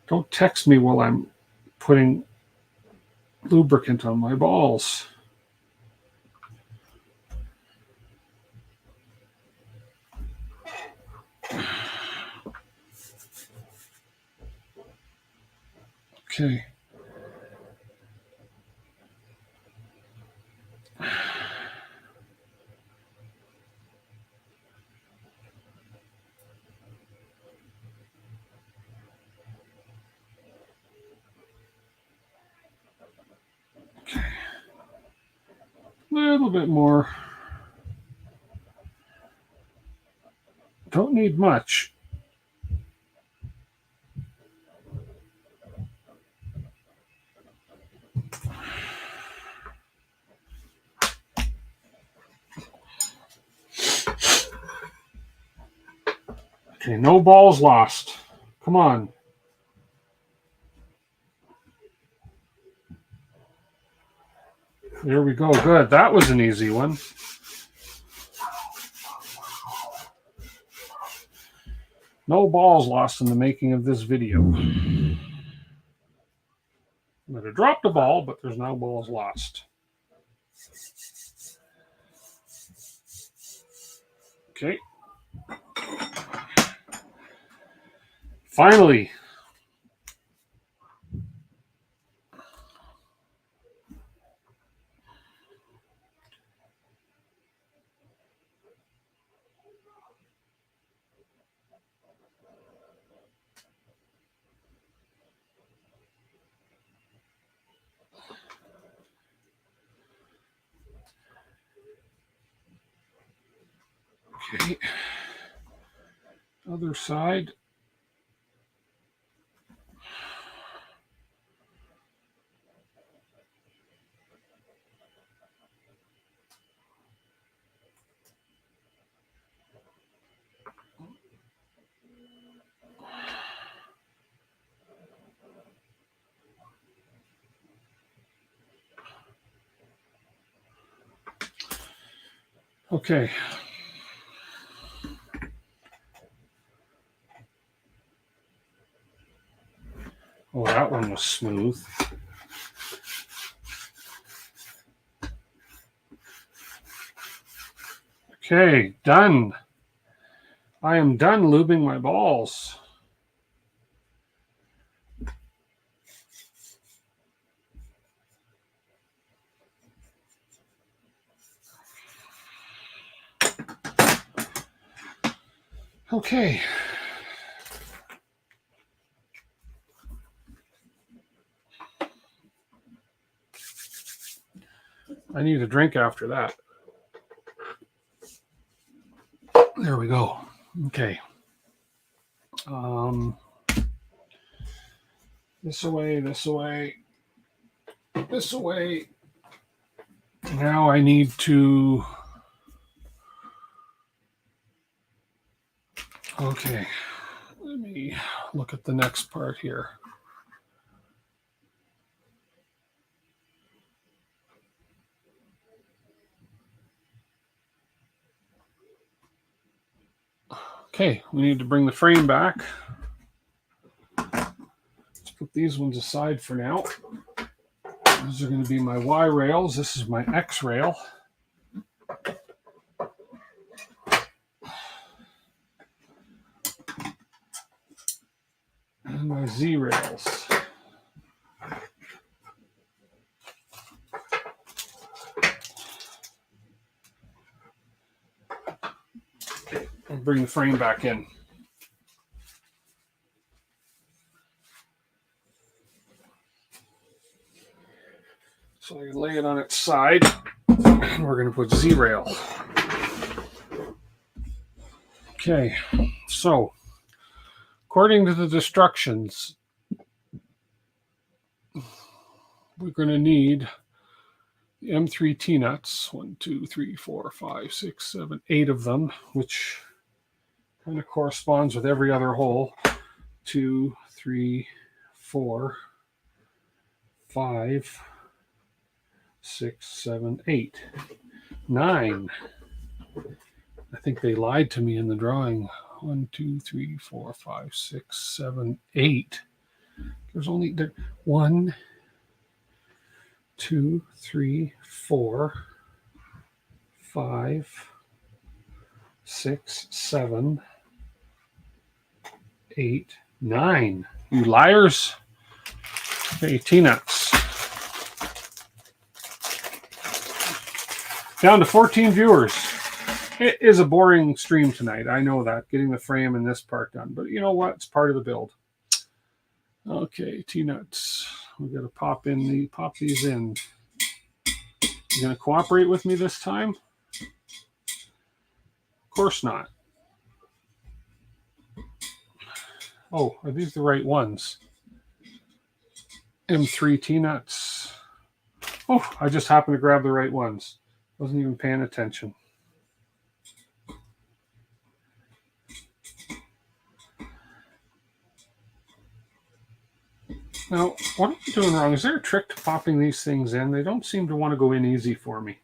Don't text me while I'm putting lubricant on my balls. Okay. Okay. A little bit more. Don't need much. Okay, no balls lost. Come on. There we go. Good. That was an easy one. No balls lost in the making of this video. I'm going to drop the ball, but there's no balls lost. Okay. Finally. Okay. Other side. Okay. Oh, that one was smooth. Okay, done. I am done lubing my balls. Okay. I need a drink after that. There we go. Okay. This away, this away, this away. Now I need to. Okay. Let me look at the next part here. Okay, we need to bring the frame back. Let's put these ones aside for now. These are going to be my Y rails. This is my X rail. And my Z rails. I'll bring the frame back in. So I can lay it on its side. And we're going to put Z rail. Okay, so according to the instructions, we're going to need the M3 T-nuts, 1, 2, 3, 4, 5, 6, 7, 8 of them, which kind of corresponds with every other hole. 2, 3, 4, 5, 6, 7, 8, 9. I think they lied to me in the drawing. 1, 2, 3, 4, 5, 6, 7, 8. There's only 1, 2, 3, 4, 5, 6, 7, 8, 9. You liars. Okay, T-nuts. Down to 14 viewers. It is a boring stream tonight. I know that, getting the frame and this part done. But you know what? It's part of the build. Okay, T-nuts. We got to pop these in. You going to cooperate with me this time? Of course not. Oh, are these the right ones? M3 T-nuts. Oh, I just happened to grab the right ones. Wasn't even paying attention. Now, what am I doing wrong? Is there a trick to popping these things in? They don't seem to want to go in easy for me.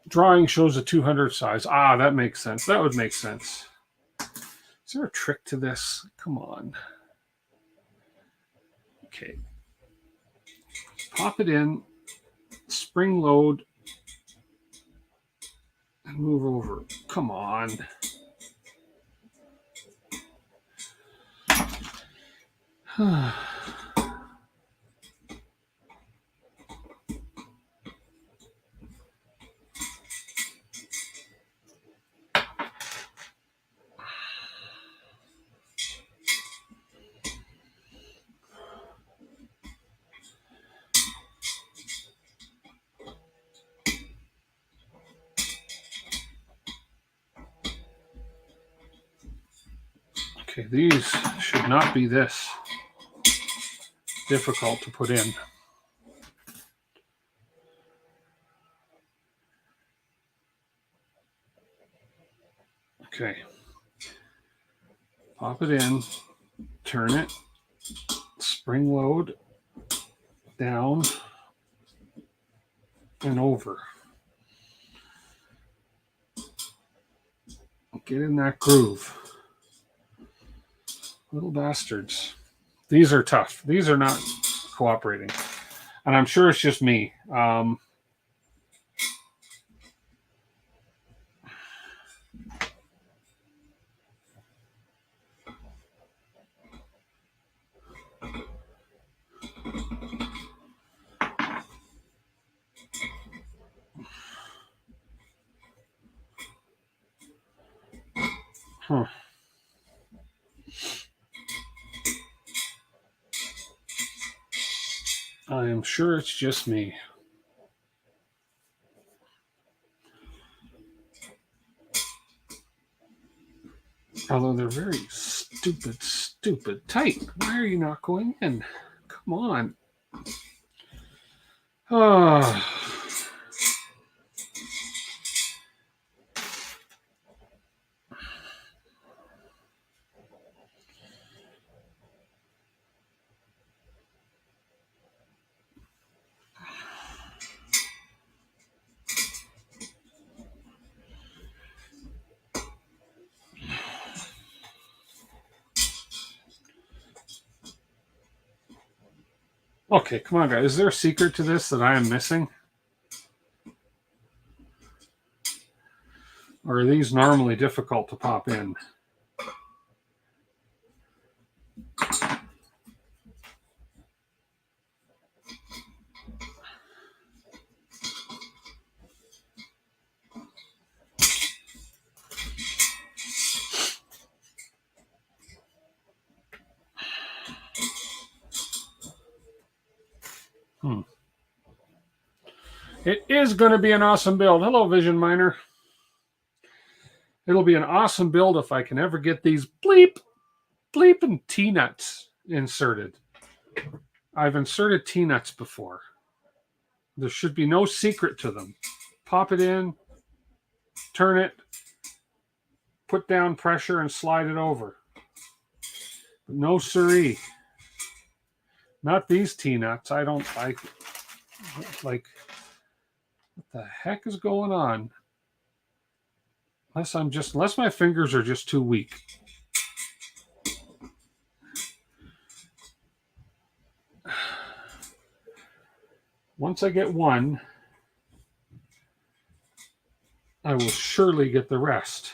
Drawing shows a 200 size. Ah, that makes sense. That would make sense. Is there a trick to this? Come on. Okay. Pop it in, spring load, and move over. Come on. Okay, these should not be this difficult to put in. Okay. Pop it in, turn it, spring load, down, and over. Get in that groove. Little bastards. These are tough. These are not cooperating. And I'm sure it's just me. I am sure it's just me. Although they're very stupid tight. Why are you not going in? Come on. Oh. Okay, come on, guys. Is there a secret to this that I am missing? Or are these normally difficult to pop in? It is going to be an awesome build. Hello, Vision Miner. It'll be an awesome build if I can ever get these bleeping T-nuts inserted. I've inserted T-nuts before. There should be no secret to them. Pop it in, turn it, put down pressure, and slide it over. But no siree. Not these T-nuts. I don't like. What the heck is going on? Unless my fingers are just too weak. Once I get one, I will surely get the rest.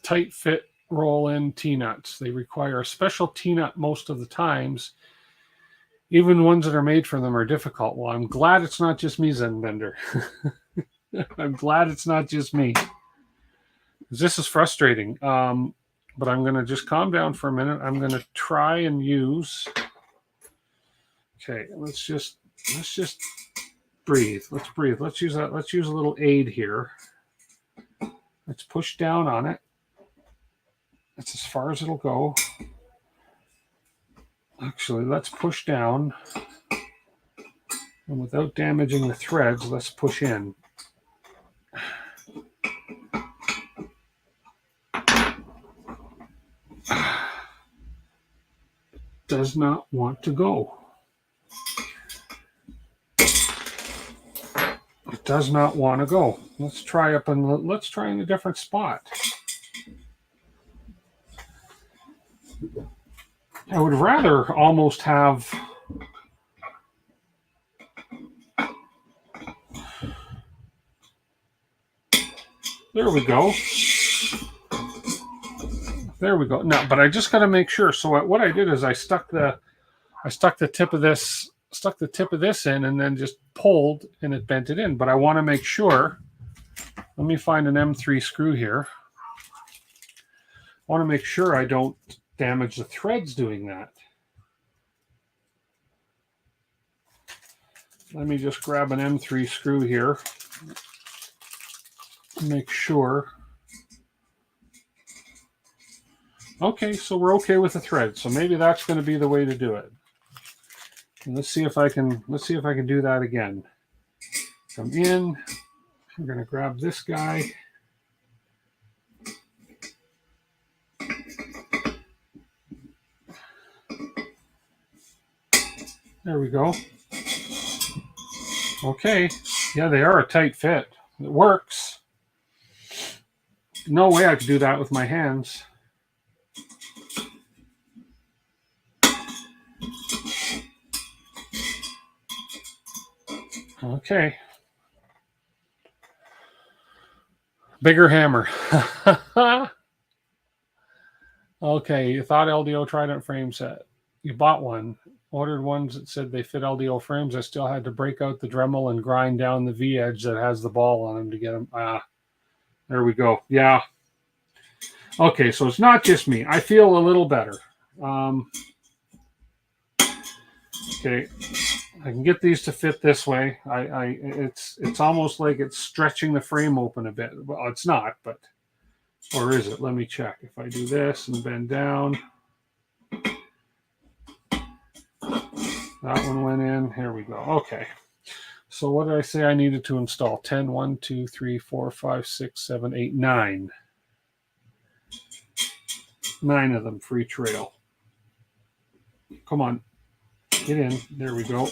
Tight fit roll-in T-nuts. They require a special T-nut most of the times. Even ones that are made for them are difficult. Well, I'm glad it's not just me, Zenbender. I'm glad it's not just me. This is frustrating. But I'm going to just calm down for a minute. I'm going to try and use... Okay, let's just breathe. Let's breathe. Let's use a little aid here. Let's push down on it. That's as far as it'll go. Actually, let's push down. And without damaging the threads, let's push in. Does not want to go. It does not want to go. Let's try in a different spot. I would rather almost have there we go. There we go. No, but I just got to make sure. So what I did is I stuck the tip of this in and then just pulled and it bent it in. But I want to make sure. Let me find an M3 screw here. I want to make sure I don't damage the threads doing that. Let me just grab an M3 screw here. Make sure. Okay, so we're okay with the thread. So maybe that's going to be the way to do it. And let's see if I can do that again. Come in. We're going to grab this guy. There we go. Okay. Yeah, they are a tight fit. It works. No way I could do that with my hands. Okay. Bigger hammer. Okay, you thought LDO Trident frame set. You bought one. Ordered ones that said they fit LDO frames. I still had to break out the Dremel and grind down the V-edge that has the ball on them to get them. There we go. Yeah. Okay, so it's not just me. I feel a little better. Okay, I can get these to fit this way. It's almost like it's stretching the frame open a bit. Well, it's not, but or is it? Let me check. If I do this and bend down, that one went in. Here we go. Okay. So what did I say I needed to install? 10, 1, 2, 3, 4, 5, 6, 7, 8, 9. 9 of them for each rail. Come on. Get in. There we go.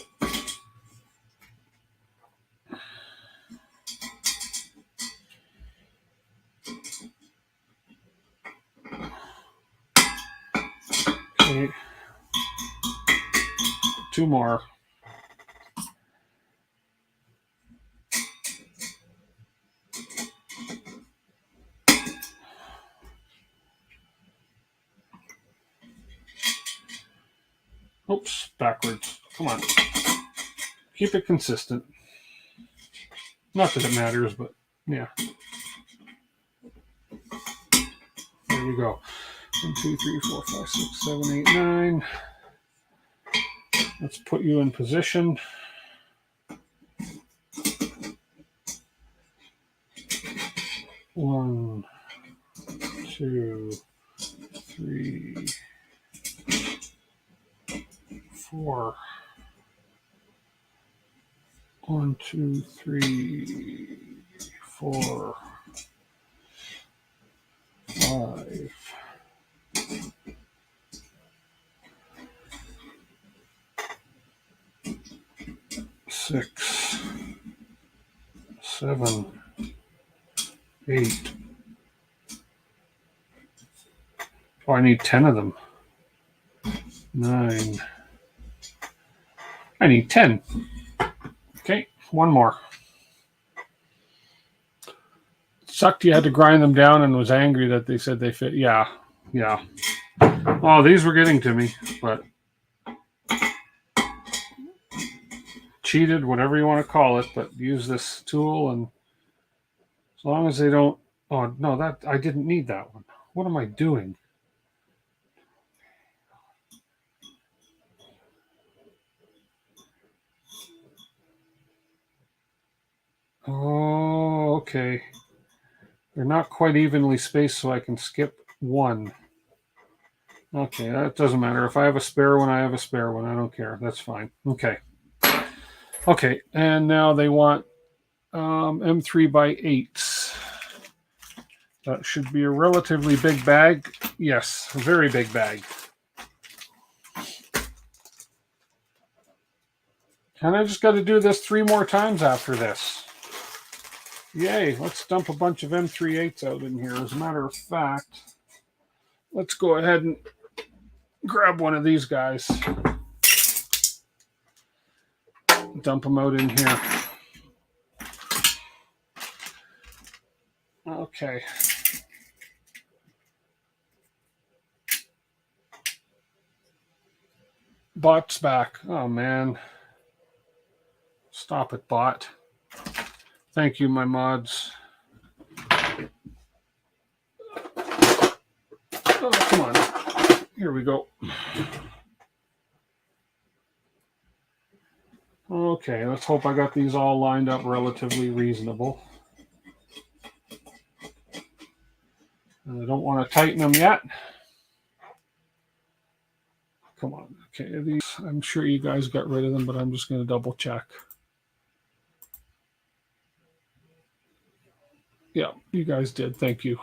Okay. 2 more. Oops, backwards. Come on. Keep it consistent. Not that it matters, but yeah. There we go. 1, 2, 3, 4, 5, 6, 7, 8, 9. Let's put you in position. One, 2, 3, 4. 1, 2, 3, 4, 5. 6, 7, 8. Oh, I need 10 of them. 9. I need 10. Okay, one more. Sucked you had to grind them down and was angry that they said they fit. Yeah. Oh, these were getting to me, but cheated, whatever you want to call it, but use this tool, and as long as they don't. Oh no, that I didn't need that one. What am I doing? Oh, okay. They're not quite evenly spaced, so I can skip one. Okay, that doesn't matter. If I have a spare one, I have a spare one. I don't care. That's fine. Okay. Okay, and now they want M3 by 8s. That should be a relatively big bag. Yes, a very big bag. And I just got to do this 3 more times after this. Yay, let's dump a bunch of M3/8s out in here. As a matter of fact, let's go ahead and grab one of these guys. Dump them out in here. Okay. Bot's back. Oh, man. Stop it, bot. Thank you, my mods. Oh, come on. Here we go. Okay, let's hope I got these all lined up relatively reasonable. And I don't want to tighten them yet. Come on. Okay, these, I'm sure you guys got rid of them, but I'm just going to double check. Yeah, you guys did. Thank you.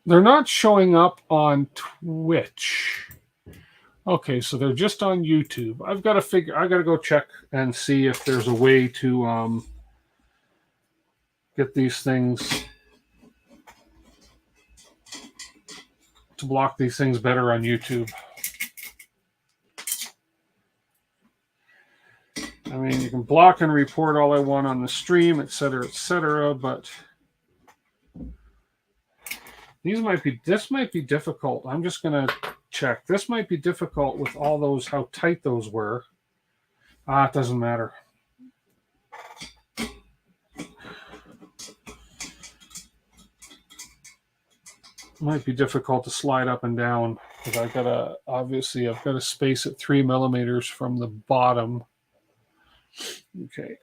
They're not showing up on Twitch. Okay, so they're just on YouTube. I've got to go check and see if there's a way to get these things, to block these things better on YouTube. I mean, you can block and report all I want on the stream, etc., but this might be difficult. I'm just going to check. This might be difficult with all those, how tight those were. It doesn't matter. Might be difficult to slide up and down because I've got to space it 3 millimeters from the bottom. Okay.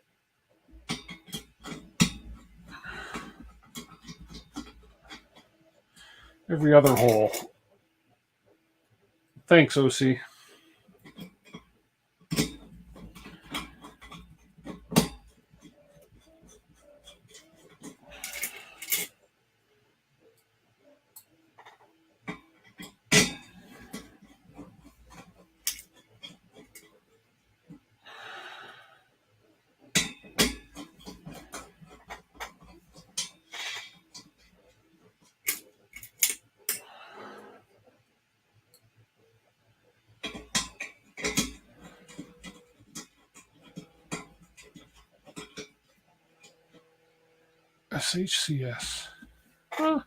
Every other hole. Thanks, OC. SHCS. Huh.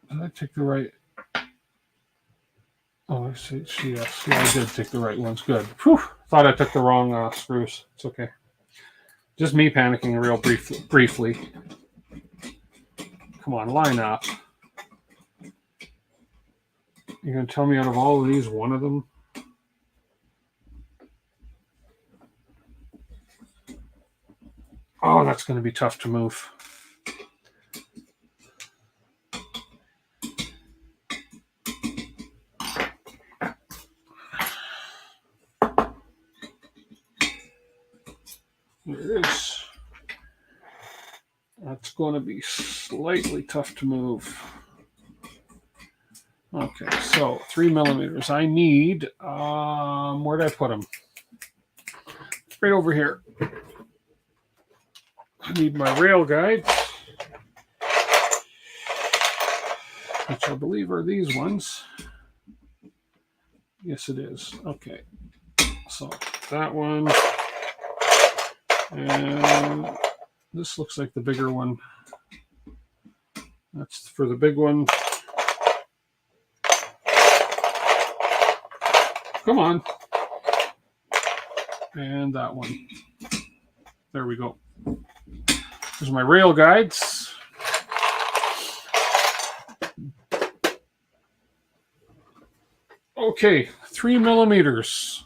Did I take the right? Oh, SHCS. Yeah, I did take the right ones. Good. Whew. Thought I took the wrong screws. It's okay. Just me panicking real briefly. Come on, line up. You're going to tell me out of all of these, one of them? Oh, that's going to be tough to move. There it is. That's going to be slightly tough to move. Okay, so 3 millimeters. I need, where did I put them? Right over here. I need my rail guides, which I believe are these ones. Yes, it is. Okay, so that one, and this looks like the bigger one. That's for the big one. Come on. And that one. There we go. There's my rail guides. Okay, 3 millimeters.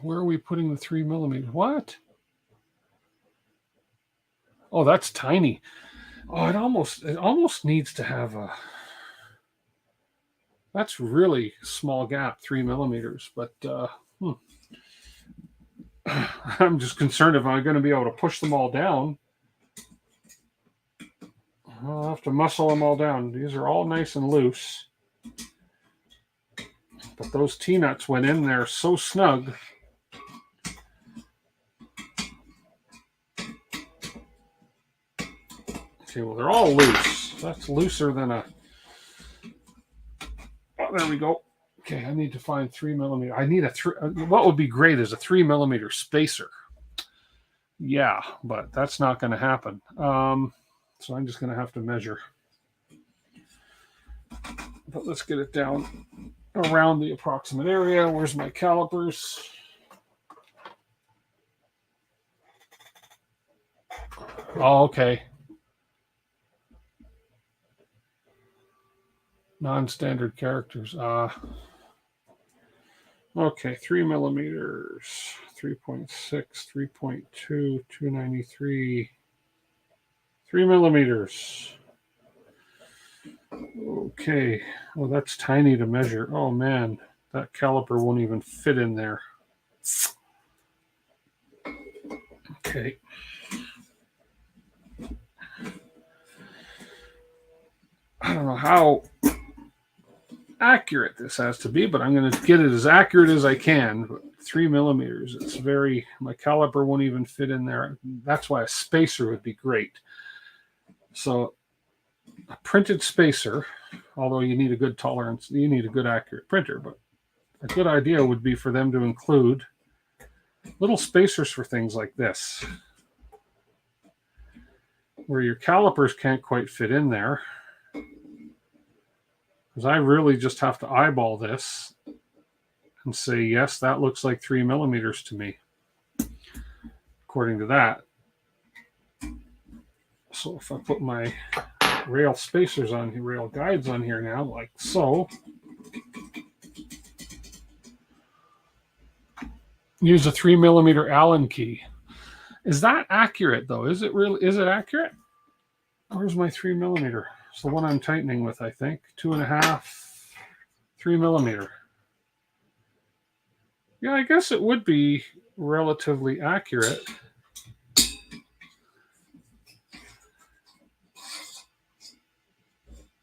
Where are we putting the 3 millimeters? What? Oh, that's tiny. Oh, it almost needs to have a. That's really small gap, 3 millimeters. But I'm just concerned if I'm going to be able to push them all down. I'll have to muscle them all down. These are all nice and loose. But those T-nuts went in there so snug. Okay, well, they're all loose. That's looser than a... Oh, there we go. Okay, I need to find 3 millimeter. I need a what would be great is a 3 millimeter spacer. Yeah, but that's not going to happen. So I'm just going to have to measure. But let's get it down around the approximate area. Where's my calipers? Oh, okay. Non-standard characters. Okay, 3 millimeters, 3.6, 3.2, 293, 3 millimeters. Okay, well, that's tiny to measure. Oh man, that caliper won't even fit in there. Okay. I don't know how accurate this has to be, but I'm going to get it as accurate as I can. But 3 millimeters, it's very, my caliper won't even fit in there. That's why a spacer would be great. So a printed spacer, although you need a good tolerance, you need a good accurate printer, but a good idea would be for them to include little spacers for things like this, where your calipers can't quite fit in there. Because I really just have to eyeball this and say, yes, that looks like 3 millimeters to me, according to that. So if I put my rail spacers on here, rail guides on here now, like so, use a 3 millimeter Allen key. Is that accurate though? Is it really? Is it accurate? Where's my 3 millimeter? It's the one I'm tightening with, I think. 2.5, 3 millimeter. Yeah, I guess it would be relatively accurate.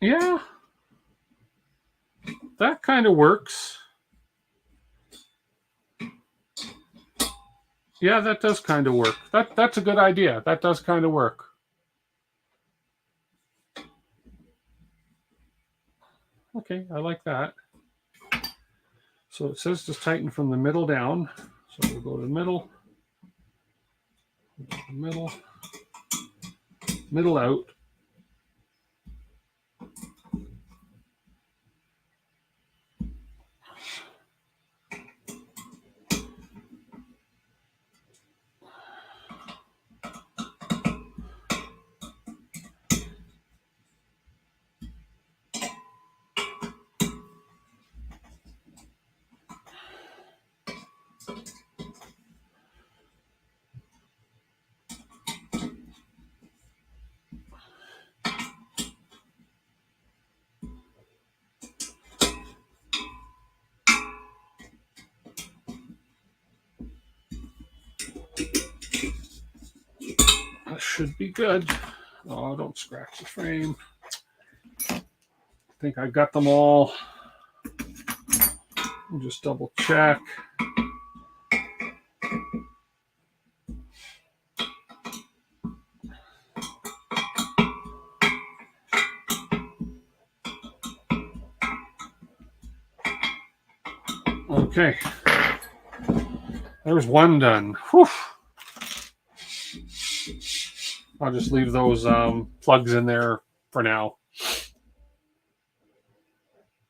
Yeah, that kind of works. Yeah, that does kind of work. That's a good idea. That does kind of work. Okay, I like that. So it says just tighten from the middle down. So we'll go to the middle, middle out. That should be good. Oh, don't scratch the frame. I think I got them all. I'll just double check. Okay. There's one done. Whew. I'll just leave those plugs in there for now.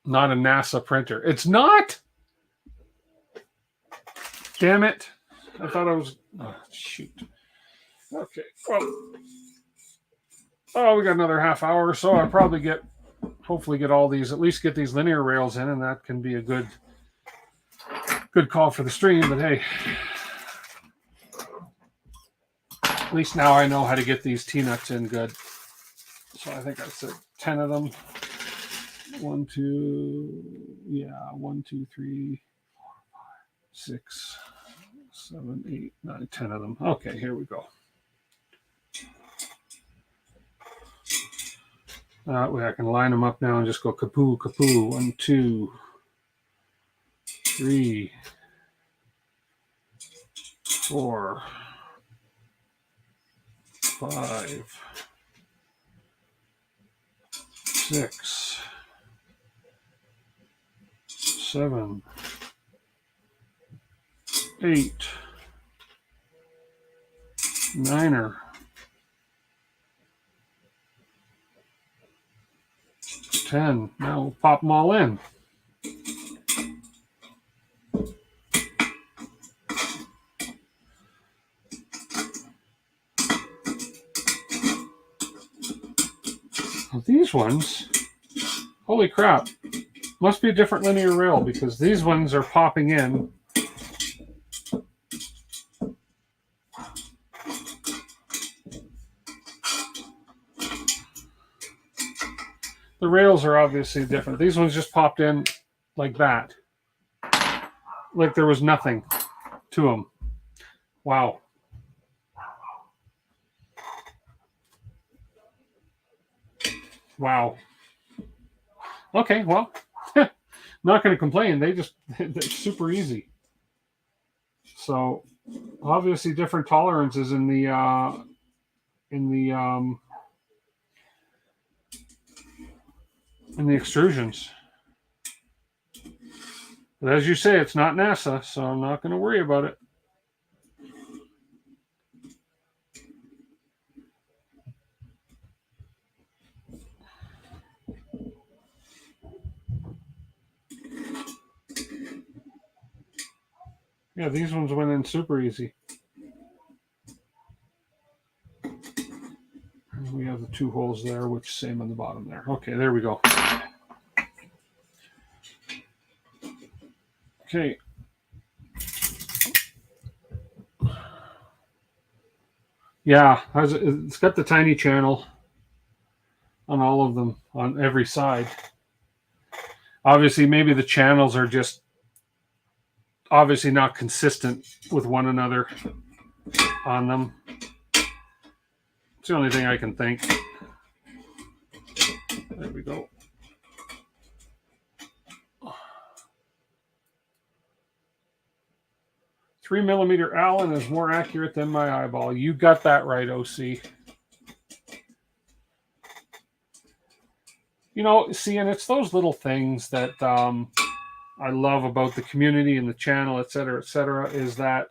Not a NASA printer. It's not? Damn it. I thought I was... Oh, shoot. Okay. Well, we got another half hour or so. I'll probably hopefully get all these, at least get these linear rails in, and that can be a good call for the stream. But hey, at least now I know how to get these T-nuts in good. So I think I said 10 of them. 1, 2, 3, 4, 5, 6, 7, 8, 9, 10 of them. Okay, here we go. That way I can line them up now and just go kapoo, kapoo. 1, 2, 3, 4, 5, 6, 7, 8, 9er, 10. Now we'll pop them all in. Well, these ones, holy crap. Must be a different linear rail because these ones are popping in. The rails are obviously different. These ones just popped in like that. Like there was nothing to them. Wow. Wow. Okay, well, not going to complain. They're super easy. So obviously different tolerances in the extrusions. But as you say, it's not NASA, so I'm not going to worry about it. Yeah, these ones went in super easy. We have the 2 holes there, which same on the bottom there. Okay, there we go. Okay. Yeah, it's got the tiny channel on all of them, on every side. Obviously, maybe the channels are just obviously not consistent with one another on them. It's the only thing I can think. There we go. "3mm Allen is more accurate than my eyeball." You got that right, OC. You know, see, and it's those little things that I love about the community and the channel, et cetera, is that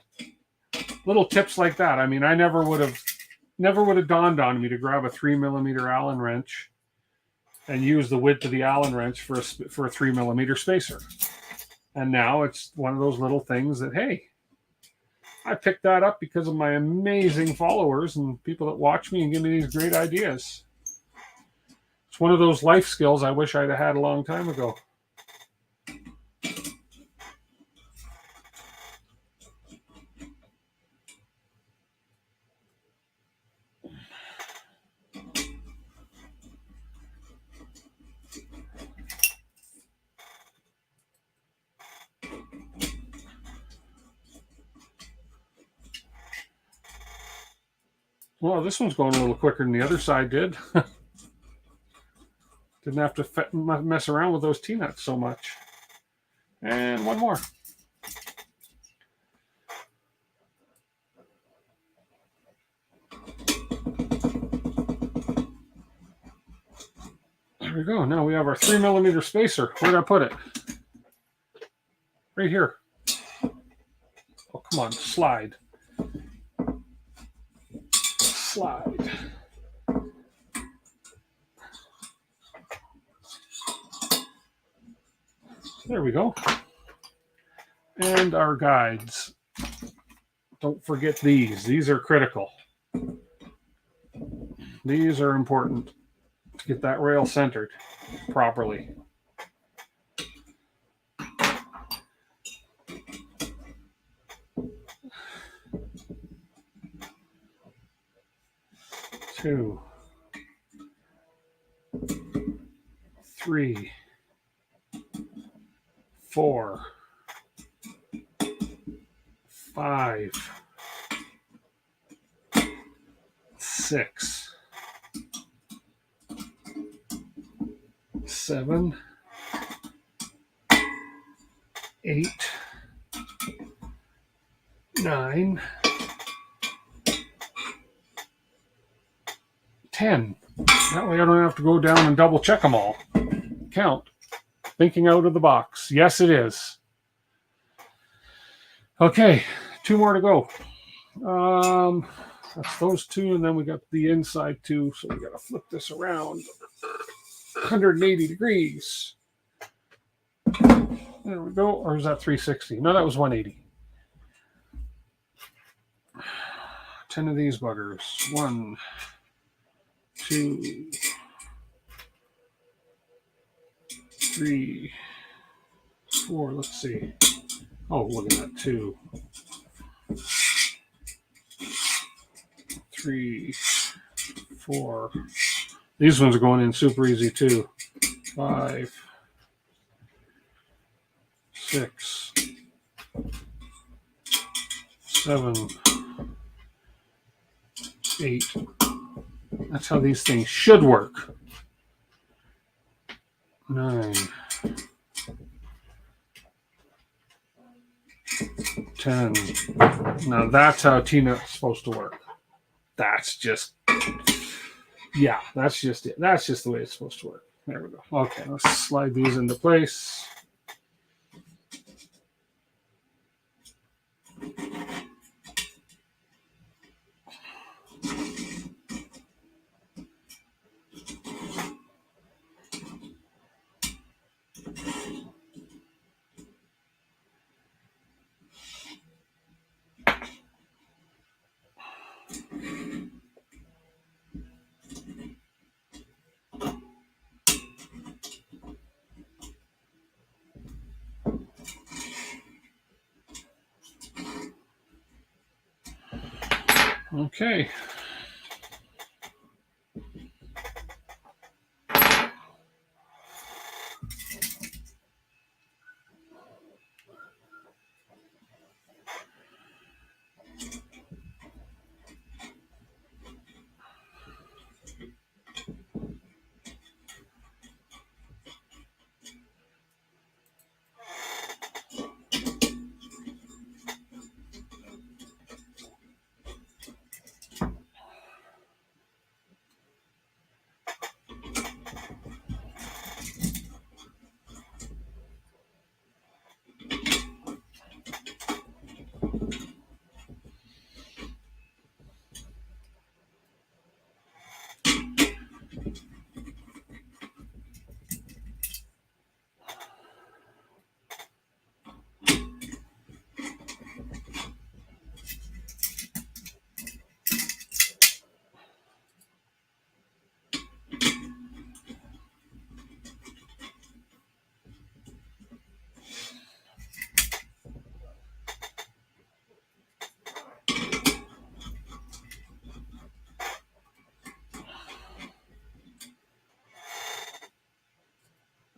little tips like that. I mean, I never would have dawned on me to grab a 3mm Allen wrench and use the width of the Allen wrench for a 3mm spacer. And now it's one of those little things that, hey, I picked that up because of my amazing followers and people that watch me and give me these great ideas. It's one of those life skills I wish I'd have had a long time ago. Well, this one's going a little quicker than the other side did. Didn't have to mess around with those T-nuts so much. And one more. There we go. Now we have our 3mm spacer. Where did I put it? Right here. Oh, come on. Slide. Slide. There we go. And our guides. Don't forget these. These are critical. These are important to get that rail centered properly. Two, 3, 4, 5, 6, 7, 8, 9, 10. That way I don't have to go down and double check them all. Count. Thinking out of the box. Yes, it is. Okay, 2 more to go. That's those 2, and then we got the inside 2, so we got to flip this around 180 degrees. There we go. Or is that 360? No, that was 180. 10 of these buggers. 1, 2, 3, 4. Let's see. Oh, look at that. 2, 3, 4. These ones are going in super easy too. 5, 6, 7, 8. That's how these things should work. 9, 10. Now that's how T-nut's supposed to work. That's just, yeah, that's just it. That's just the way it's supposed to work. There we go. Okay, let's slide these into place. Okay.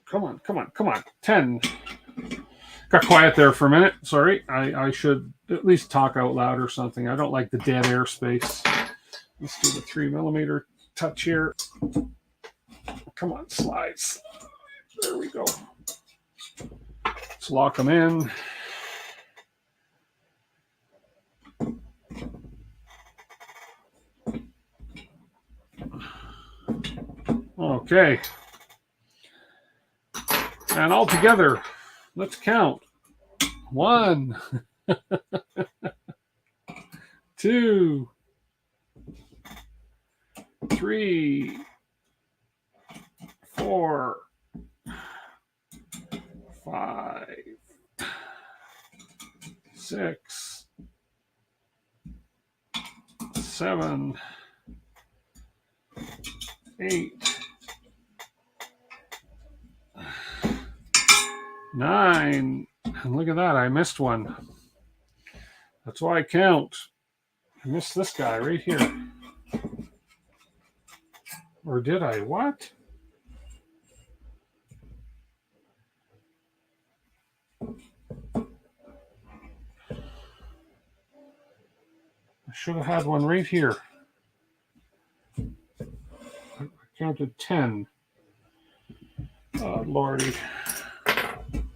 Come on, come on, come on. 10. Got quiet there for a minute. Sorry. I should at least talk out loud or something. I don't like the dead air space. Let's do the 3mm touch here. Come on, slides. There we go. Let's lock them in. Okay. And all together, let's count. 1, 2, 3, 4, 5, 6, 7, 8, 9. And look at that, I missed one. That's why I count. I missed this guy right here. Or did I? What? I should have had one right here. I counted 10. Oh, Lordy.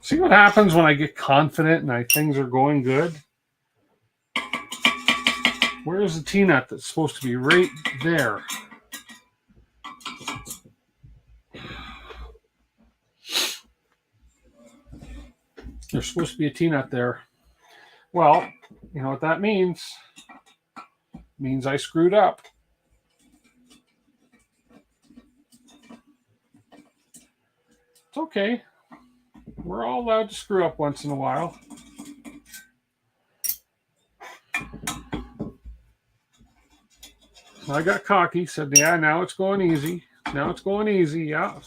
See what happens when I get confident and things are going good? Where's the T-nut that's supposed to be right there? There's supposed to be a T-nut there. Well, you know what that means? It means I screwed up. It's okay. We're all allowed to screw up once in a while. I got cocky, said, yeah, now it's going easy. Now it's going easy, yeah.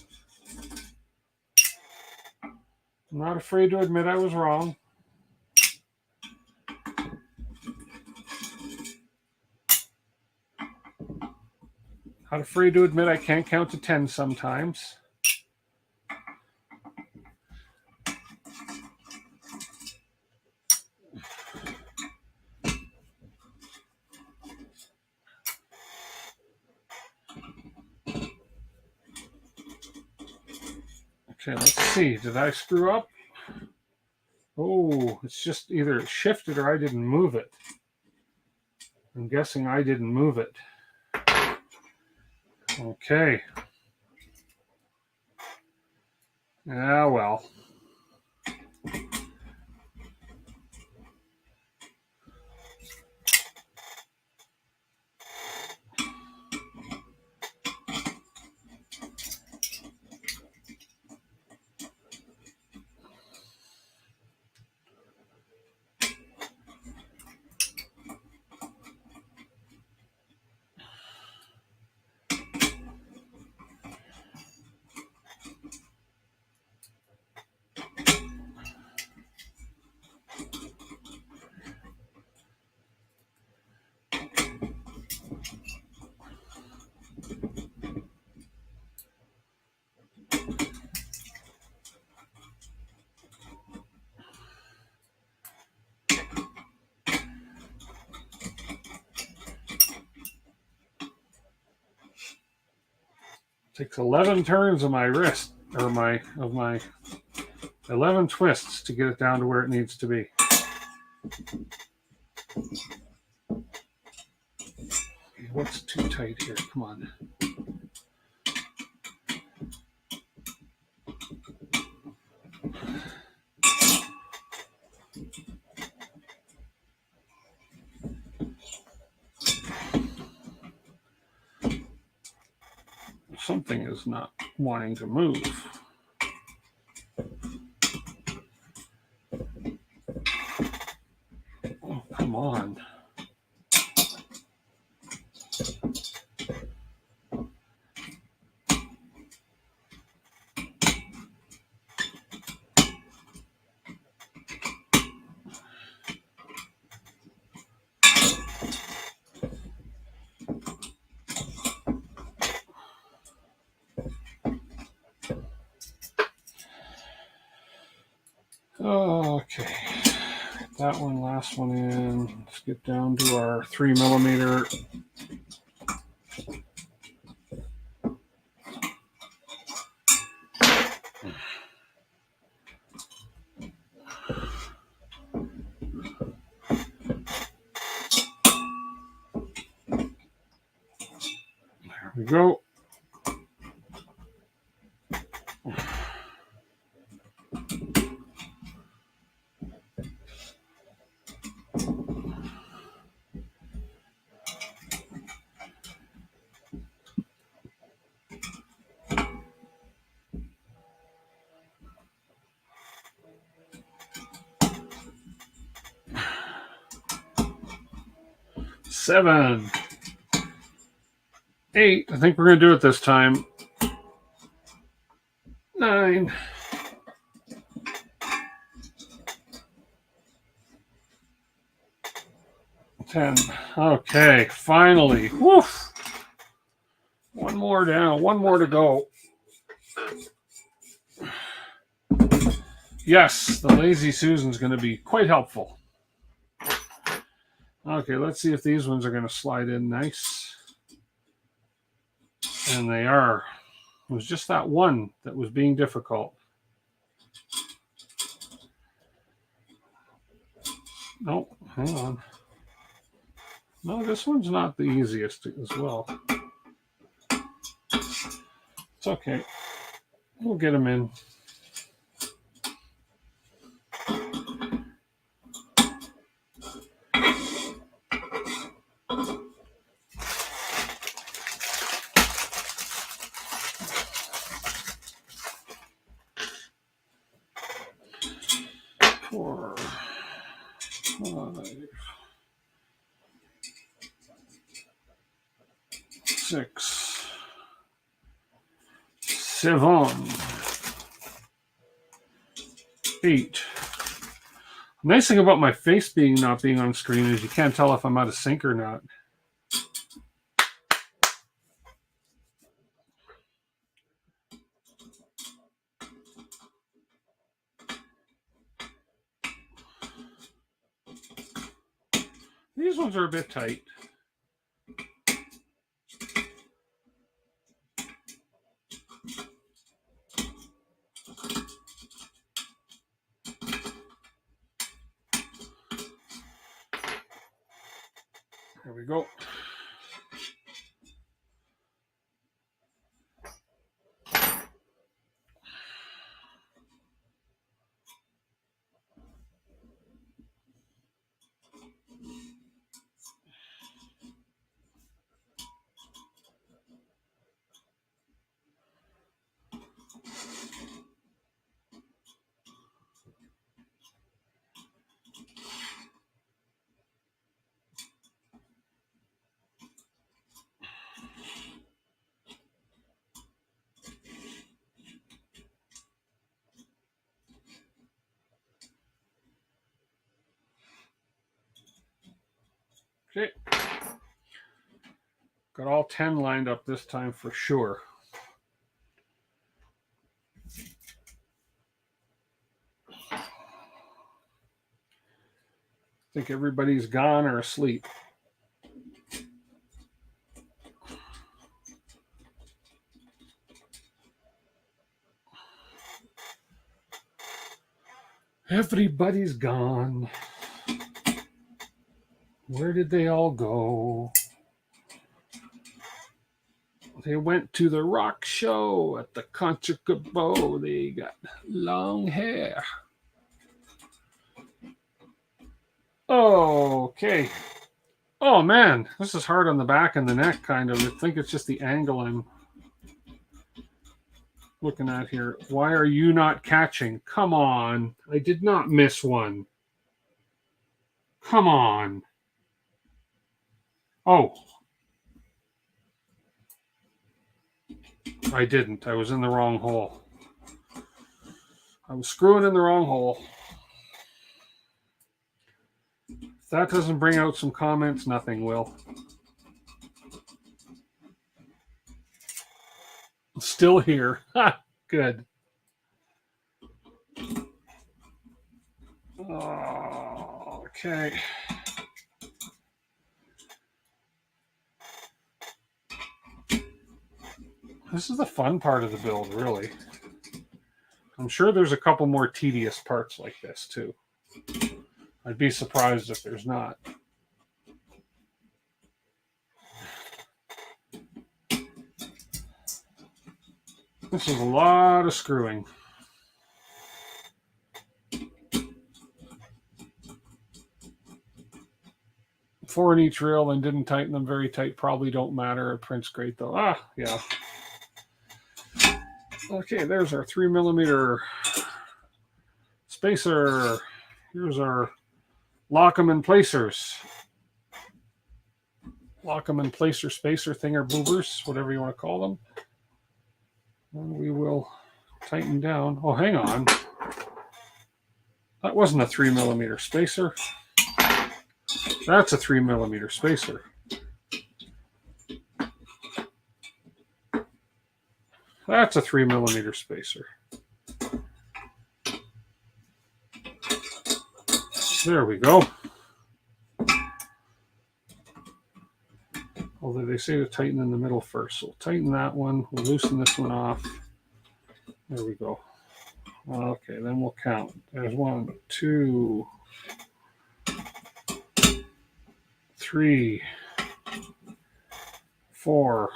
I'm not afraid to admit I was wrong. Not afraid to admit I can't count to 10 sometimes. Okay, let's see. Did I screw up? Oh, it's just either it shifted or I didn't move it. I'm guessing I didn't move it. Okay. Ah, well. Takes 11 turns of my wrist, or my 11 twists to get it down to where it needs to be. What's too tight here? Come on. Something is not wanting to move. Oh, come on. Okay, that one, last one in. Let's get down to our 3mm. There we go. Seven, 8. I think we're going to do it this time. 9. 10. Okay, finally. Woof. One more down. One more to go. Yes, the Lazy Susan's going to be quite helpful. Okay, let's see if these ones are going to slide in nice. And they are. It was just that one that was being difficult. No, hang on. No, this one's not the easiest as well. It's okay. We'll get them in. Four, 5, 6, 7, 8. The nice thing about my face not being on screen is you can't tell if I'm out of sync or not. These ones are a bit tight. There we go. Okay. Got all 10 lined up this time for sure. I think everybody's gone or asleep. Everybody's gone. Where did they all go? They went to the rock show at the Contra Cabo. They got long hair. Okay. Oh man, this is hard on the back and the neck, kind of. I think it's just the angle I'm looking at here. Why are you not catching? Come on. I did not miss one. Come on. Oh. I didn't. I was in the wrong hole. I was screwing in the wrong hole. If that doesn't bring out some comments, nothing will. Still here. Good. Okay. This is the fun part of the build, really. I'm sure there's a couple more tedious parts like this, too. I'd be surprised if there's not. This is a lot of screwing. 4 in each reel and didn't tighten them very tight. Probably don't matter. It prints great, though. Yeah. Okay, there's our 3mm spacer. Here's our lock 'em and placers. Lock 'em and placer spacer thinger boobers, whatever you want to call them. And we will tighten down. Oh, hang on. That wasn't a 3mm spacer. That's a 3mm spacer. That's a 3mm spacer. There we go. Although they say to tighten in the middle first. So we'll tighten that one. We'll loosen this one off. There we go. Okay, then we'll count. There's 1, 2, 3, 4,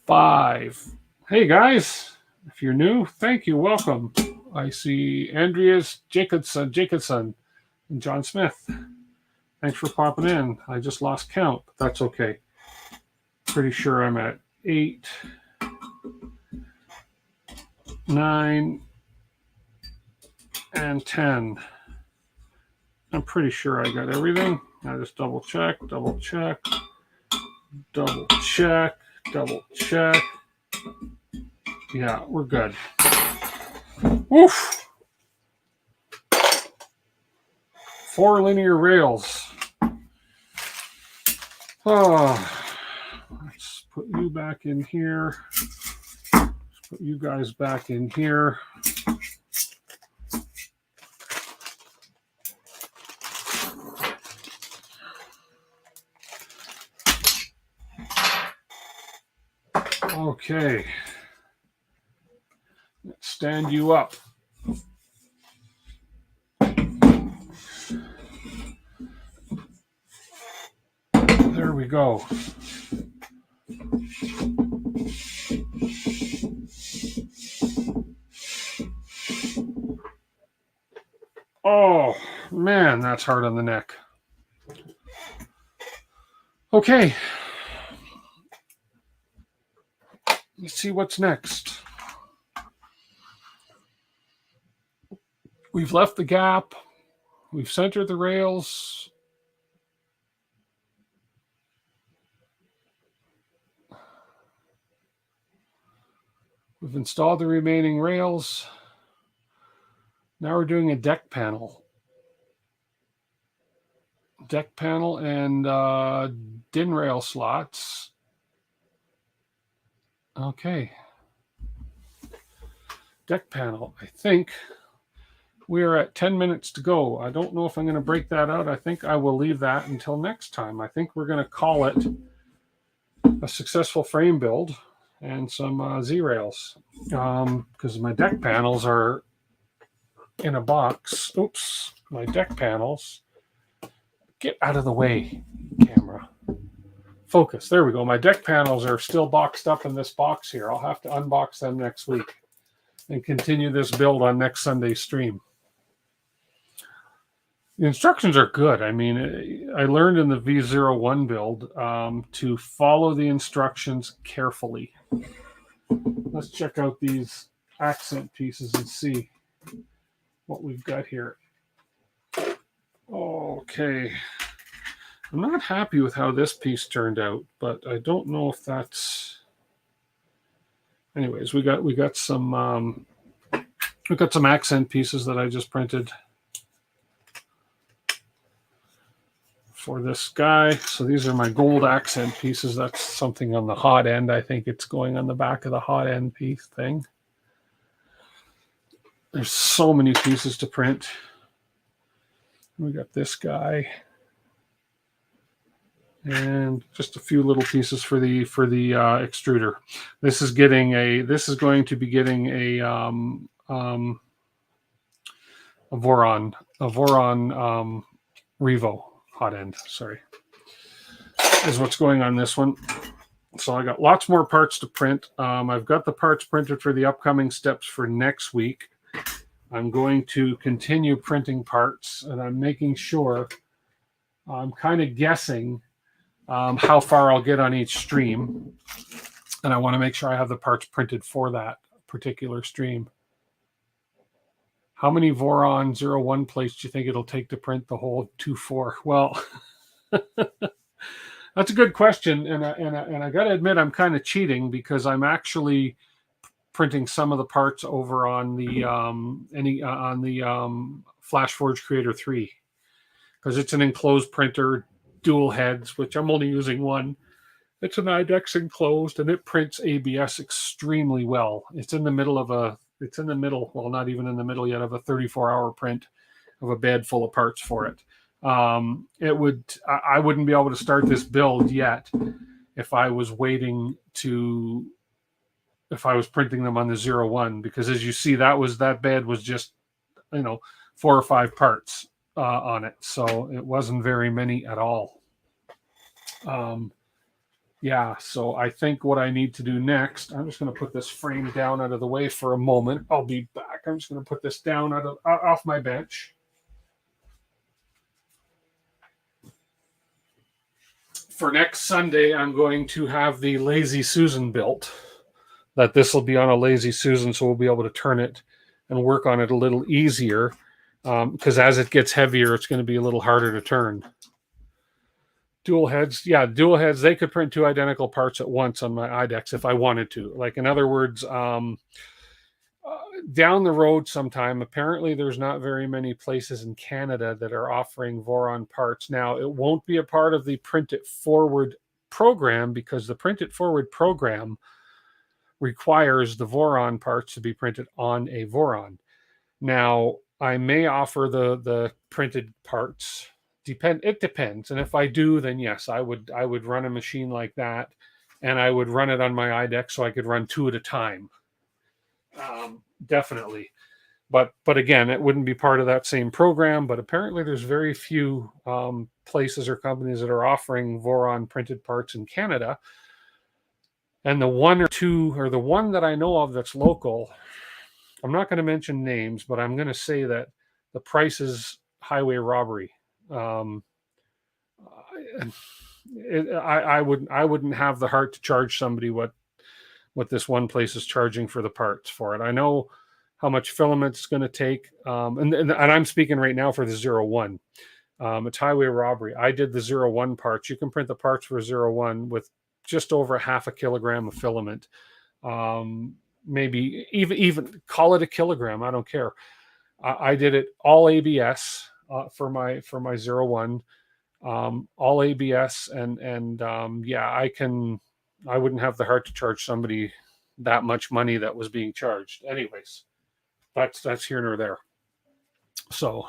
5. Hey guys, if you're new, thank you, welcome. I see Andreas Jacobson and John Smith. Thanks for popping in. I just lost count, but that's okay. Pretty sure I'm at 8, 9, and 10. I'm pretty sure I got everything. I just double check. Yeah, we're good. Woof! 4 linear rails. Oh, let's put you back in here. Let's put you guys back in here. Okay. Let's stand you up. There we go. Oh, man, that's hard on the neck. Okay. Let's see what's next. We've left the gap. We've centered the rails. We've installed the remaining rails. Now we're doing a deck panel. Deck panel and DIN rail slots. Okay. Deck panel. I think we are at 10 minutes to go. I don't know if I'm going to break that out. I think I will leave that until next time. I think we're going to call it a successful frame build and some Z-rails. Because my deck panels are in a box. Oops, my deck panels. Get out of the way, camera. Focus. There we go. My deck panels are still boxed up in this box here. I'll have to unbox them next week and continue this build on next Sunday's stream. The instructions are good. I mean, I learned in the V01 build to follow the instructions carefully. Let's check out these accent pieces and see what we've got here. Okay. I'm not happy with how this piece turned out, but I don't know if that's... Anyways, we got some accent pieces that I just printed for this guy. So these are my gold accent pieces. That's something on the hot end. I think it's going on the back of the hot end piece thing. There's so many pieces to print. We got this guy. And just a few little pieces for the extruder. This is going to be getting a Voron Revo hot end. Sorry, is what's going on this one. So I got lots more parts to print. I've got the parts printed for the upcoming steps for next week. I'm going to continue printing parts, and I'm making sure. I'm kind of guessing how far I'll get on each stream, and I want to make sure I have the parts printed for that particular stream. How many Voron 01 plates do you think it'll take to print the whole 2.4? Well, that's a good question, and I got to admit I'm kind of cheating because I'm actually printing some of the parts over on the FlashForge Creator 3 because it's an enclosed printer. Dual heads, which I'm only using one. It's an IDEX enclosed, and it prints ABS extremely well. It's in the middle, well, not even in the middle yet, of a 34-hour print of a bed full of parts for it. I wouldn't be able to start this build yet if I was printing them on the 01, because as you see, that bed was just, 4 or 5 parts on it, so it wasn't very many at all. Yeah, so I think what I need to do next, I'm just going to put this frame down out of the way for a moment. I'll be back. I'm just going to put this down off my bench. For next Sunday, I'm going to have the Lazy Susan built. That this will be on a Lazy Susan, so we'll be able to turn it and work on it a little easier. Because as it gets heavier, it's going to be a little harder to turn. Dual heads, yeah, dual heads. They could print 2 identical parts at once on my IDEX if I wanted to. Like, in other words, down the road sometime, apparently there's not very many places in Canada that are offering Voron parts. Now, it won't be a part of the Print It Forward program, because the Print It Forward program requires the Voron parts to be printed on a Voron. Now, I may offer the printed parts. It depends. And if I do, then yes, I would run a machine like that, and I would run it on my iDeck so I could run 2 at a time. Definitely. But again, it wouldn't be part of that same program. But apparently there's very few places or companies that are offering Voron printed parts in Canada. And the one or two, or the one that I know of that's local, I'm not going to mention names, but I'm going to say that the price is highway robbery. I wouldn't have the heart to charge somebody what this one place is charging for the parts for it. I know how much filament it's going to take, and I'm speaking right now for the 01. It's highway robbery. I did the 01 parts. You can print the parts for 01 with just over 0.5 kilogram of filament. Maybe even call it a kilogram. I don't care. I did it all ABS for my 01, all ABS, and yeah, I wouldn't have the heart to charge somebody that much money that was being charged. Anyways, that's here nor there. So,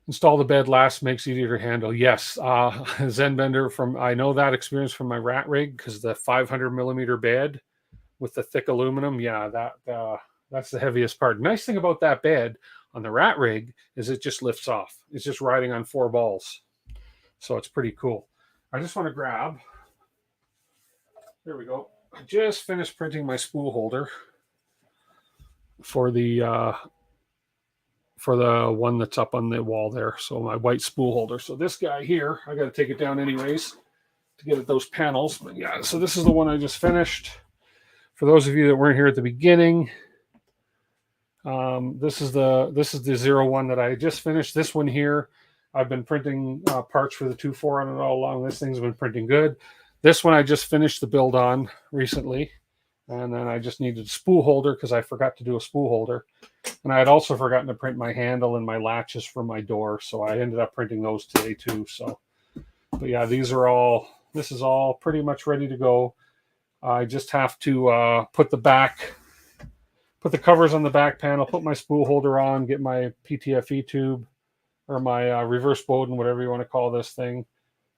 install the bed last, makes it easier to handle. Yes, Zenbender, I know that experience from my rat rig, because the 500 millimeter bed with the thick aluminum, yeah, that's the heaviest part. Nice thing about that bed on the rat rig is it just lifts off. It's just riding on 4 balls, so it's pretty cool. I just want to grab. There we go. I just finished printing my spool holder for the one that's up on the wall there. So my white spool holder. So this guy here, I got to take it down anyways to get at those panels. But yeah, so this is the one I just finished. For those of you that weren't here at the beginning, this is the 01 that I just finished. This one here, I've been printing parts for the 2.4 on it all along. This thing's been printing good. This one I just finished the build on recently, and then I just needed a spool holder because I forgot to do a spool holder, and I had also forgotten to print my handle and my latches for my door, so I ended up printing those today too. So, but yeah, this is all pretty much ready to go. I just have to put the covers on the back panel, put my spool holder on, get my PTFE tube or my reverse Bowden, whatever you want to call this thing,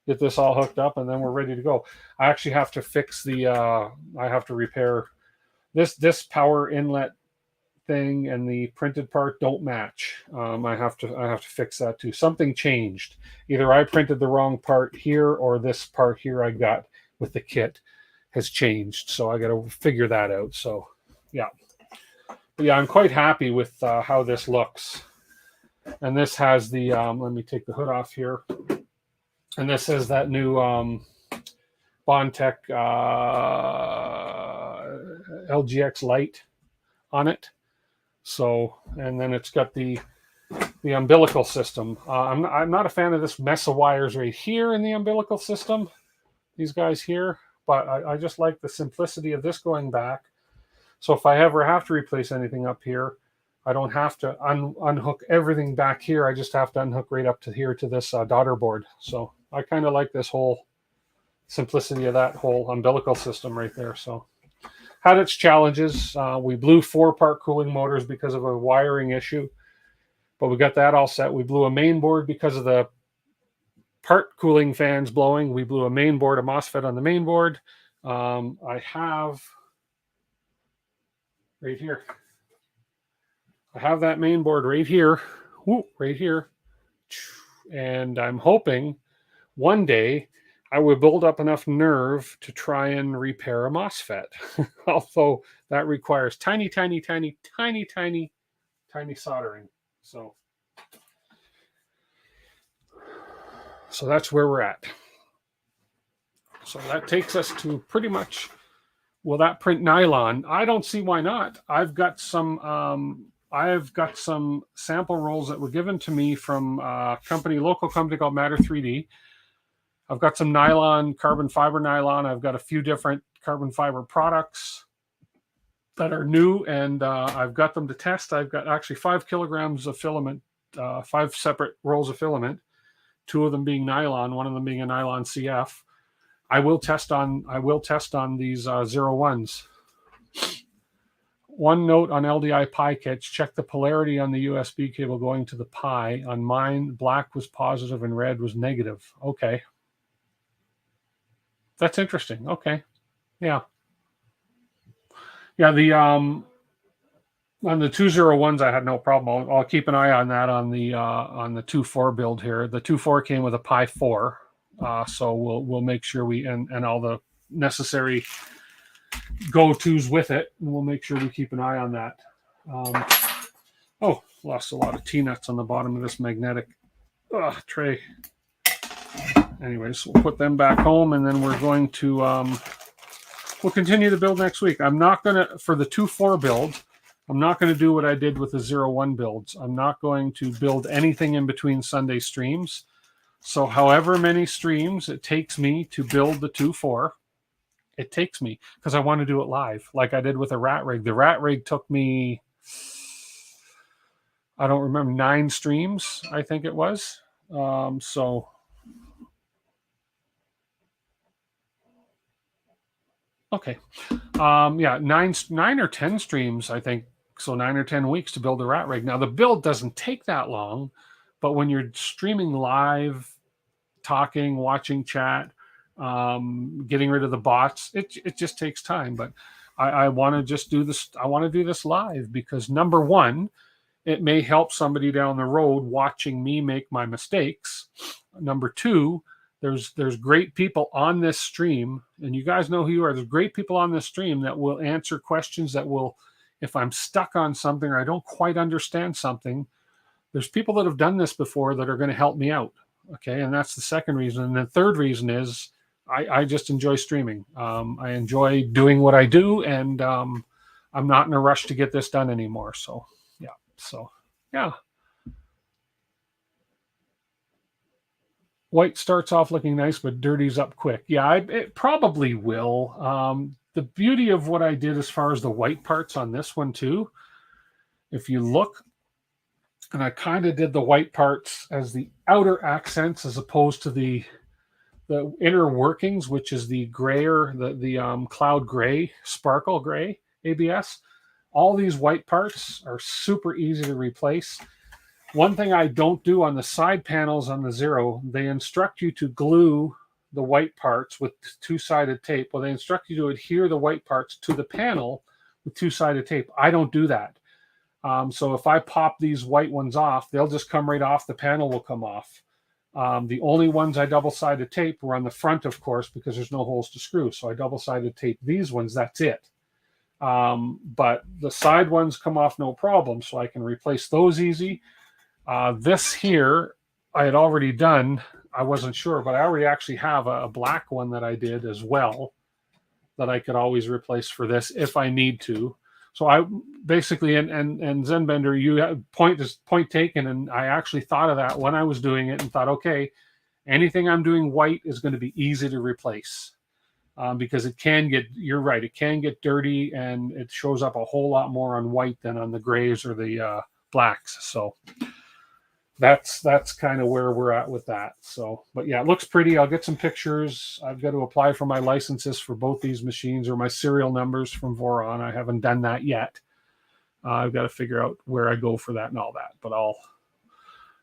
get this all hooked up, and then we're ready to go. I actually have to fix I have to repair this power inlet thing, and the printed part don't match. I have to fix that too. Something changed. Either I printed the wrong part here, or this part here I got with the kit has changed. So I got to figure that out. So yeah. But yeah, I'm quite happy with how this looks. And this has the, let me take the hood off here. And this is that new Bondtech LGX light on it. So, and then it's got the umbilical system. I'm not a fan of this mess of wires right here in the umbilical system, these guys here, but I just like the simplicity of this going back. So if I ever have to replace anything up here, I don't have to unhook everything back here. I just have to unhook right up to here to this daughter board. So I kind of like this whole simplicity of that whole umbilical system right there. So had its challenges. We blew 4-part cooling motors because of a wiring issue, but we got that all set. We blew a main board because of the part cooling fans blowing. We blew a main board, a MOSFET on the main board. I have right here. I have that main board right here, right here. And I'm hoping one day I will build up enough nerve to try and repair a MOSFET. Although that requires tiny, tiny, tiny, tiny, tiny, tiny soldering. So that's where we're at. So that takes us to pretty much, will that print nylon? I don't see why not. I've got some sample rolls that were given to me from a local company called Matter 3D. I've got some nylon, carbon fiber nylon. I've got a few different carbon fiber products. that are new, and I've got them to test. I've got actually 5 kilograms of filament, 5 separate rolls of filament, 2 of them being nylon, 1 of them being a nylon CF. I will test on these 01s. One note on LDI Pi kits: check the polarity on the USB cable going to the Pi. On mine, black was positive and red was negative. Okay, that's interesting. Okay, yeah. The on the 201s, I had no problem. I'll keep an eye on that on the 2.4 build here. The 2.4 came with a Pi 4, so we'll make sure we and all the necessary go-tos with it, and we'll make sure we keep an eye on that. Lost a lot of T-nuts on the bottom of this magnetic tray. Anyways, we'll put them back home, and then we're going to we'll continue to build next week. I'm not going to, for the 2.4 build, I'm not going to do what I did with the 01 builds. I'm not going to build anything in between Sunday streams. So however many streams it takes me to build the 2.4, it takes me, because I want to do it live, like I did with the rat rig. The rat rig took me, I don't remember, 9 streams, I think it was. So okay, yeah, 9 or 10 streams, I think. So 9 or 10 weeks to build a rat rig. Now the build doesn't take that long, but when you're streaming live, talking, watching chat, getting rid of the bots, it just takes time. But I want to just do this. I want to do this live because, number one, it may help somebody down the road watching me make my mistakes. Number two, there's great people on this stream, and you guys know who you are. There's great people on this stream that will answer questions, that will, if I'm stuck on something or I don't quite understand something, there's people that have done this before that are going to help me out. Okay, and that's the second reason. And the third reason is I just enjoy streaming. I enjoy doing what I do, and I'm not in a rush to get this done anymore. So yeah. White starts off looking nice, but dirties up quick. Yeah, it probably will. The beauty of what I did as far as the white parts on this one too, if you look, and I kind of did the white parts as the outer accents as opposed to the inner workings, which is the grayer, the cloud gray, sparkle gray ABS. All these white parts are super easy to replace. One thing I don't do on the side panels on the 0, they instruct you to glue the white parts with 2-sided tape. Well, they instruct you to adhere the white parts to the panel with 2-sided tape. I don't do that. So if I pop these white ones off, they'll just come right off. The panel will come off. The only ones I double-sided tape were on the front, of course, because there's no holes to screw. So I double-sided tape these ones. That's it. But the side ones come off no problem, so I can replace those easy. This here I had already done. I wasn't sure, but I already actually have a black one that I did as well that I could always replace for this if I need to. So I basically, and Zenbender, you have point taken, and I actually thought of that when I was doing it and thought, okay, anything I'm doing white is going to be easy to replace. Because it can get, you're right, it can get dirty, and it shows up a whole lot more on white than on the grays or the blacks. So that's kind of where we're at with that. So, but yeah, it looks pretty. I'll get some pictures. I've got to apply for my licenses for both these machines, or my serial numbers from Voron. I haven't done that yet. I've got to figure out where I go for that and all that, but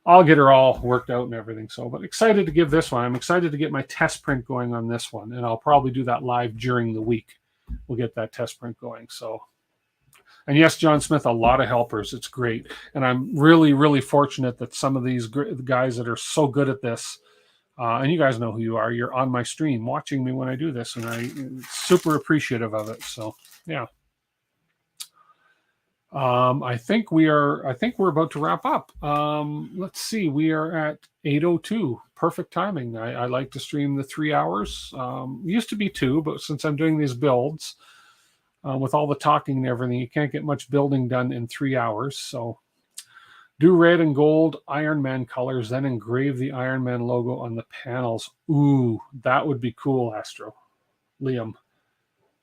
I'll get her all worked out and everything. So, but excited to give this one. I'm excited to get my test print going on this one, and I'll probably do that live during the week. We'll get that test print going. So, and yes, John Smith, a lot of helpers. It's great. And I'm really, really fortunate that some of these guys that are so good at this, and you guys know who you are, you're on my stream watching me when I do this, and I'm super appreciative of it. So, yeah. I think we're about to wrap up. Let's see, we are at 8:02. Perfect timing. I like to stream the 3 hours. Used to be 2, but since I'm doing these builds, with all the talking and everything, you can't get much building done in 3 hours. So do red and gold Iron Man colors, then engrave the Iron Man logo on the panels. Ooh, that would be cool, Astro. Liam.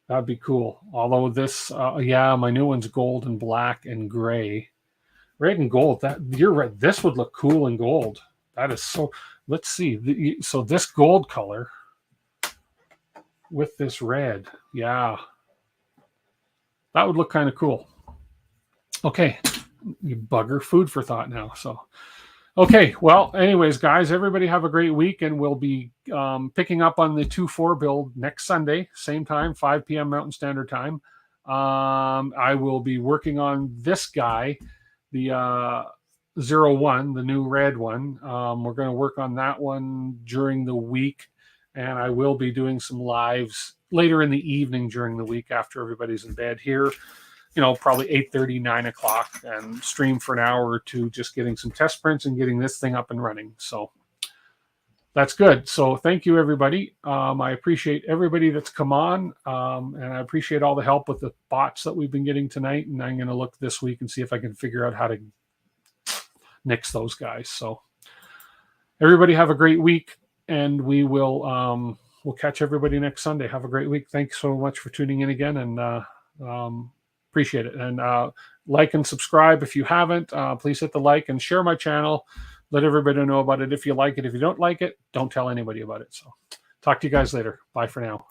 That'd be cool. Although this, yeah, my new one's gold and black and gray. Red and gold. That you're right. This would look cool in gold. That is so. Let's see. So this gold color with this red. Yeah, that would look kind of cool. Okay, you bugger. Food for thought now. So, okay. Well, anyways, guys, everybody have a great week, and we'll be picking up on the 2.4 build next Sunday, same time, 5 p.m. Mountain Standard Time. I will be working on this guy, the 01, the new red one. We're going to work on that one during the week, and I will be doing some lives later in the evening during the week after everybody's in bed here. You know, probably 8:30, 9 o'clock, and stream for an hour or two, just getting some test prints and getting this thing up and running. So that's good. So thank you, everybody. I appreciate everybody that's come on, and I appreciate all the help with the bots that we've been getting tonight. And I'm going to look this week and see if I can figure out how to nix those guys. So everybody have a great week, and we will we'll catch everybody next Sunday. Have a great week. Thanks so much for tuning in again, and appreciate it. And like and subscribe if you haven't. Please hit the like and share my channel. Let everybody know about it if you like it. If you don't like it, don't tell anybody about it. So talk to you guys later. Bye for now.